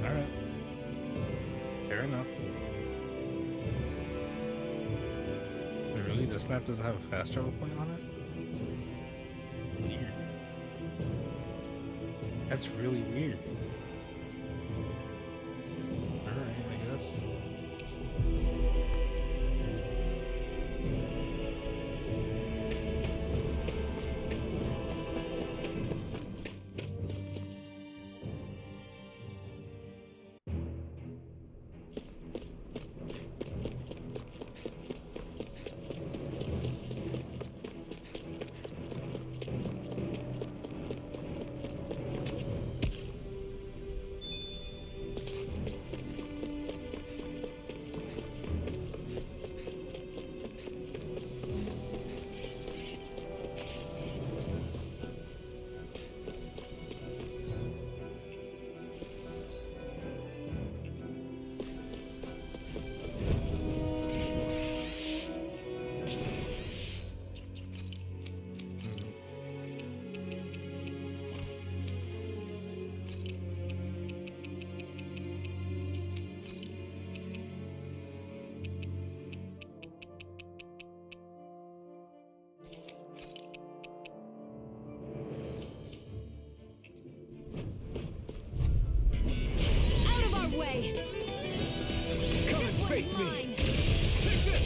Alright. Fair enough. But really, this map doesn't have a fast travel point on it? Weird. That's really weird. Alright, I guess. Out of our way! Come and face me! Take this!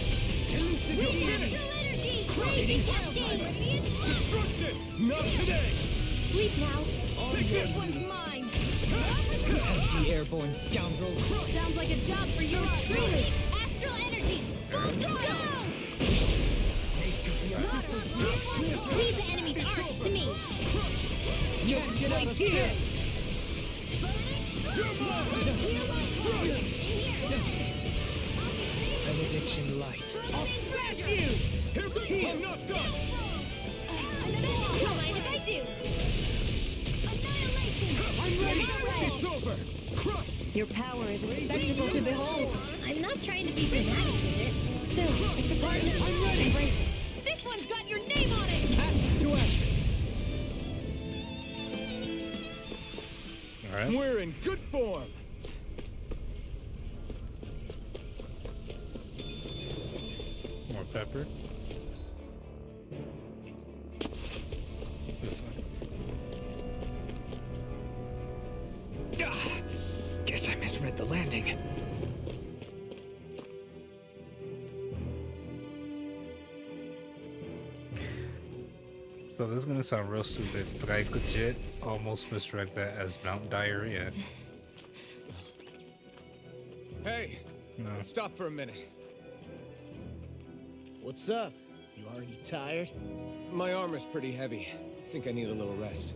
Elusive your enemy! Crazy cascade! Destruction! Not today! Sleep now! Take This this! one's mine! Pesky airborne scoundrel. Sounds like a job for your training! Astral energy! Full throttle! Leave the enemy's arcs to me! Can't get out of here! Benediction light. I'll smash you! Here we go! I'm not done! Don't mind if I do! I'm ready! It's over! Crush! Your power is a spectacle to behold! I'm not trying to be dramatic with it. Still, it's a part of it. I'm ready! Embrace it. This one's got your name on it! Action to action! Alright. We're in good form! More pepper. This one. Guess I misread the landing. So this is gonna sound real stupid, but I legit almost misread that as Mount Diarrhea. Hey! No. Stop for a minute. What's up? You already tired? My armor's pretty heavy. I think I need a little rest.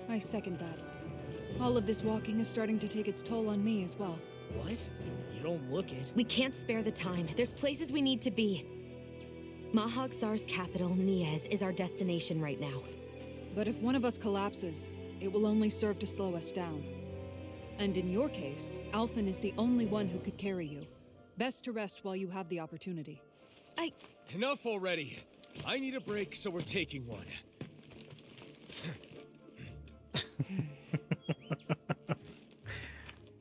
I second that. All of this walking is starting to take its toll on me as well. What? You don't look it. We can't spare the time. There's places we need to be. Mahag Sar's capital, Niez, is our destination right now. But if one of us collapses, it will only serve to slow us down. And in your case, Alphen is the only one who could carry you. Best to rest while you have the opportunity. Enough already! I need a break, so we're taking one.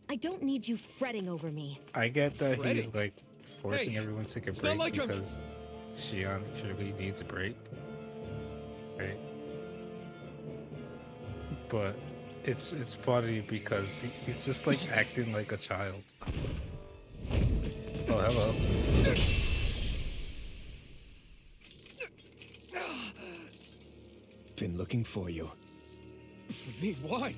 I don't need you fretting over me. I get that he's Freddy. like forcing Hey, everyone to take a it's not break like I'm- because Xion clearly needs a break. Right? But it's funny because he's just like acting like a child. Oh, hello. been looking for you. For me? Why?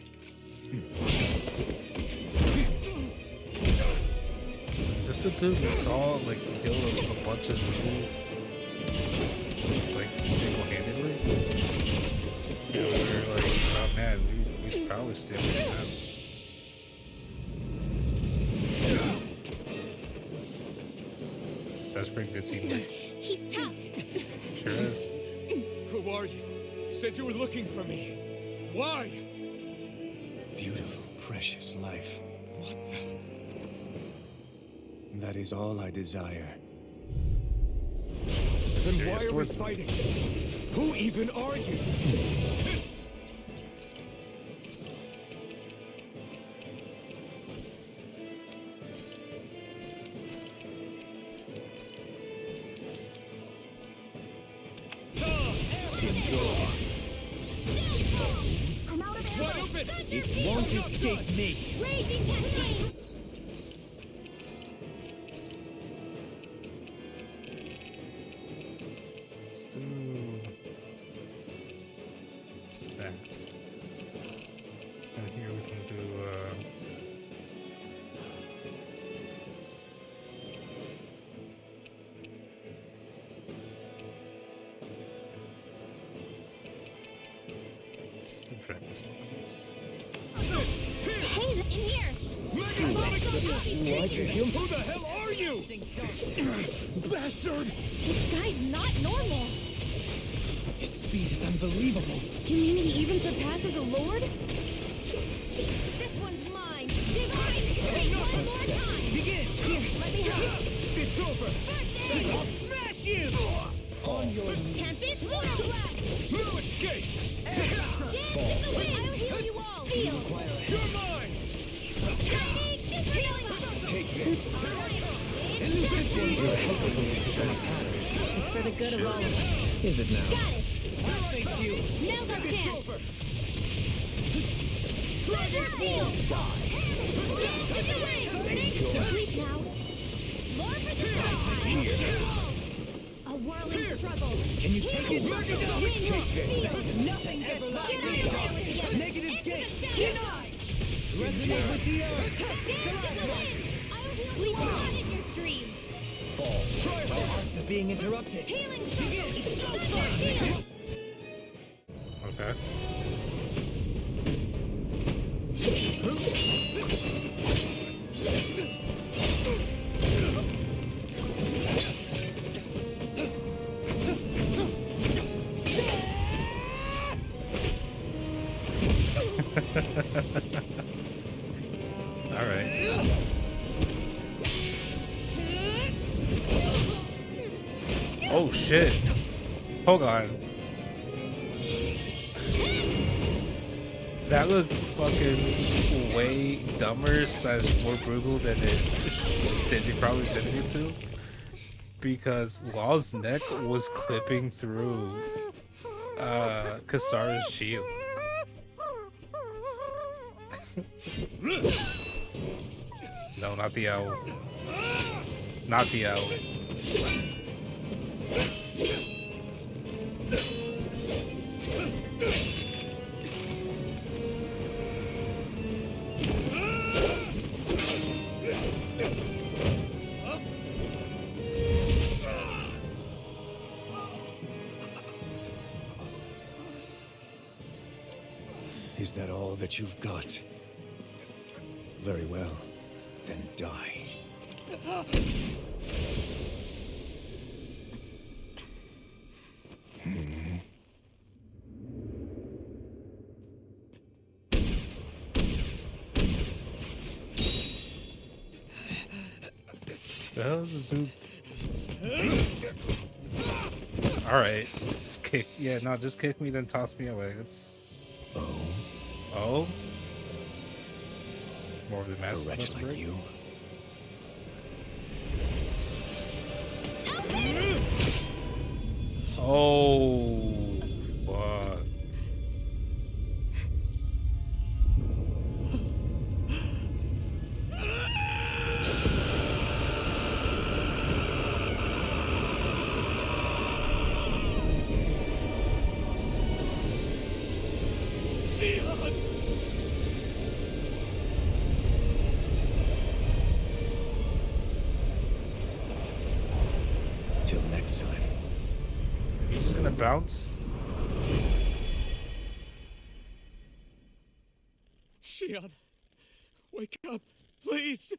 Is this the dude we saw like kill a bunch of Zulus? Like single-handedly? And we were like, oh man, we should probably stay away from that. That's pretty good teamwork. He's tough. Sure is. Who are you? Said you were looking for me. Why? Beautiful, precious life. What the? That is all I desire. Serious Then why are we swordsman. fighting? Who even are you? I'm out of Wide ammo. open! It won't escape me. Raging cascade. Let's do that. And here we can do try this one. Hey, in here. What? Who the hell are you? Bastard! This guy's not normal. His speed is unbelievable. You mean he even surpasses a lord? This one's mine. Divine strength one more time. Begin! Here, let me help. It's over! First aid. I'll smash you! On your Tempest Aura Blast. No escape! Dance in the wind. I'll heal you all. Heal. You're mine! Shining Supernova. Take this! For the good of all of us. Is it now? Got it. Thank you. Now's our It's chance. over! Treasure field. Dance in the wind. Sleep now. More for the sky. A whirling struggle. Can you take it? Field. Nothing gets by Get out me. of there with you. Negative Into the gate. shadows. Resonate with the earth. Dance in the wind. I'll heal you all in your dreams. Our hearts are being interrupted. Healing circle. Thunder shield. Okay. All right. Oh shit. Hold on. That looked fucking way dumber / more brutal than it probably did it to. Because Law's neck was clipping through Kasara's shield. No, not the owl. Not the owl. Is that all that you've got? Very well. Then die. The hell is this dude's? Alright. Just kick. Yeah, no, just kick me, then toss me away. It's. Oh? More of the A massive wretch like break? you. Oh, fuck. next time. You're just gonna bounce? Shion, wake up, please!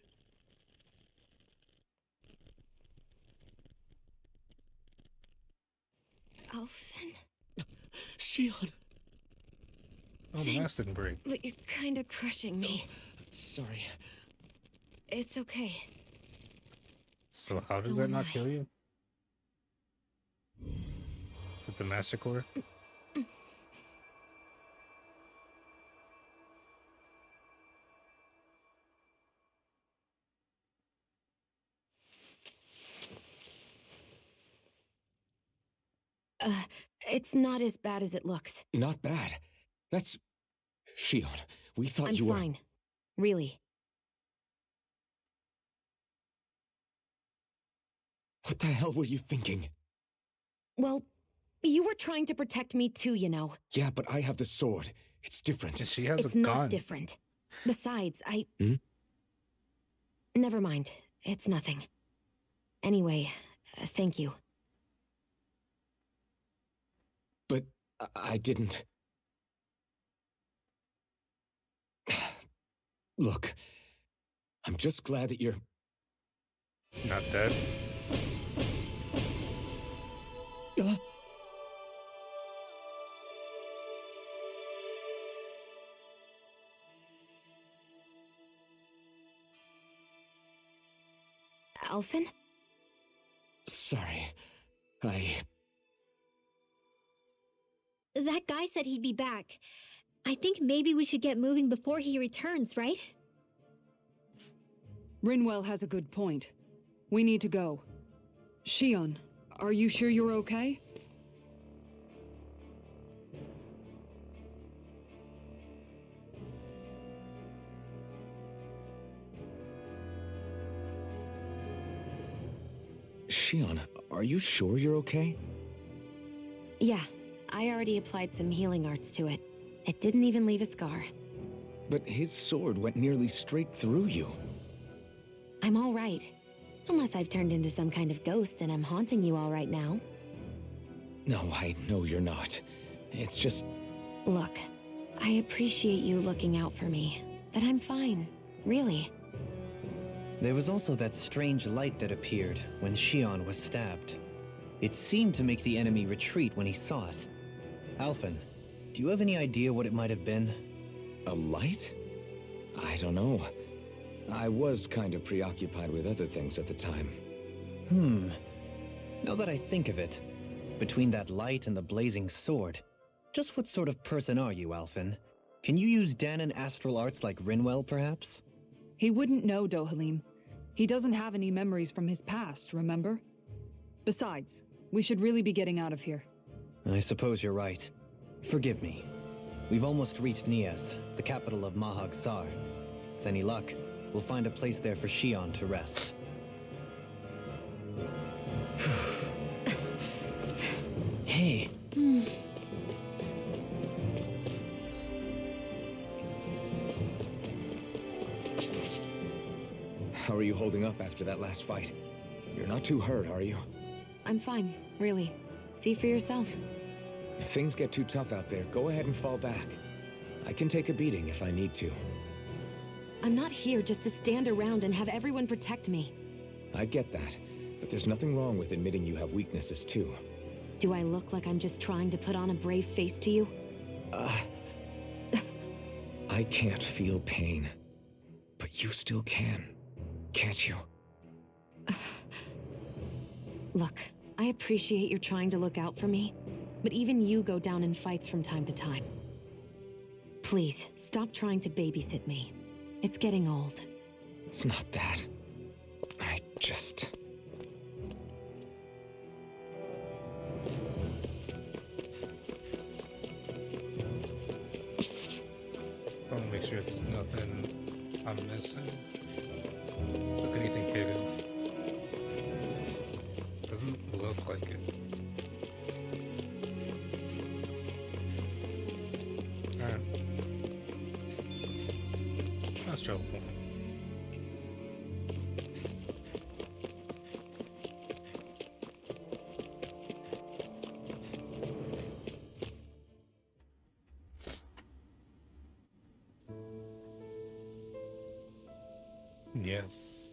Alphen? Shion! Oh, the mask didn't break. But you're kind of crushing me. Sorry. It's okay. So how did So that am not I. kill you? Is it the Master Core? It's not as bad as it looks. Not bad. That's... Shion, we thought I'm you were... fine. Really. What the hell were you thinking? Well, you were trying to protect me too, you know. Yeah, but I have the sword. It's different. She has It's a not gun. different. Besides, Hmm? Never mind. It's nothing. Anyway, thank you. But I didn't... Look, I'm just glad that you're... Not dead. Alphen? Sorry. That guy said he'd be back. I think maybe we should get moving before he returns, right? Rinwell has a good point. We need to go. Shion, are you sure you're okay? Shion, are you sure you're okay? Yeah, I already applied some healing arts to it. It didn't even leave a scar. But his sword went nearly straight through you. I'm all right. Unless I've turned into some kind of ghost and I'm haunting you all right now. No, I know you're not. It's just... Look, I appreciate you looking out for me, but I'm fine. Really. There was also that strange light that appeared when Shion was stabbed. It seemed to make the enemy retreat when he saw it. Alphen, do you have any idea what it might have been? A light? I don't know. I was kind of preoccupied with other things at the time. Now that I think of it, between that light and the blazing sword, just what sort of person are you, Alphen? Can you use Danon astral arts like Rinwell, perhaps? He wouldn't know, Dohalim. He doesn't have any memories from his past, remember? Besides, we should really be getting out of here. I suppose you're right. Forgive me. We've almost reached Nias, the capital of Mahag Sar. With any luck, we'll find a place there for Shion to rest. Hey. How are you holding up after that last fight? You're not too hurt, are you? I'm fine, really. See for yourself. If things get too tough out there, go ahead and fall back. I can take a beating if I need to. I'm not here just to stand around and have everyone protect me. I get that, but there's nothing wrong with admitting you have weaknesses too. Do I look like I'm just trying to put on a brave face to you? I can't feel pain. But you still can, can't you? Look, I appreciate you're trying to look out for me, but even you go down in fights from time to time. Please, stop trying to babysit me. It's getting old. It's not that. I just... I want to make sure there's nothing I'm missing. Look, anything hidden. Doesn't look like it. Alright. That's trouble. Yes.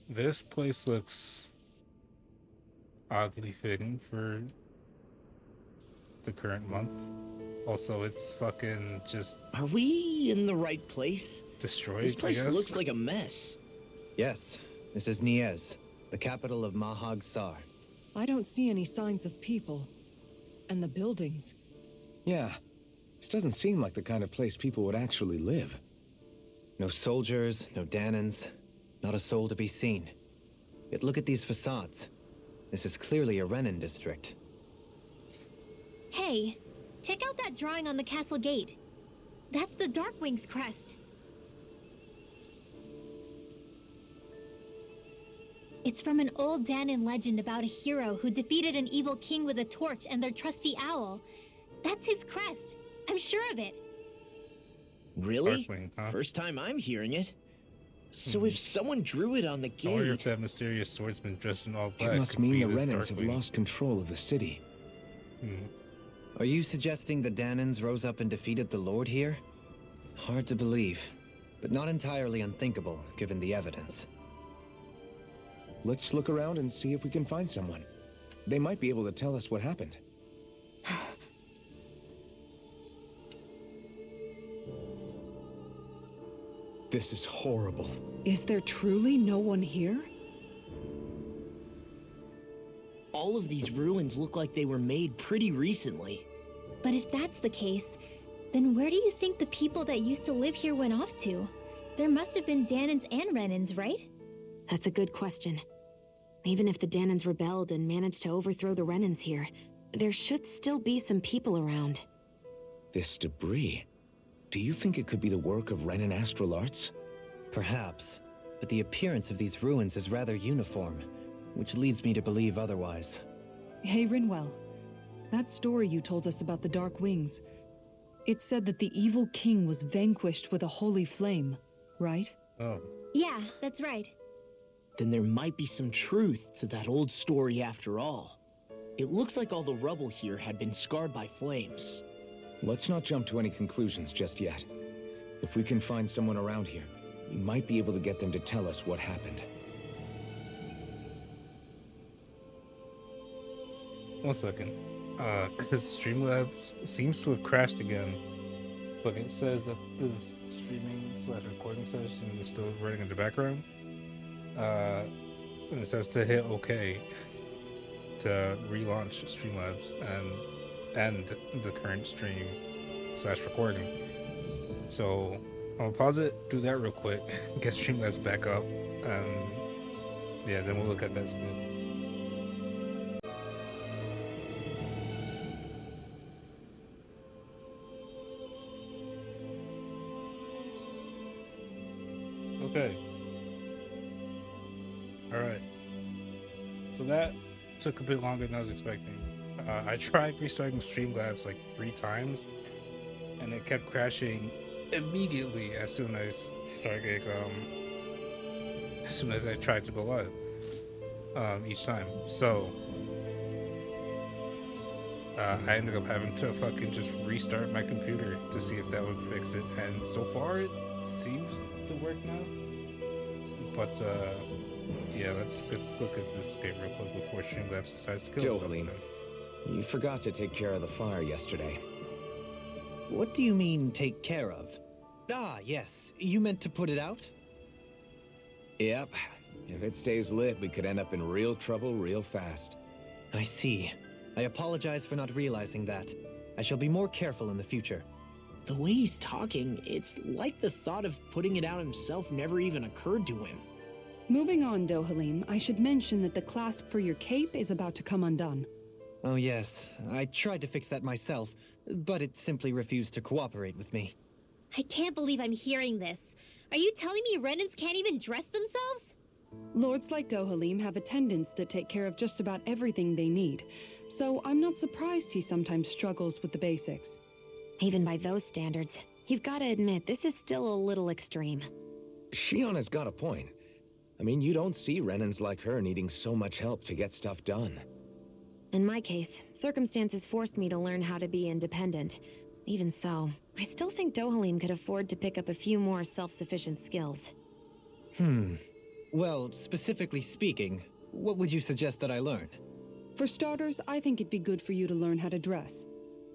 This place looks oddly fitting for the current month. Also, it's fucking just Are we in the right place? destroyed, This place I guess. looks like a mess. Yes, this is Niez, the capital of Mahag Sar. I don't see any signs of people. And the buildings. Yeah. This doesn't seem like the kind of place people would actually live. No soldiers, no Danans, not a soul to be seen. Yet look at these facades. This is clearly a Renan district. Hey, check out that drawing on the castle gate. That's the Darkwing's crest. It's from an old Danon legend about a hero who defeated an evil king with a torch and their trusty owl. That's his crest. I'm sure of it. Really? Darkwing, huh? First time I'm hearing it. So if someone drew it on the I wonder if gate... that mysterious swordsman dressed in all black It must could mean be the this Renans have Darkwing. lost control of the city. Are you suggesting the Danans rose up and defeated the Lord here? Hard to believe, but not entirely unthinkable, given the evidence. Let's look around and see if we can find someone. They might be able to tell us what happened. This is horrible. Is there truly no one here? All of these ruins look like they were made pretty recently. But if that's the case, then where do you think the people that used to live here went off to? There must have been Danons and Renans, right? That's a good question. Even if the Danons rebelled and managed to overthrow the Renans here, there should still be some people around. This debris. Do you think it could be the work of Renan astral arts? Perhaps, but the appearance of these ruins is rather uniform, which leads me to believe otherwise. Hey, Rinwell. That story you told us about the Dark Wings. It said that the evil king was vanquished with a holy flame, right? Oh. Yeah, that's right. Then there might be some truth to that old story after all. It looks like all the rubble here had been scarred by flames. Let's not jump to any conclusions just yet. If we can find someone around here, we might be able to get them to tell us what happened. One second. Because Streamlabs seems to have crashed again, but it says that this streaming/recording session is still running in the background. And it says to hit OK to relaunch Streamlabs and end the current stream/recording. So I'm gonna pause it, do that real quick, get Streamlabs back up, and yeah, then we'll look at that soon. Okay. Alright. So that took a bit longer than I was expecting. I tried restarting Streamlabs like 3 times, and it kept crashing immediately as soon as as soon as I tried to go live each time. So I ended up having to fucking just restart my computer to see if that would fix it, and so far it seems to work now. But yeah, let's look at this game real quick before Streamlabs decides to kill us. Joeline, you forgot to take care of the fire yesterday. What do you mean, take care of? Ah, yes. You meant to put it out? Yep. If it stays lit, we could end up in real trouble real fast. I see. I apologize for not realizing that. I shall be more careful in the future. The way he's talking, it's like the thought of putting it out himself never even occurred to him. Moving on, Dohalim, I should mention that the clasp for your cape is about to come undone. Oh yes, I tried to fix that myself, but it simply refused to cooperate with me. I can't believe I'm hearing this. Are you telling me Renans can't even dress themselves? Lords like Dohalim have attendants that take care of just about everything they need, so I'm not surprised he sometimes struggles with the basics. Even by those standards, you've got to admit this is still a little extreme. Shiona's got a point. I mean, you don't see Renans like her needing so much help to get stuff done. In my case, circumstances forced me to learn how to be independent. Even so, I still think Dohalim could afford to pick up a few more self-sufficient skills. Well, specifically speaking, what would you suggest that I learn? For starters, I think it'd be good for you to learn how to dress.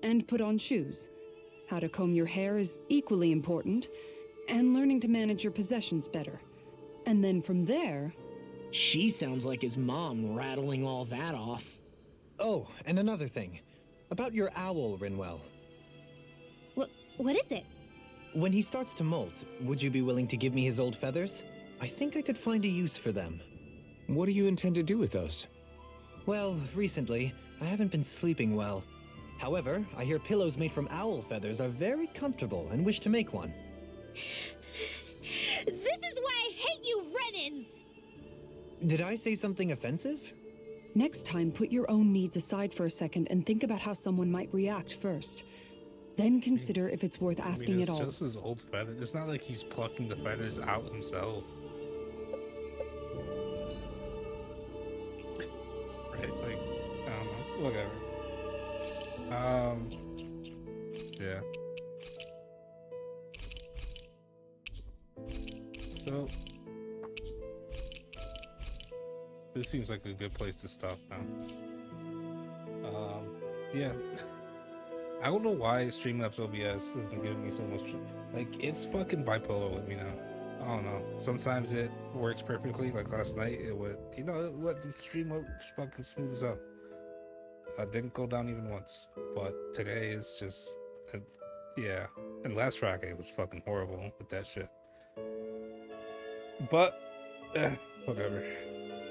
And put on shoes. How to comb your hair is equally important. And learning to manage your possessions better. And then from there... She sounds like his mom rattling all that off. Oh, and another thing. About your owl, Rinwell. What is it? When he starts to molt, would you be willing to give me his old feathers? I think I could find a use for them. What do you intend to do with those? Well, recently, I haven't been sleeping well. However, I hear pillows made from owl feathers are very comfortable and wish to make one. This is why I hate you, Renans! Did I say something offensive? Next time, put your own needs aside for a second and think about how someone might react first. Then consider if it's worth asking it's at all. just his old feathers. It's not like he's plucking the feathers out himself. Right? Like, I don't know. Whatever. Yeah. So, this seems like a good place to stop now. Yeah. I don't know why Streamlabs OBS isn't giving me so much. Like, it's fucking bipolar with me now. I don't know. Sometimes it works perfectly. Like last night, it would. You know what? The stream was fucking smooth as hell. Didn't go down even once. But today is just. Yeah. And last Friday was fucking horrible with that shit. But, whatever.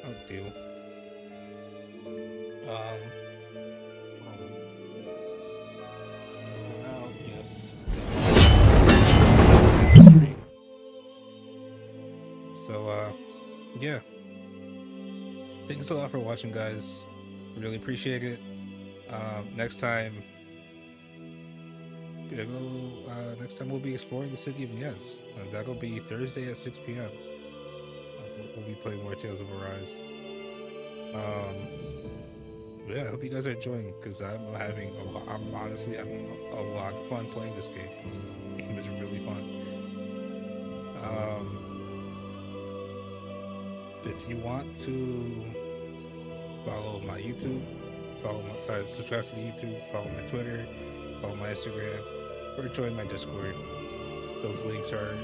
I'll deal. For now, yes. So, yeah. Thanks a lot for watching, guys. Really appreciate it. Next time, we'll be exploring the city of Miez. That'll be Thursday at 6 p.m. We'll be playing more Tales of Arise. Yeah, I hope you guys are enjoying, because I'm honestly having a lot of fun playing this game. This game is really fun. If you want to follow my YouTube, subscribe to the YouTube, follow my Twitter, follow my Instagram, or join my Discord. Those links are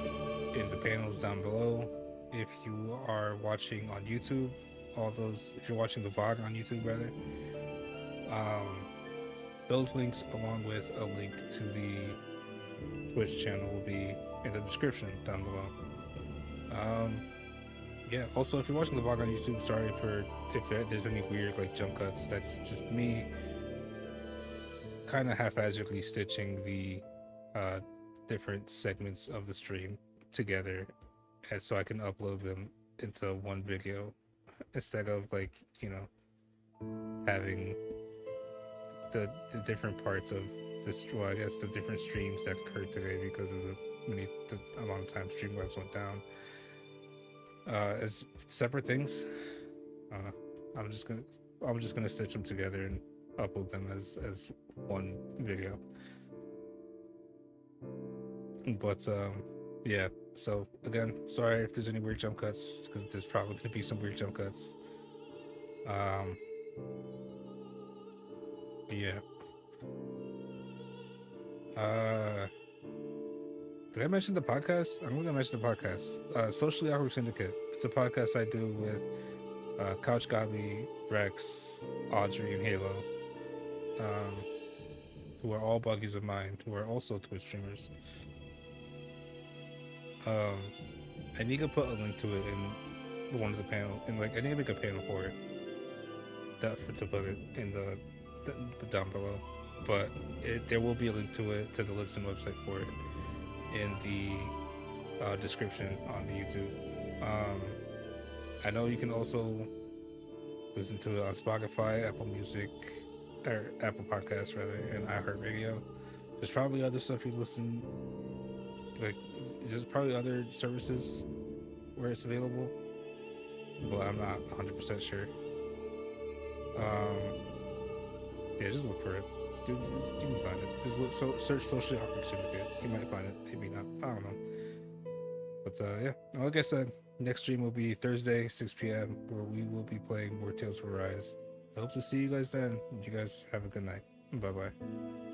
in the panels down below. If you are watching on YouTube, if you're watching the VOD on YouTube rather, those links along with a link to the Twitch channel will be in the description down below. Yeah, also if you're watching the VOD on YouTube, sorry if there's any weird like jump cuts. That's just me kind of haphazardly stitching the different segments of the stream together, and so I can upload them into one video instead of, like, you know, having the different parts of this. Well, I guess the different streams that occurred today because of the amount of time Streamlabs went down as separate things. I'm just gonna stitch them together and upload them as one video. But yeah, so again, sorry if there's any weird jump cuts, because there's probably gonna be some weird jump cuts. Yeah. Did I mention the podcast? I'm gonna mention the podcast. Socially Awkward Syndicate. It's a podcast I do with Couch Godly, Rex, Audrey, and Halo, who are all buggies of mine, who are also Twitch streamers. I need to put a link to it in one of the panel, and like I need to make a panel for it, to put it in the down below. But there will be a link to it, to the Libsyn website for it, in the description on the YouTube. I know you can also listen to it on Spotify, Apple Music, or Apple Podcasts rather, and iHeartRadio. There's probably other stuff you listen, like there's probably other services where it's available, but I'm not 100% sure. Yeah, just look for it. You can find it. Just look, search Socially Awkward Syndicate. You might find it, maybe not. I don't know. But yeah, like I said, Next stream will be Thursday, 6 p.m., where we will be playing more Tales for Rise. I hope to see you guys then. You guys have a good night. Bye-bye.